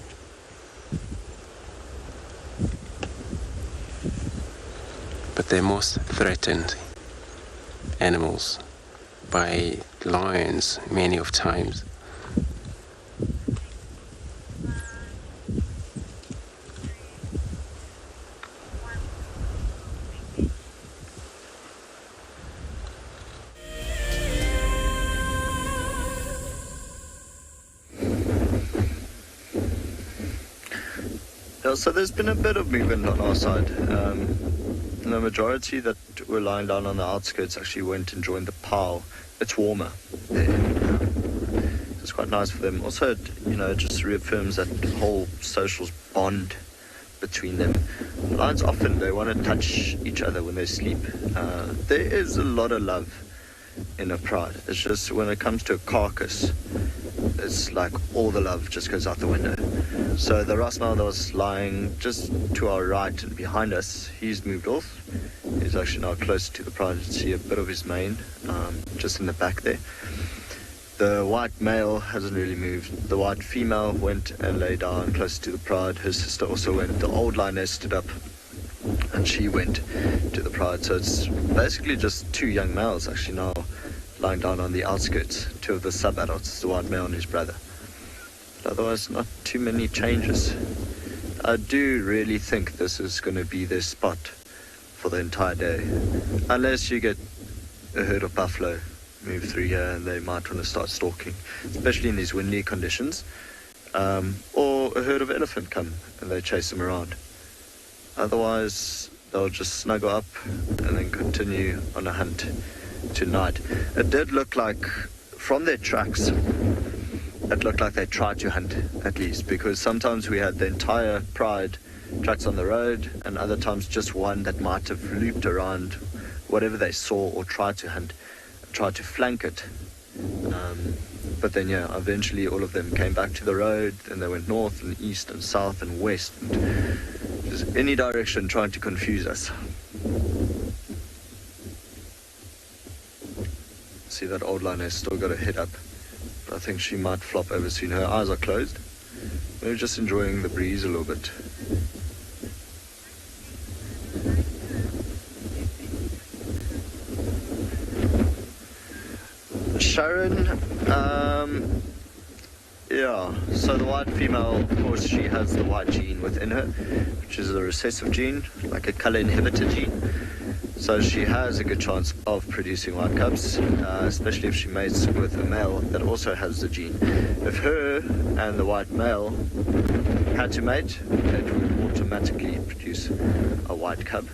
But they're most threatened animals by lions many of times. So there's been a bit of movement on our side. The majority that were lying down on the outskirts actually went and joined the POW. It's warmer there. It's quite nice for them. Also, it just reaffirms that whole social bond between them. Lions often, they want to touch each other when they sleep. There is a lot of love in a pride. It's just when it comes to a carcass, it's like all the love just goes out the window. So the Rasmal that was lying just to our right and behind us, he's moved off. He's actually now close to the pride. You can see a bit of his mane just in the back there. The white male hasn't really moved. The white female went and lay down close to the pride. Her sister also went. The old lioness stood up and she went to the pride. So it's basically just two young males actually now lying down on the outskirts. Two of the sub-adults, the white male and his brother. But otherwise, not too many changes. I do really think this is going to be their spot for the entire day. Unless you get a herd of buffalo move through here and they might want to start stalking, especially in these windy conditions. Or a herd of elephant come and they chase them around. Otherwise, they'll just snuggle up and then continue on a hunt tonight. It did look like, from their tracks, it looked like they tried to hunt at least, because sometimes we had the entire pride tracks on the road, and other times just one that might have looped around whatever they saw or tried to hunt, tried to flank it. But then, yeah, eventually all of them came back to the road, and they went north and east and south and west, and just any direction trying to confuse us. See, that old line has still got her head up, but I think she might flop over soon. Her eyes are closed. Maybe just enjoying the breeze a little bit. Sharon, yeah, so the white female, of course, she has the white gene within her, which is a recessive gene, like a color inhibitor gene. So she has a good chance of producing white cubs, especially if she mates with a male that also has the gene. If her and the white male had to mate, it would automatically produce a white cub,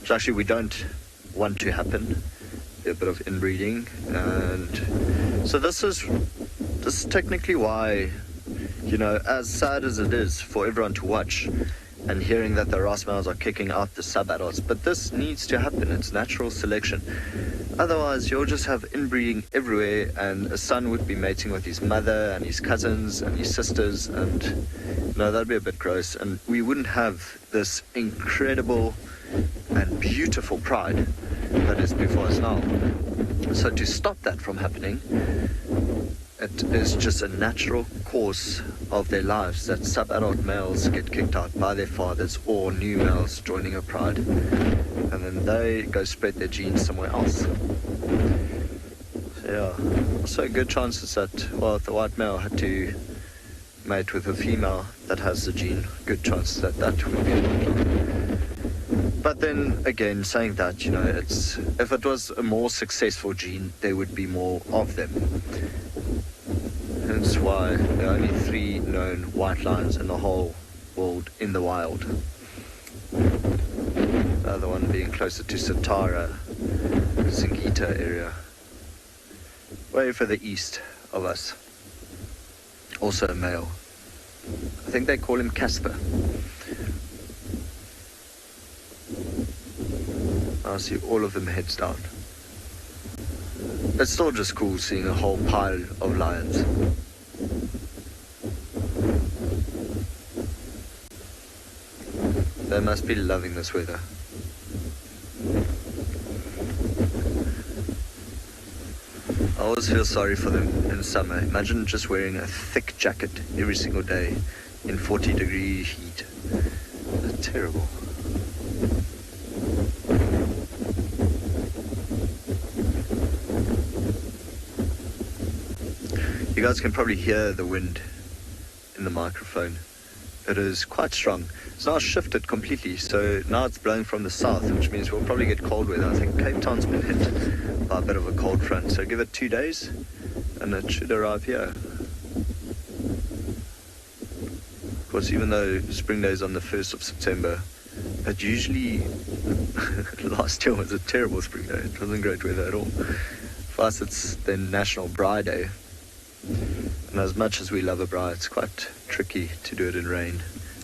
which actually we don't want to happen. A bit of inbreeding, and so this is technically why, you know, as sad as it is for everyone to watch and hearing that the Ross males are kicking out the sub-adults, but this needs to happen. It's natural selection. Otherwise, you'll just have inbreeding everywhere, and a son would be mating with his mother and his cousins and his sisters, and no, that'd be a bit gross, and we wouldn't have this incredible and beautiful pride that is before us now. So to stop that from happening, it is just a natural course of their lives that sub-adult males get kicked out by their fathers or new males joining a pride, and then they go spread their genes somewhere else. So yeah, also good chances that, well, if the white male had to mate with a female that has the gene, good chances that that would be a problem. But then again, saying that, you know, it's, if it was a more successful gene, there would be more of them. Hence why there are only 3 known white lions in the whole world in the wild. The other one being closer to Satara, Singita area, way further east of us. Also a male. I think they call him Casper. I see all of them heads down. It's still just cool seeing a whole pile of lions. They must be loving this weather. I always feel sorry for them in summer. Imagine just wearing a thick jacket every single day in 40-degree heat. That's terrible. You guys can probably hear the wind in the microphone. It is quite strong. It's now shifted completely, so now it's blowing from the south, which means we'll probably get cold weather. I think Cape Town's been hit by a bit of a cold front, so give it 2 days and it should arrive here. Of course, even though spring day is on the 1st of September, it usually, last year was a terrible spring day. It wasn't great weather at all. For us, it's then National Braai Day. And as much as we love a braai, it's quite tricky to do it in rain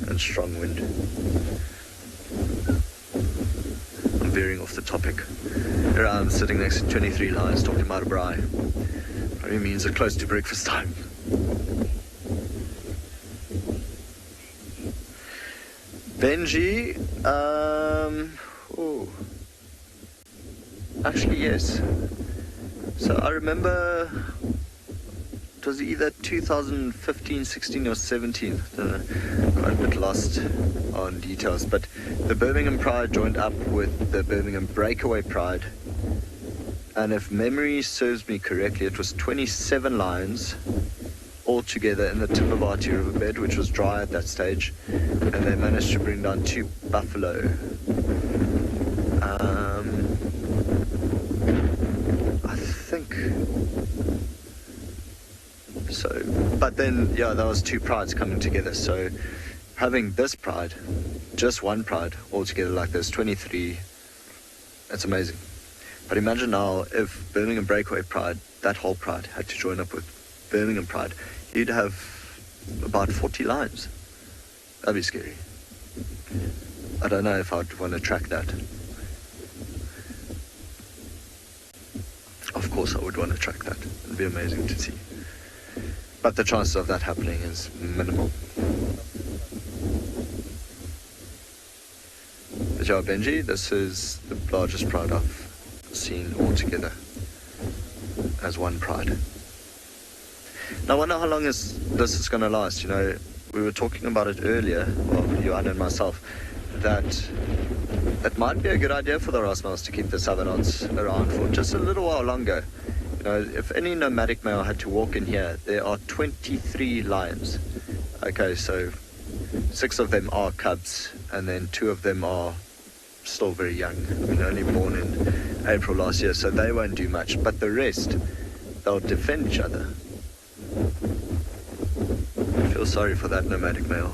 and strong wind. I'm veering off the topic. Here I am sitting next to 23 lions talking about a braai. Probably means it's close to breakfast time. Benji, actually yes. So I remember it was either 2015, 16 or 17. I don't know, quite a bit lost on details. But the Birmingham Pride joined up with the Birmingham Breakaway Pride. And if memory serves me correctly, it was 27 lions all together in the Timbavati riverbed, which was dry at that stage. And they managed to bring down 2 buffalo. I think... So, but then, yeah, there was 2 prides coming together, so having this pride, just one pride altogether like this, 23, that's amazing. But imagine now if Birmingham Breakaway Pride, that whole pride, had to join up with Birmingham Pride, you'd have about 40 lions. That'd be scary. I don't know if I'd want to track that. Of course I would want to track that. It'd be amazing to see. But the chances of that happening is minimal. But yeah, Benji, this is the largest pride I've seen altogether as one pride. Now I wonder how long this is going to last. You know, we were talking about it earlier, well, Johan and myself, that it might be a good idea for the Ross males to keep the Savanots around for just a little while longer. You know, if any nomadic male had to walk in here, there are 23 lions. Okay, so 6 of them are cubs, and then 2 of them are still very young. I mean, only born in April last year, so they won't do much. But the rest, they'll defend each other. I feel sorry for that nomadic male.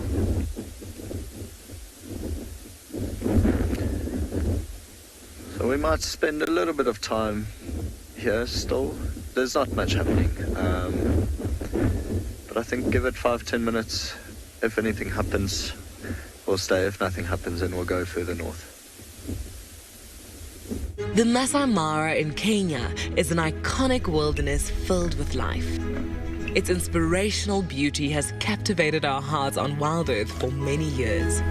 So we might spend a little bit of time here still. There's not much happening. But I think give it 5-10 minutes. If anything happens, we'll stay. If nothing happens, then we'll go further north. The Masai Mara in Kenya is an iconic wilderness filled with life. Its inspirational beauty has captivated our hearts on WildEarth for many years.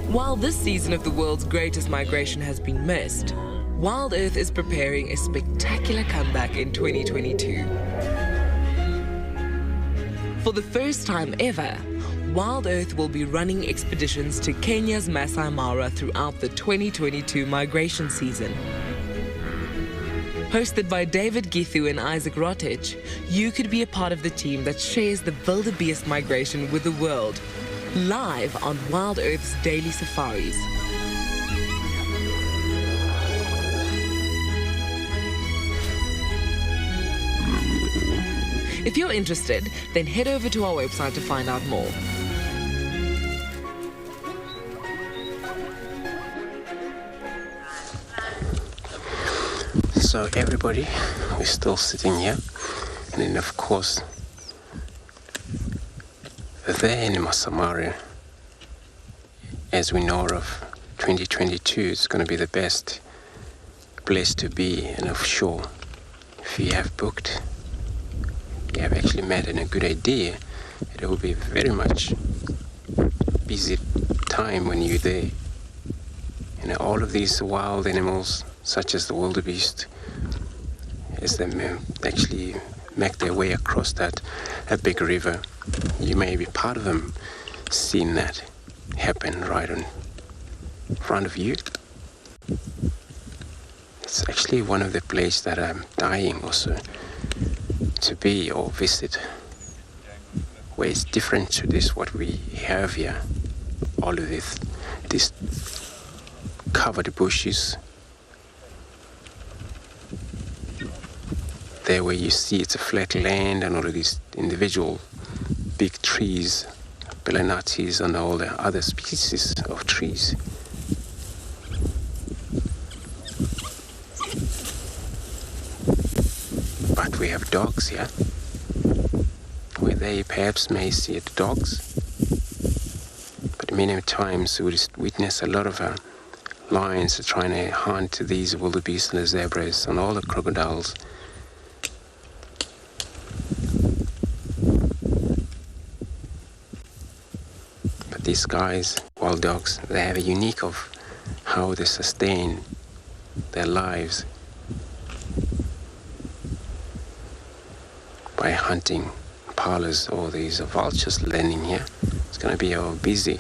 While this season of the world's greatest migration has been missed, WildEarth is preparing a spectacular comeback in 2022. For the first time ever, WildEarth will be running expeditions to Kenya's Masai Mara throughout the 2022 migration season. Hosted by David Githu and Isaac Rotich, you could be a part of the team that shares the wildebeest migration with the world, live on WildEarth's daily safaris. If you're interested, then head over to our website to find out more. So everybody, we're still sitting here, and then of course, there in Masai Mara, as we know of 2022, it's going to be the best place to be and offshore. If you have booked, you have actually made a good idea, it will be very much busy time when you're there. You know, all of these wild animals, such as the wildebeest, as they actually make their way across that big river, you may be part of them seeing that happen right in front of you. It's actually one of the places that I'm dying also to be or visit, where it's different to this what we have here. All of these covered bushes. There where you see it's a flat land and all of these individual big trees, Belanatis and all the other species of trees. But we have dogs here, where they perhaps may see the dogs, but many times we witness a lot of lions trying to hunt these wildebeest and the zebras and all the crocodiles. But these guys, wild dogs, they have a unique of how they sustain their lives by hunting impalas or these vultures landing here. It's going to be all busy.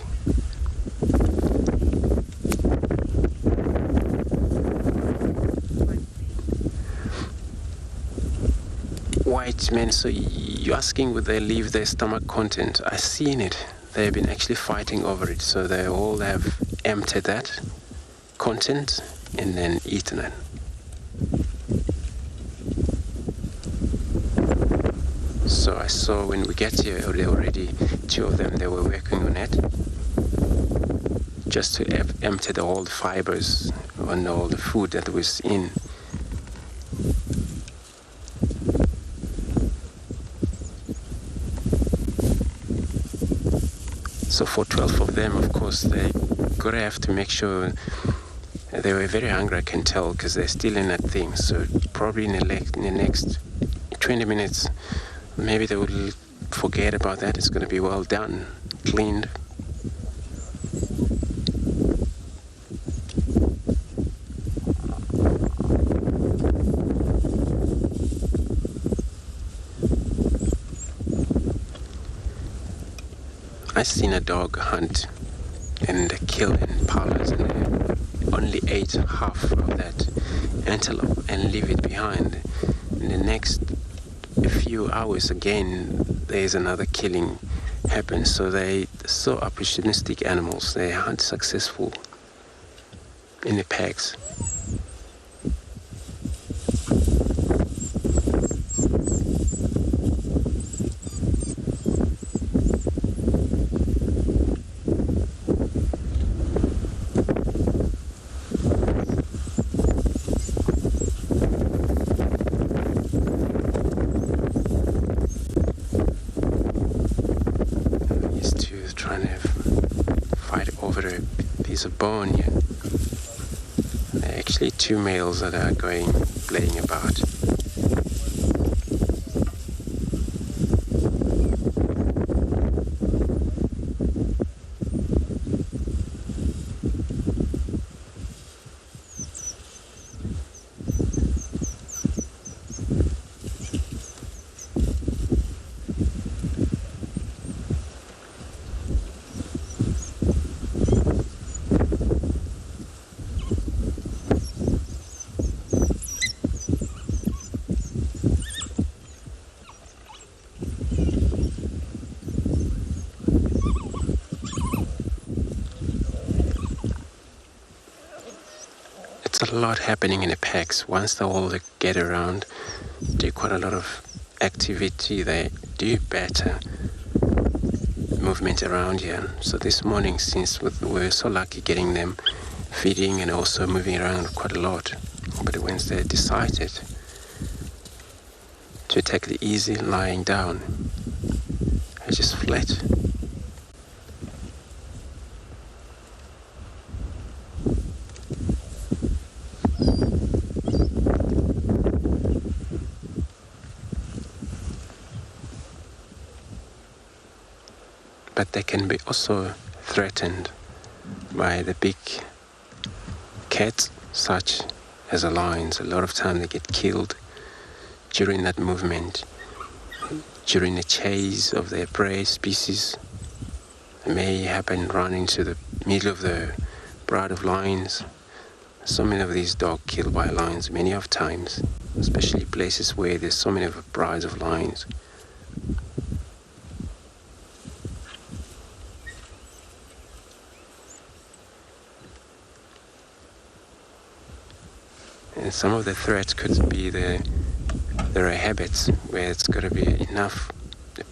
White men, so you're asking would they leave their stomach content? I've seen it. They've been actually fighting over it, so they all have emptied that content and then eaten it. So I saw when we get here, there were already 2 of them, they were working on it, just to empty all the fibers on all the food that was in. So for 12 of them, of course, they gotta have to make sure they were very hungry, I can tell, because they're still in that thing. So probably in the next 20 minutes, maybe they will forget about that. It's gonna be well done, cleaned. I seen a dog hunt and kill impalas, and they only ate half of that antelope and leave it behind. In the next few hours again, there's another killing happens. So they're so opportunistic animals. They hunt successful in the packs. Of bone here. There are actually 2 males that are playing about. A lot happening in the packs. Once they all get around, do quite a lot of activity. They do better movement around here. So this morning, since we were so lucky getting them feeding and also moving around quite a lot, but once they decided to take the easy lying down, I just fled. But they can be also threatened by the big cats, such as the lions. A lot of time they get killed during that movement, during the chase of their prey species. It may happen run into the middle of the pride of lions. So many of these dogs killed by lions many of times, especially places where there's so many of brides of lions. And some of the threats could be there are habits where it's got to be enough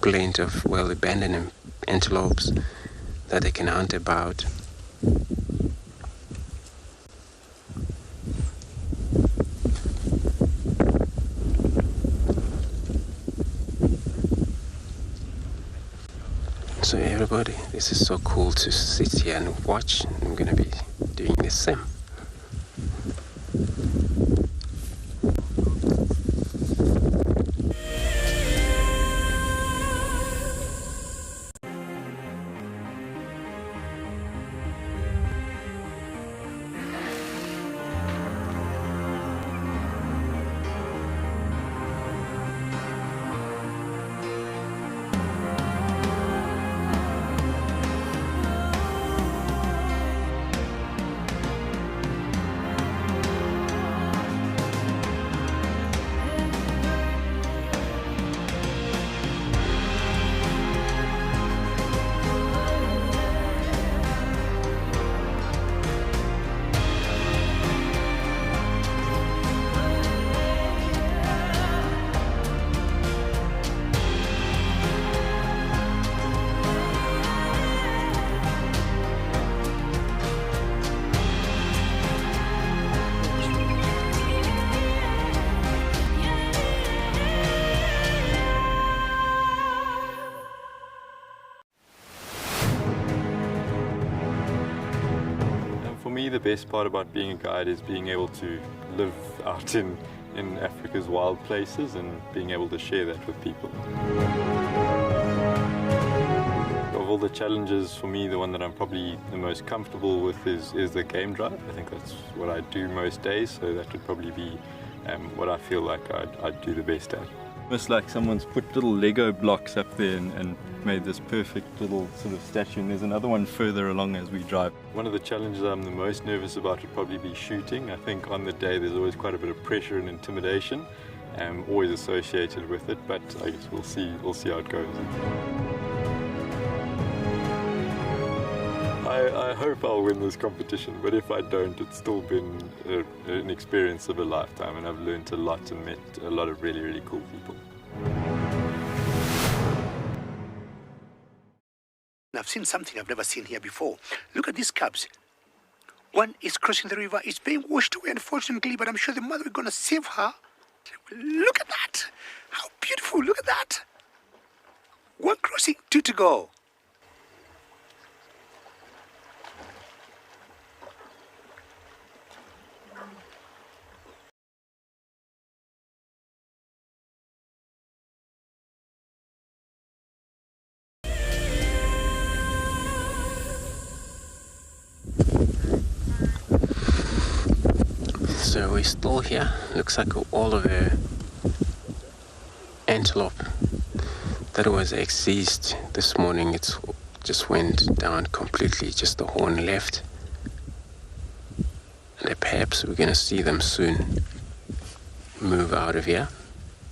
plenty of well-abandoned antelopes that they can hunt about. So everybody, this is so cool to sit here and watch. I'm going to be doing the same. me, the best part about being a guide is being able to live out in Africa's wild places and being able to share that with people. Of all the challenges, for me, the one that I'm probably the most comfortable with is the game drive. I think that's what I do most days, so that would probably be what I feel like I'd do the best at. It's like someone's put little Lego blocks up there and made this perfect little sort of statue, and there's another one further along as we drive. One of the challenges I'm the most nervous about would probably be shooting. I think on the day there's always quite a bit of pressure and intimidation, always associated with it, but I guess we'll see how it goes. I hope I'll win this competition, but if I don't, it's still been an experience of a lifetime, and I've learned a lot and met a lot of really, really cool people. I've seen something I've never seen here before. Look at these cubs. One is crossing the river. It's being washed away, unfortunately, but I'm sure the mother is going to save her. Look at that. How beautiful. Look at that. One crossing, 2 to go. So we're still here. Looks like all of the antelope that was exceased this morning, it just went down completely, just the horn left. And perhaps we're going to see them soon move out of here.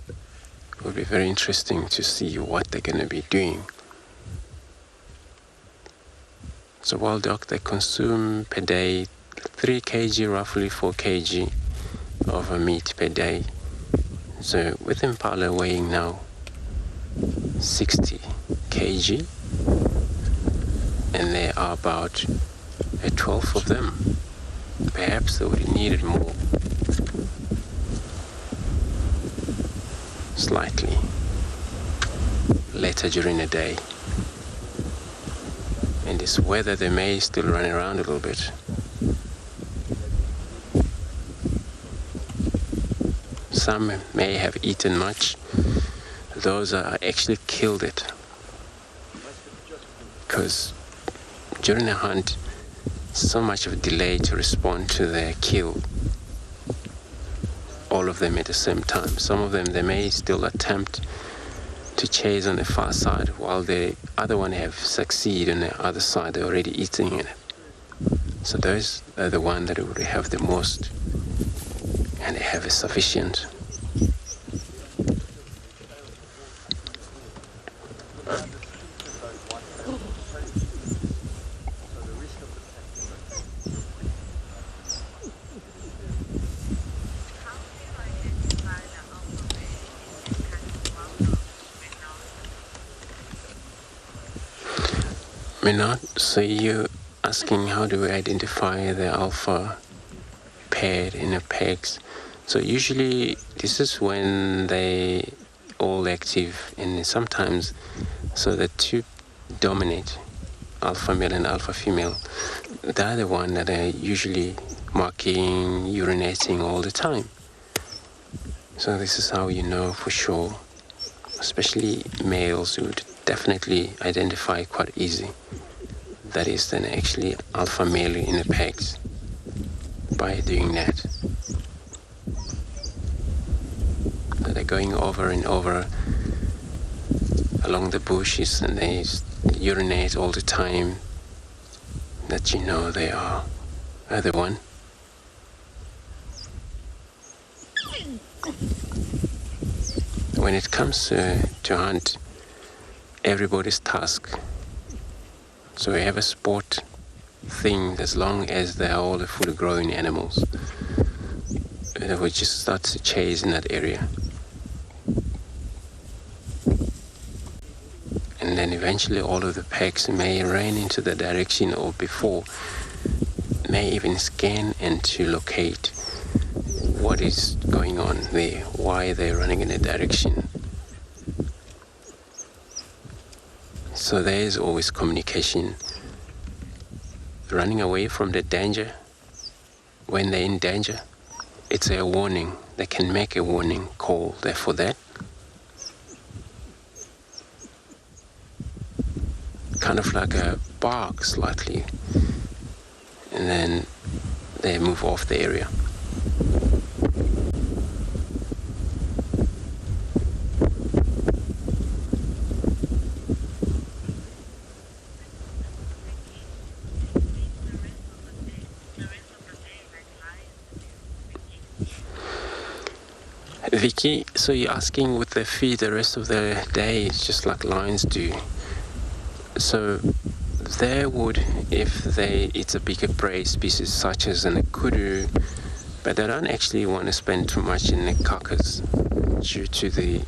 It will be very interesting to see what they're going to be doing. So wild duck, they consume per day 3 kg, roughly 4 kg of meat per day. So with impala weighing now 60 kg, and there are about a 12th of them. Perhaps they would have needed more. Slightly later during the day. In this weather, they may still run around a little bit. Some may have eaten much. Those are actually killed it. Because during a hunt, so much of a delay to respond to their kill. All of them at the same time. Some of them, they may still attempt to chase on the far side, while the other one have succeeded on the other side. They're already eating it. So those are the ones that would have the most, and they have a sufficient. So you're asking how do we identify the alpha pair in the pairs? So usually this is when they all active, and sometimes so the two dominate, alpha male and alpha female. They're the one that are usually marking, urinating all the time. So this is how you know for sure, especially males, you would definitely identify quite easy. That is then actually alpha male in the pairs by doing that. So they're going over and over along the bushes, and they urinate all the time. That you know they are the one. When it comes to hunt, everybody's task. So we have a sport thing as long as they are all the fully grown animals. And we just start to chase in that area. And then eventually all of the packs may run into the direction, or before may even scan and to locate what is going on there, why they're running in a direction. So there is always communication. Running away from the danger when they're in danger, it's a warning. They can make a warning call there for that. Kind of like a bark slightly, and then they move off the area. Vicky, so you're asking would they feed the rest of the day just like lions do? So they would if it's a bigger prey species such as an kudu, but they don't actually want to spend too much in the carcass due to the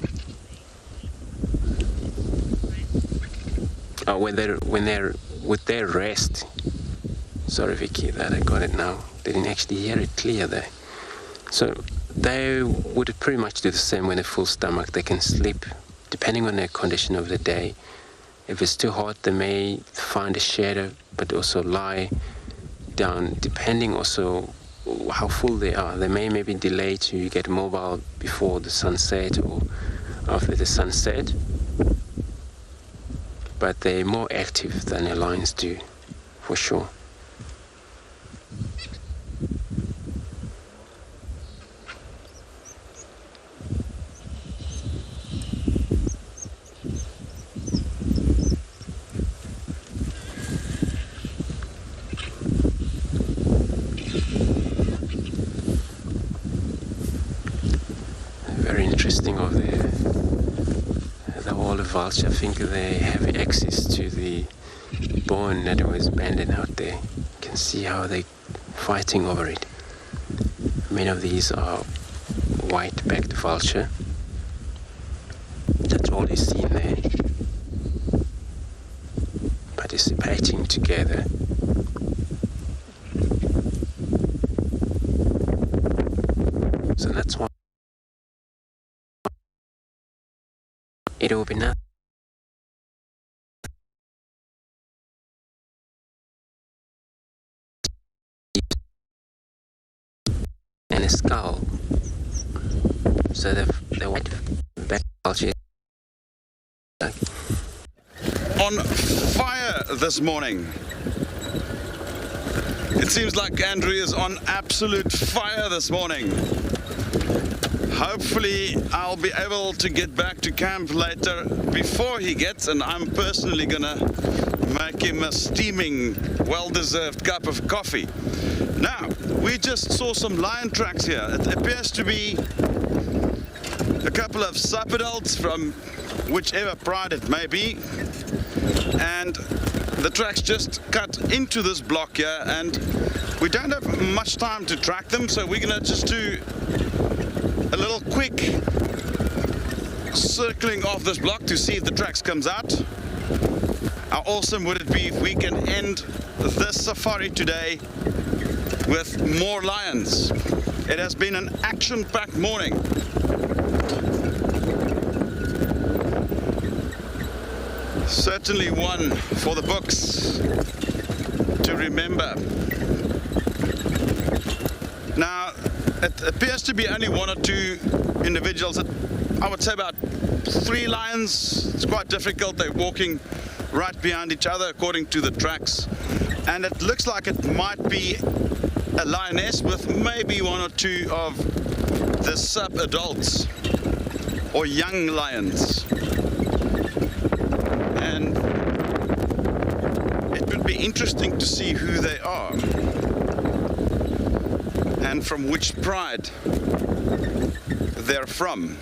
when they're with their rest. Sorry Vicky, that I got it now. Didn't actually hear it clear there. So they would pretty much do the same when they're full stomach. They can sleep depending on their condition of the day. If it's too hot, they may find a shadow, but also lie down, depending also how full they are. They may maybe delay to get mobile before the sunset or after the sunset, but they're more active than the lions do, for sure. Interesting of the whole vulture. I think they have access to the bone that was banded out there. You can see how they're fighting over it. Many of these are white-backed vulture. That's all you see in there. Participating together. So that's why it will be nothing. And a skull. So the white back vulture on fire this morning. It seems like Andrew is on absolute fire this morning. Hopefully I'll be able to get back to camp later before he gets, and I'm personally gonna make him a steaming, well-deserved cup of coffee. Now, we just saw some lion tracks here. It appears to be a couple of sub-adults from whichever pride it may be, and the tracks just cut into this block here, and we don't have much time to track them, so we're gonna just do a little quick circling off this block to see if the tracks comes out. How awesome would it be if we can end this safari today with more lions? It has been an action-packed morning. Certainly one for the books to remember. Now, it appears to be only one or two individuals. I would say about 3 lions. It's quite difficult. They're walking right behind each other according to the tracks. And it looks like it might be a lioness with maybe 1 or 2 of the sub-adults or young lions. And it would be interesting to see who they are and from which pride they're from.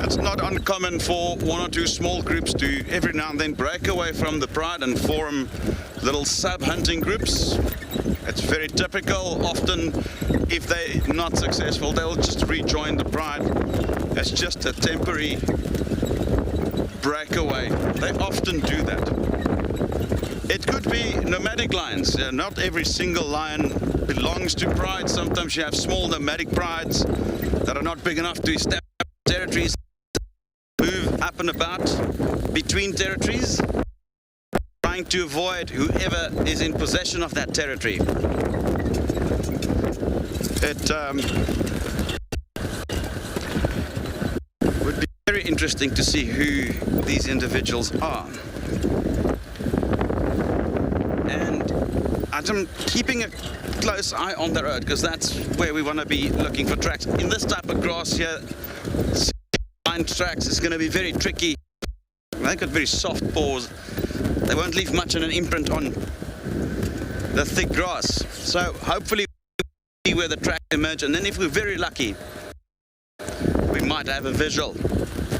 It's not uncommon for 1 or 2 small groups to every now and then break away from the pride and form little sub-hunting groups. It's very typical. Often, if they're not successful, they'll just rejoin the pride. It's just a temporary breakaway. They often do that. It could be nomadic lions. Not every single lion belongs to pride. Sometimes you have small nomadic prides that are not big enough to establish territories, move up and about between territories, trying to avoid whoever is in possession of that territory. It would be very interesting to see who these individuals are. And I'm keeping a close eye on the road because that's where we want to be looking for tracks. In this type of grass here, line tracks is going to be very tricky. They've got very soft paws. They won't leave much of an imprint on the thick grass. So hopefully we'll see where the tracks emerge, and then if we're very lucky, we might have a visual.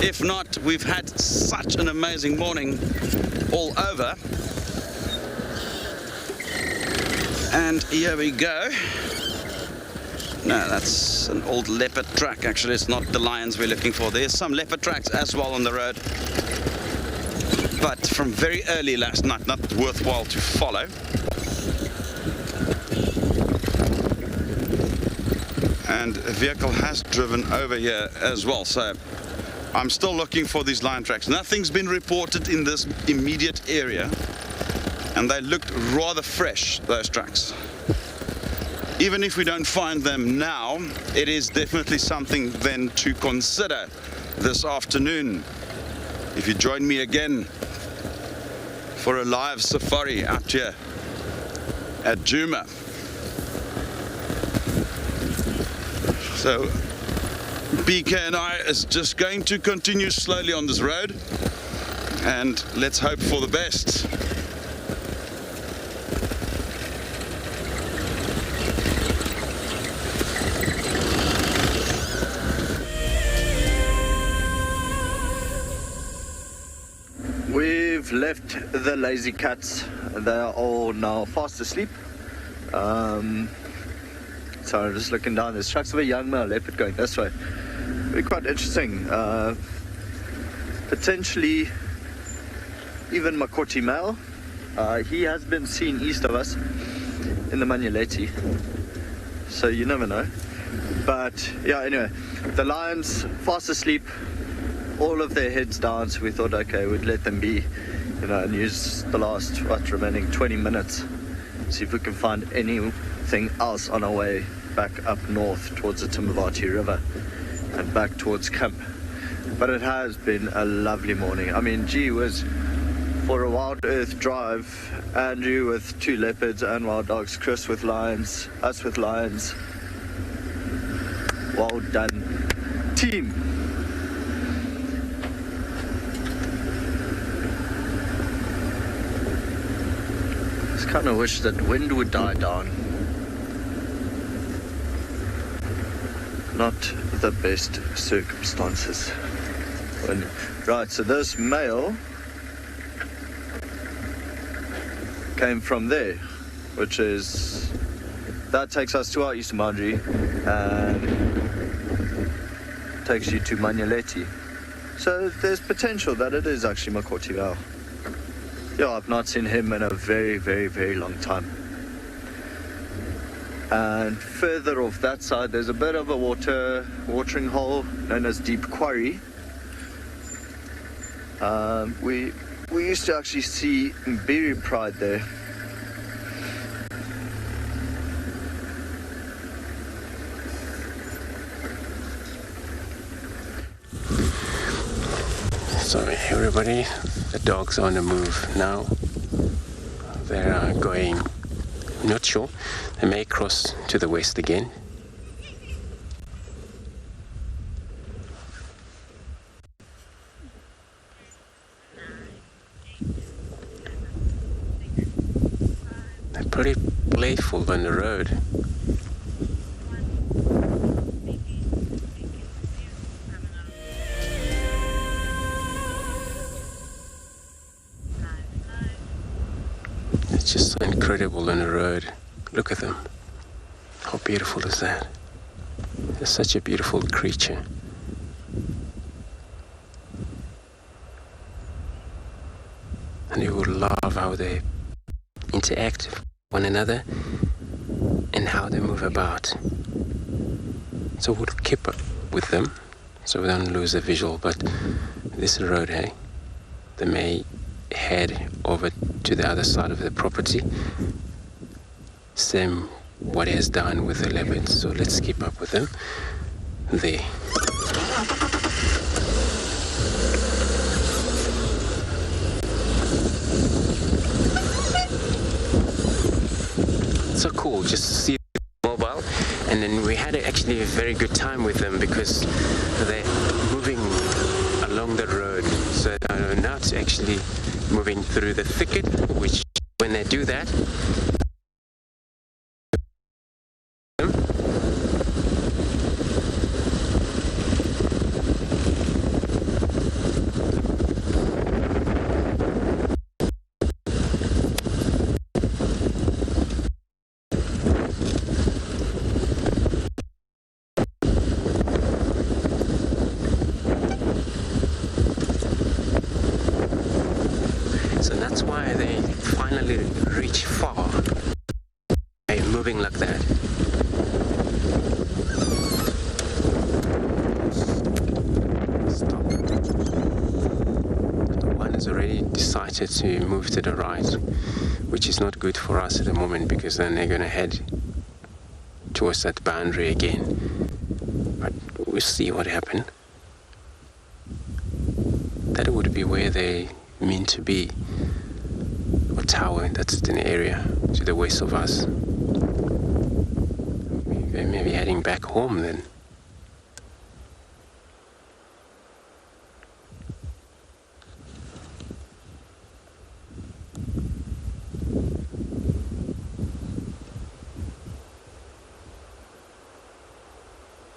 If not, we've had such an amazing morning all over. And here we go. No, that's an old leopard track. Actually, it's not the lions we're looking for. There's some leopard tracks as well on the road, but from very early last night, not worthwhile to follow. And a vehicle has driven over here as well, so I'm still looking for these lion tracks. Nothing's been reported in this immediate area, and they looked rather fresh, those tracks. Even if we don't find them now, it is definitely something then to consider this afternoon. If you join me again for a live safari out here at Djuma. So BK and I is just going to continue slowly on this road, and let's hope for the best. We've left the lazy cats. They are all now fast asleep. So I'm just looking down. There's tracks of a young male leopard going this way. Very quite interesting. Potentially even Makoti male. He has been seen east of us in the Manyeleti. So you never know. But yeah, anyway, the lions fast asleep. All of their heads down, so we thought, okay, we'd let them be, you know, and use the last, remaining 20 minutes. See if we can find anything else on our way back up north towards the Timavati River and back towards camp. But it has been a lovely morning. I mean, gee whiz, for a WildEarth drive, Andrew with 2 leopards and wild dogs, Chris with lions, us with lions. Well done, team. I kind of wish that wind would die down. Not the best circumstances. Right, so this male came from there, which is, that takes us to our eastern boundary and takes you to Manyeleti. So there's potential that it is actually Makoti Vale. Yeah, I've not seen him in a very, very, very long time. And further off that side, there's a bit of a watering hole known as Deep Quarry. We used to actually see Mbiri Pride there. Sorry everybody, the dogs are on the move now. They are going, I'm not sure, they may cross to the west again. They're pretty playful on the road. It's just so incredible on the road. Look at them. How beautiful is that? They're such a beautiful creature. And you would love how they interact with one another and how they move about. So we'll keep up with them so we don't lose the visual, but this road, hey, they may head over to the other side of the property. Same what he has done with the leopards. So let's keep up with him. There. So cool just to see mobile, and then we had actually a very good time with them because they're moving along the road. So they're not actually moving through the thicket, which when they do that, like that. Stop. One has already decided to move to the right, which is not good for us at the moment because then they're going to head towards that boundary again. But we'll see what happens. That would be where they mean to be. Or tower, that's an area to the west of us. Maybe heading back home then.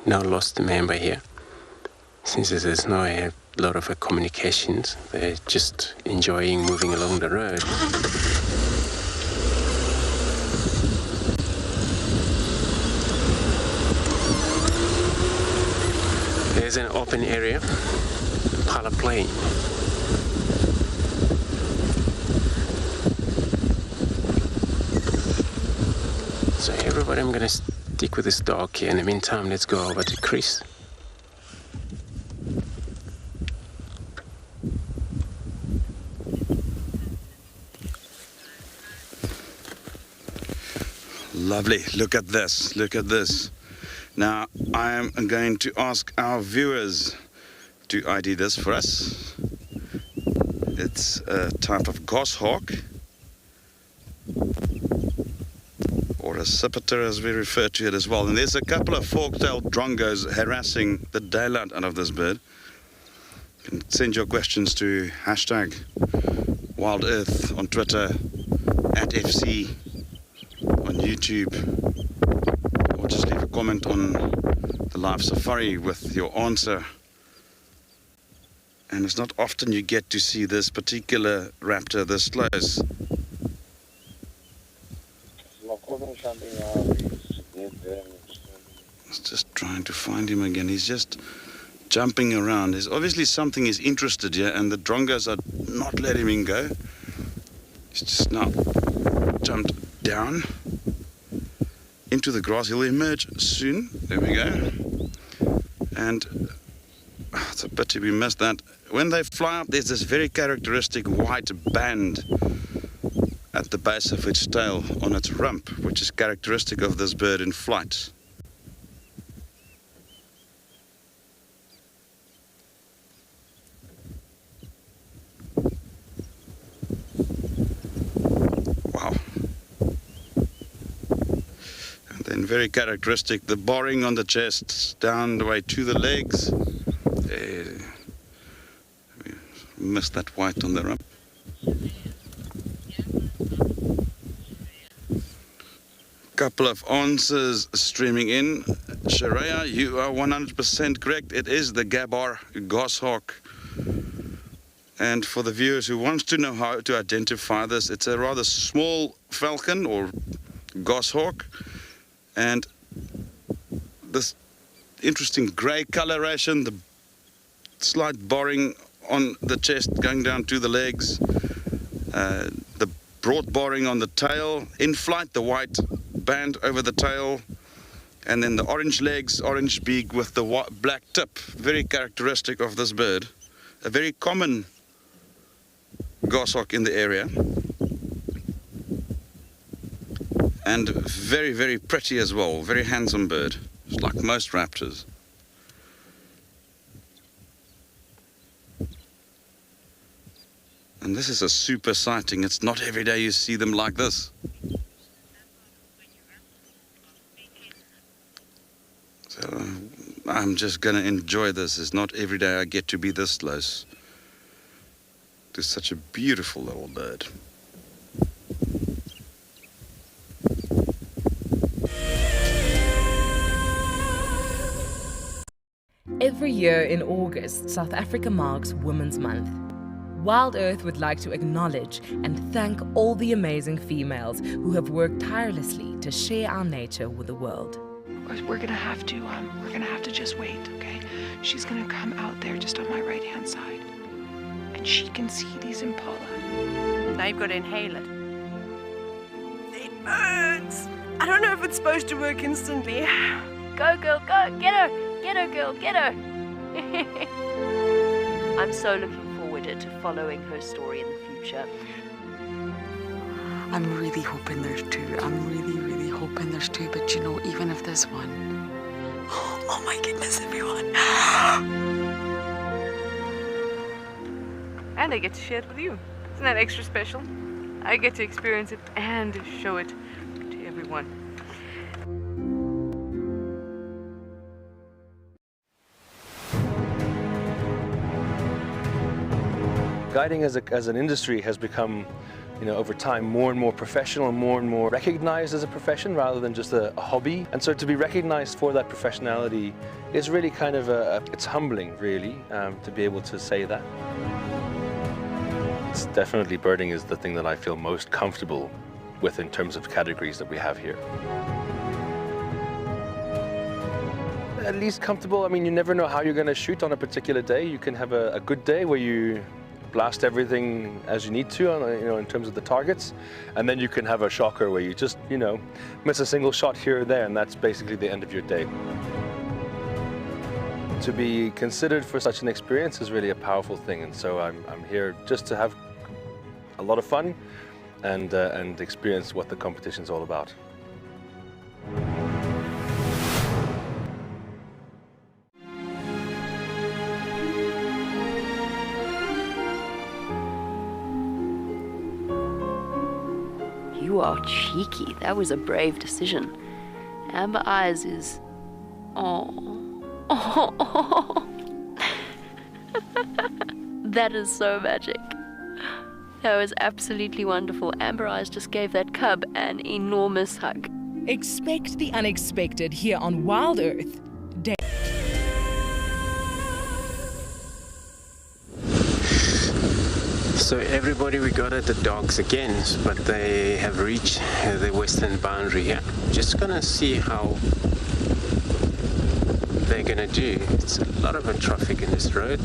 Now lost a member here. Since there's no a lot of communications, they're just enjoying moving along the road. There's an open area, pile of plain. So everybody, I'm gonna stick with this dog here. In the meantime, let's go over to Chris. Lovely. Look at this. Look at this. Now, I am going to ask our viewers to ID this for us. It's a type of goshawk, or a sipiter as we refer to it as well. And there's a couple of fork-tailed drongos harassing the daylight out of this bird. You can send your questions to hashtag WildEarth on Twitter, @FC on YouTube, or just leave a comment on the live safari with your answer. And it's not often you get to see this particular raptor this close. It's just trying to find him again. He's just jumping around. There's obviously something he's interested here, and the drongos are not letting him go. He's just now jumped down into the grass. He'll emerge soon. There we go. And it's a pity we missed that. When they fly up, there's this very characteristic white band at the base of its tail on its rump, which is characteristic of this bird in flight. Wow. And then very characteristic, the boring on the chest, down the way to the legs. We missed that white on the rump. Couple of answers streaming in. Sharia, you are 100% correct. It is the Gabar goshawk. And for the viewers who wants to know how to identify this, it's a rather small falcon or goshawk, and this interesting grey coloration, the slight boring on the chest going down to the legs, the broad boring on the tail, in flight the white band over the tail, and then the orange legs, orange beak with the black tip, very characteristic of this bird. A very common goshawk in the area. And very, very pretty as well. Very handsome bird, like most raptors. And this is a super sighting. It's not every day you see them like this. So I'm just going to enjoy this. It's not every day I get to be this close to such a beautiful little bird. Every year in August, South Africa marks Women's Month. WildEarth would like to acknowledge and thank all the amazing females who have worked tirelessly to share our nature with the world. We're gonna have to just wait, okay? She's gonna come out there just on my right-hand side, and she can see these impala. Now you've got to inhale it. It burns. I don't know if it's supposed to work instantly. Go, girl, go! Get her! Get her, girl! Get her! I'm so looking forward to following her story in the future. I'm really hoping there's two. I'm really hoping there's two. But you know, even if there's one, oh my goodness, everyone! And I get to share it with you. Isn't that extra special? I get to experience it and show it to everyone. Guiding as an industry has become, over time, more and more professional and more recognized as a profession rather than just a hobby. And so to be recognized for that professionality is really kind of it's humbling, really, to be able to say that. It's definitely birding is the thing that I feel most comfortable with in terms of categories that we have here. At least comfortable. I mean, you never know how you're going to shoot on a particular day. You can have a good day where you blast everything as you need to, in terms of the targets, and then you can have a shocker where you just, miss a single shot here or there, and that's basically the end of your day. To be considered for such an experience is really a powerful thing, and so I'm here just to have a lot of fun and experience what the competition's all about. You are cheeky. That was a brave decision. Amber Eyes is... Oh. That is so magic. That was absolutely wonderful. Amber Eyes just gave that cub an enormous hug. Expect the unexpected here on WildEarth. So everybody, we got at the dogs again, but they have reached the western boundary here. Just gonna see how they're gonna do. It's a lot of traffic in this road.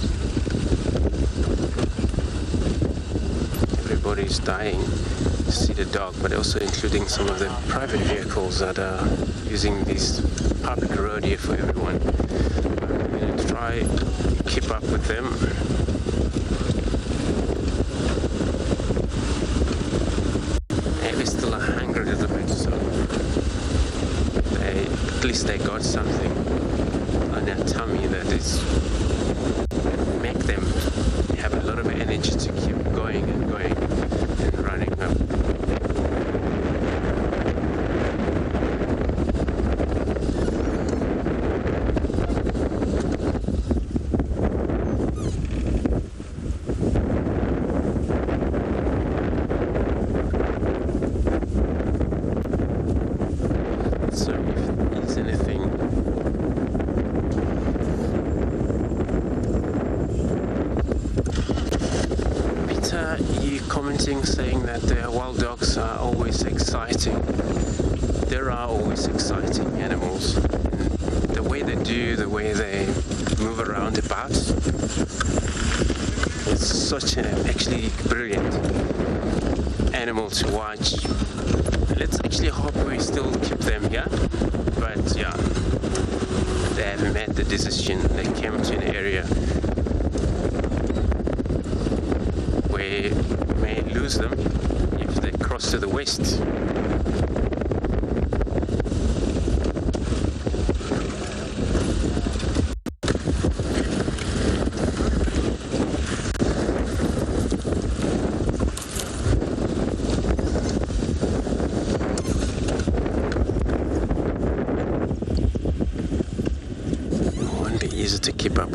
Everybody's dying to see the dog, but also including some of the private vehicles that are using this public road here for everyone. I'm gonna try to keep up with them. Maybe still hungry a little bit, so at least they got something on their tummy that is make them have a lot of energy to keep going and going and running up. Saying that the wild dogs are always exciting. There are always exciting animals. And the way they do, the way they move around about, it's such an actually brilliant animal to watch. Let's actually hope we still keep them here. But yeah, they have made the decision. They came to an area where we may lose them if they cross to the west.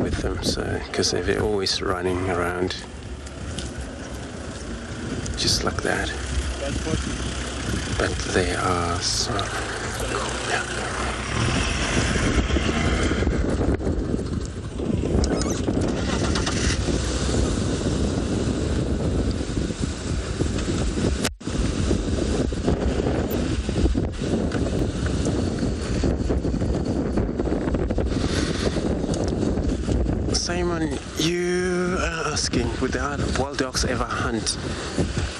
with them, so because they're always running around just like that. But they are so cool. Yeah. Simon, you are asking, would the wild dogs ever hunt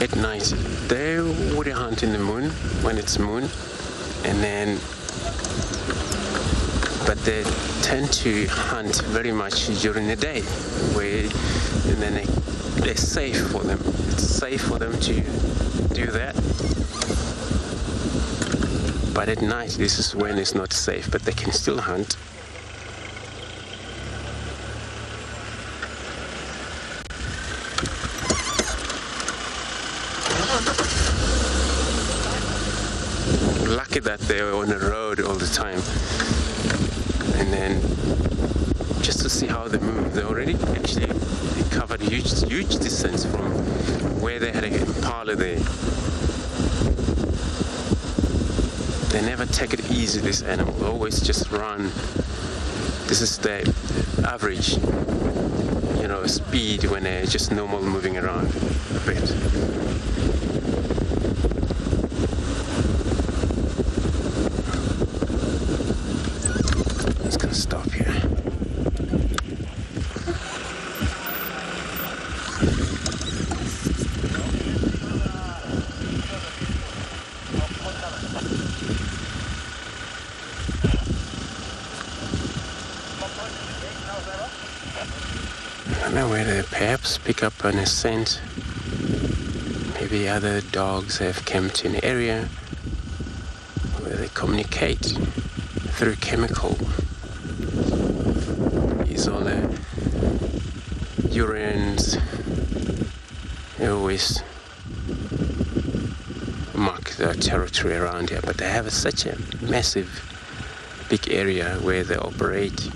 at night? They would hunt in the moon, when it's moon, and then, but they tend to hunt very much during the day, and then they're safe for them. It's safe for them to do that. But at night, this is when it's not safe, but they can still hunt. Lucky that they're on the road all the time, and then just to see how they move. They already actually covered huge distance from where they had a impala there. They never take it easy, this animal. They always just run. This is the average, speed when they're just normal moving around a bit. Stop here. I don't know whether perhaps pick up on a scent. Maybe other dogs have come to an area where they communicate through chemical. All the urines, they always mark their territory around here, but they have such a massive big area where they operate.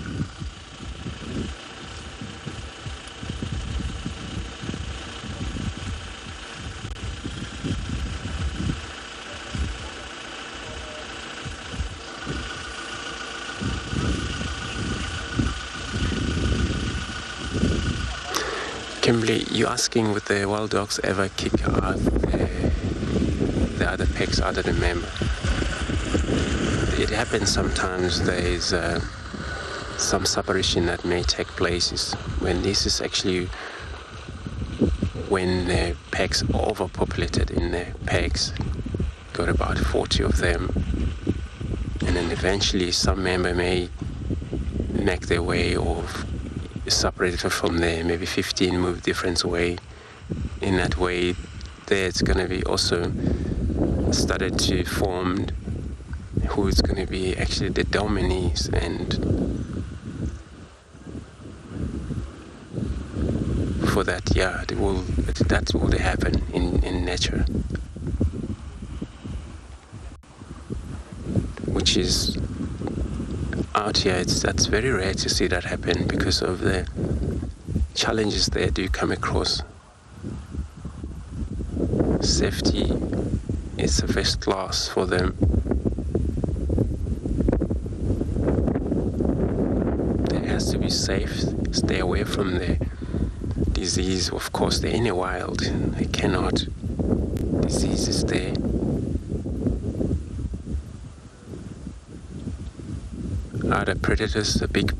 Kimberly, you're asking would the wild dogs ever kick out the other packs out of the member? It happens sometimes. There is some separation that may take place when this is actually when the packs are overpopulated in the packs, got about 40 of them, and then eventually some member may make their way off, separated from there, maybe 15 move different way. In that way, there's going to be also started to form who's going to be actually the dominees, and for that, yeah, that will happen in nature, which is out here. That's very rare to see that happen because of the challenges they do come across. Safety is the first class for them. It has to be safe, stay away from the disease. Of course, they're in the wild, they cannot. Disease is there. Other predators, the big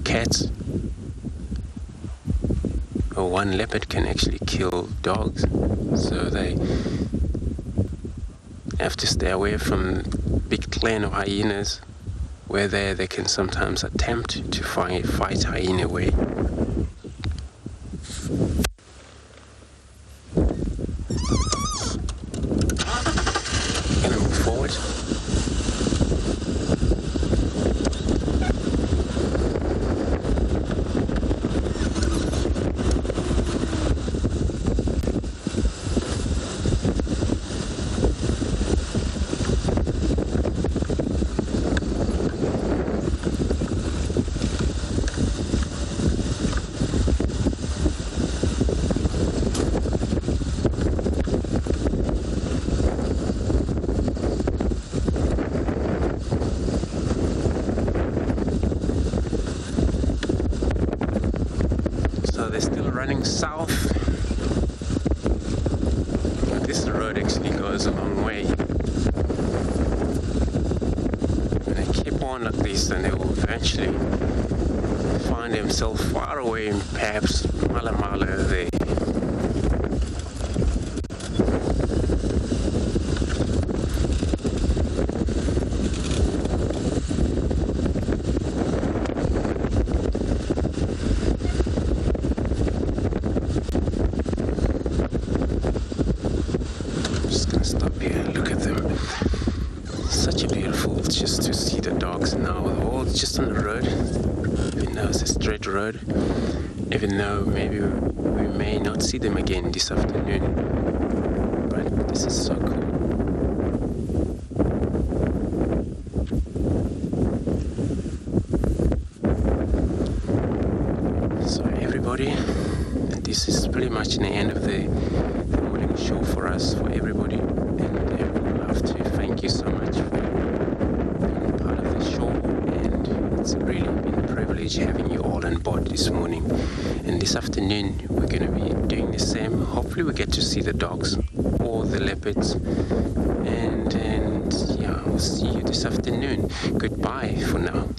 cats, or one leopard can actually kill dogs, so they have to stay away from big clan of hyenas, where they can sometimes attempt to fight hyena away. Gonna move forward. heading south. This road actually goes a long way. When they keep on like this, then they will eventually find themselves far away, and perhaps mile there. Just to see the dogs now, all just on the road, even though it's a straight road, even though maybe we may not see them again this afternoon, but this is so cool. So everybody, this is pretty much the end of the morning show for us, for everybody, and I would love to thank you so much for it's really been a privilege having you all on board this morning, and this afternoon we're going to be doing the same. Hopefully we get to see the dogs or the leopards, and yeah, we'll see you this afternoon. Goodbye for now.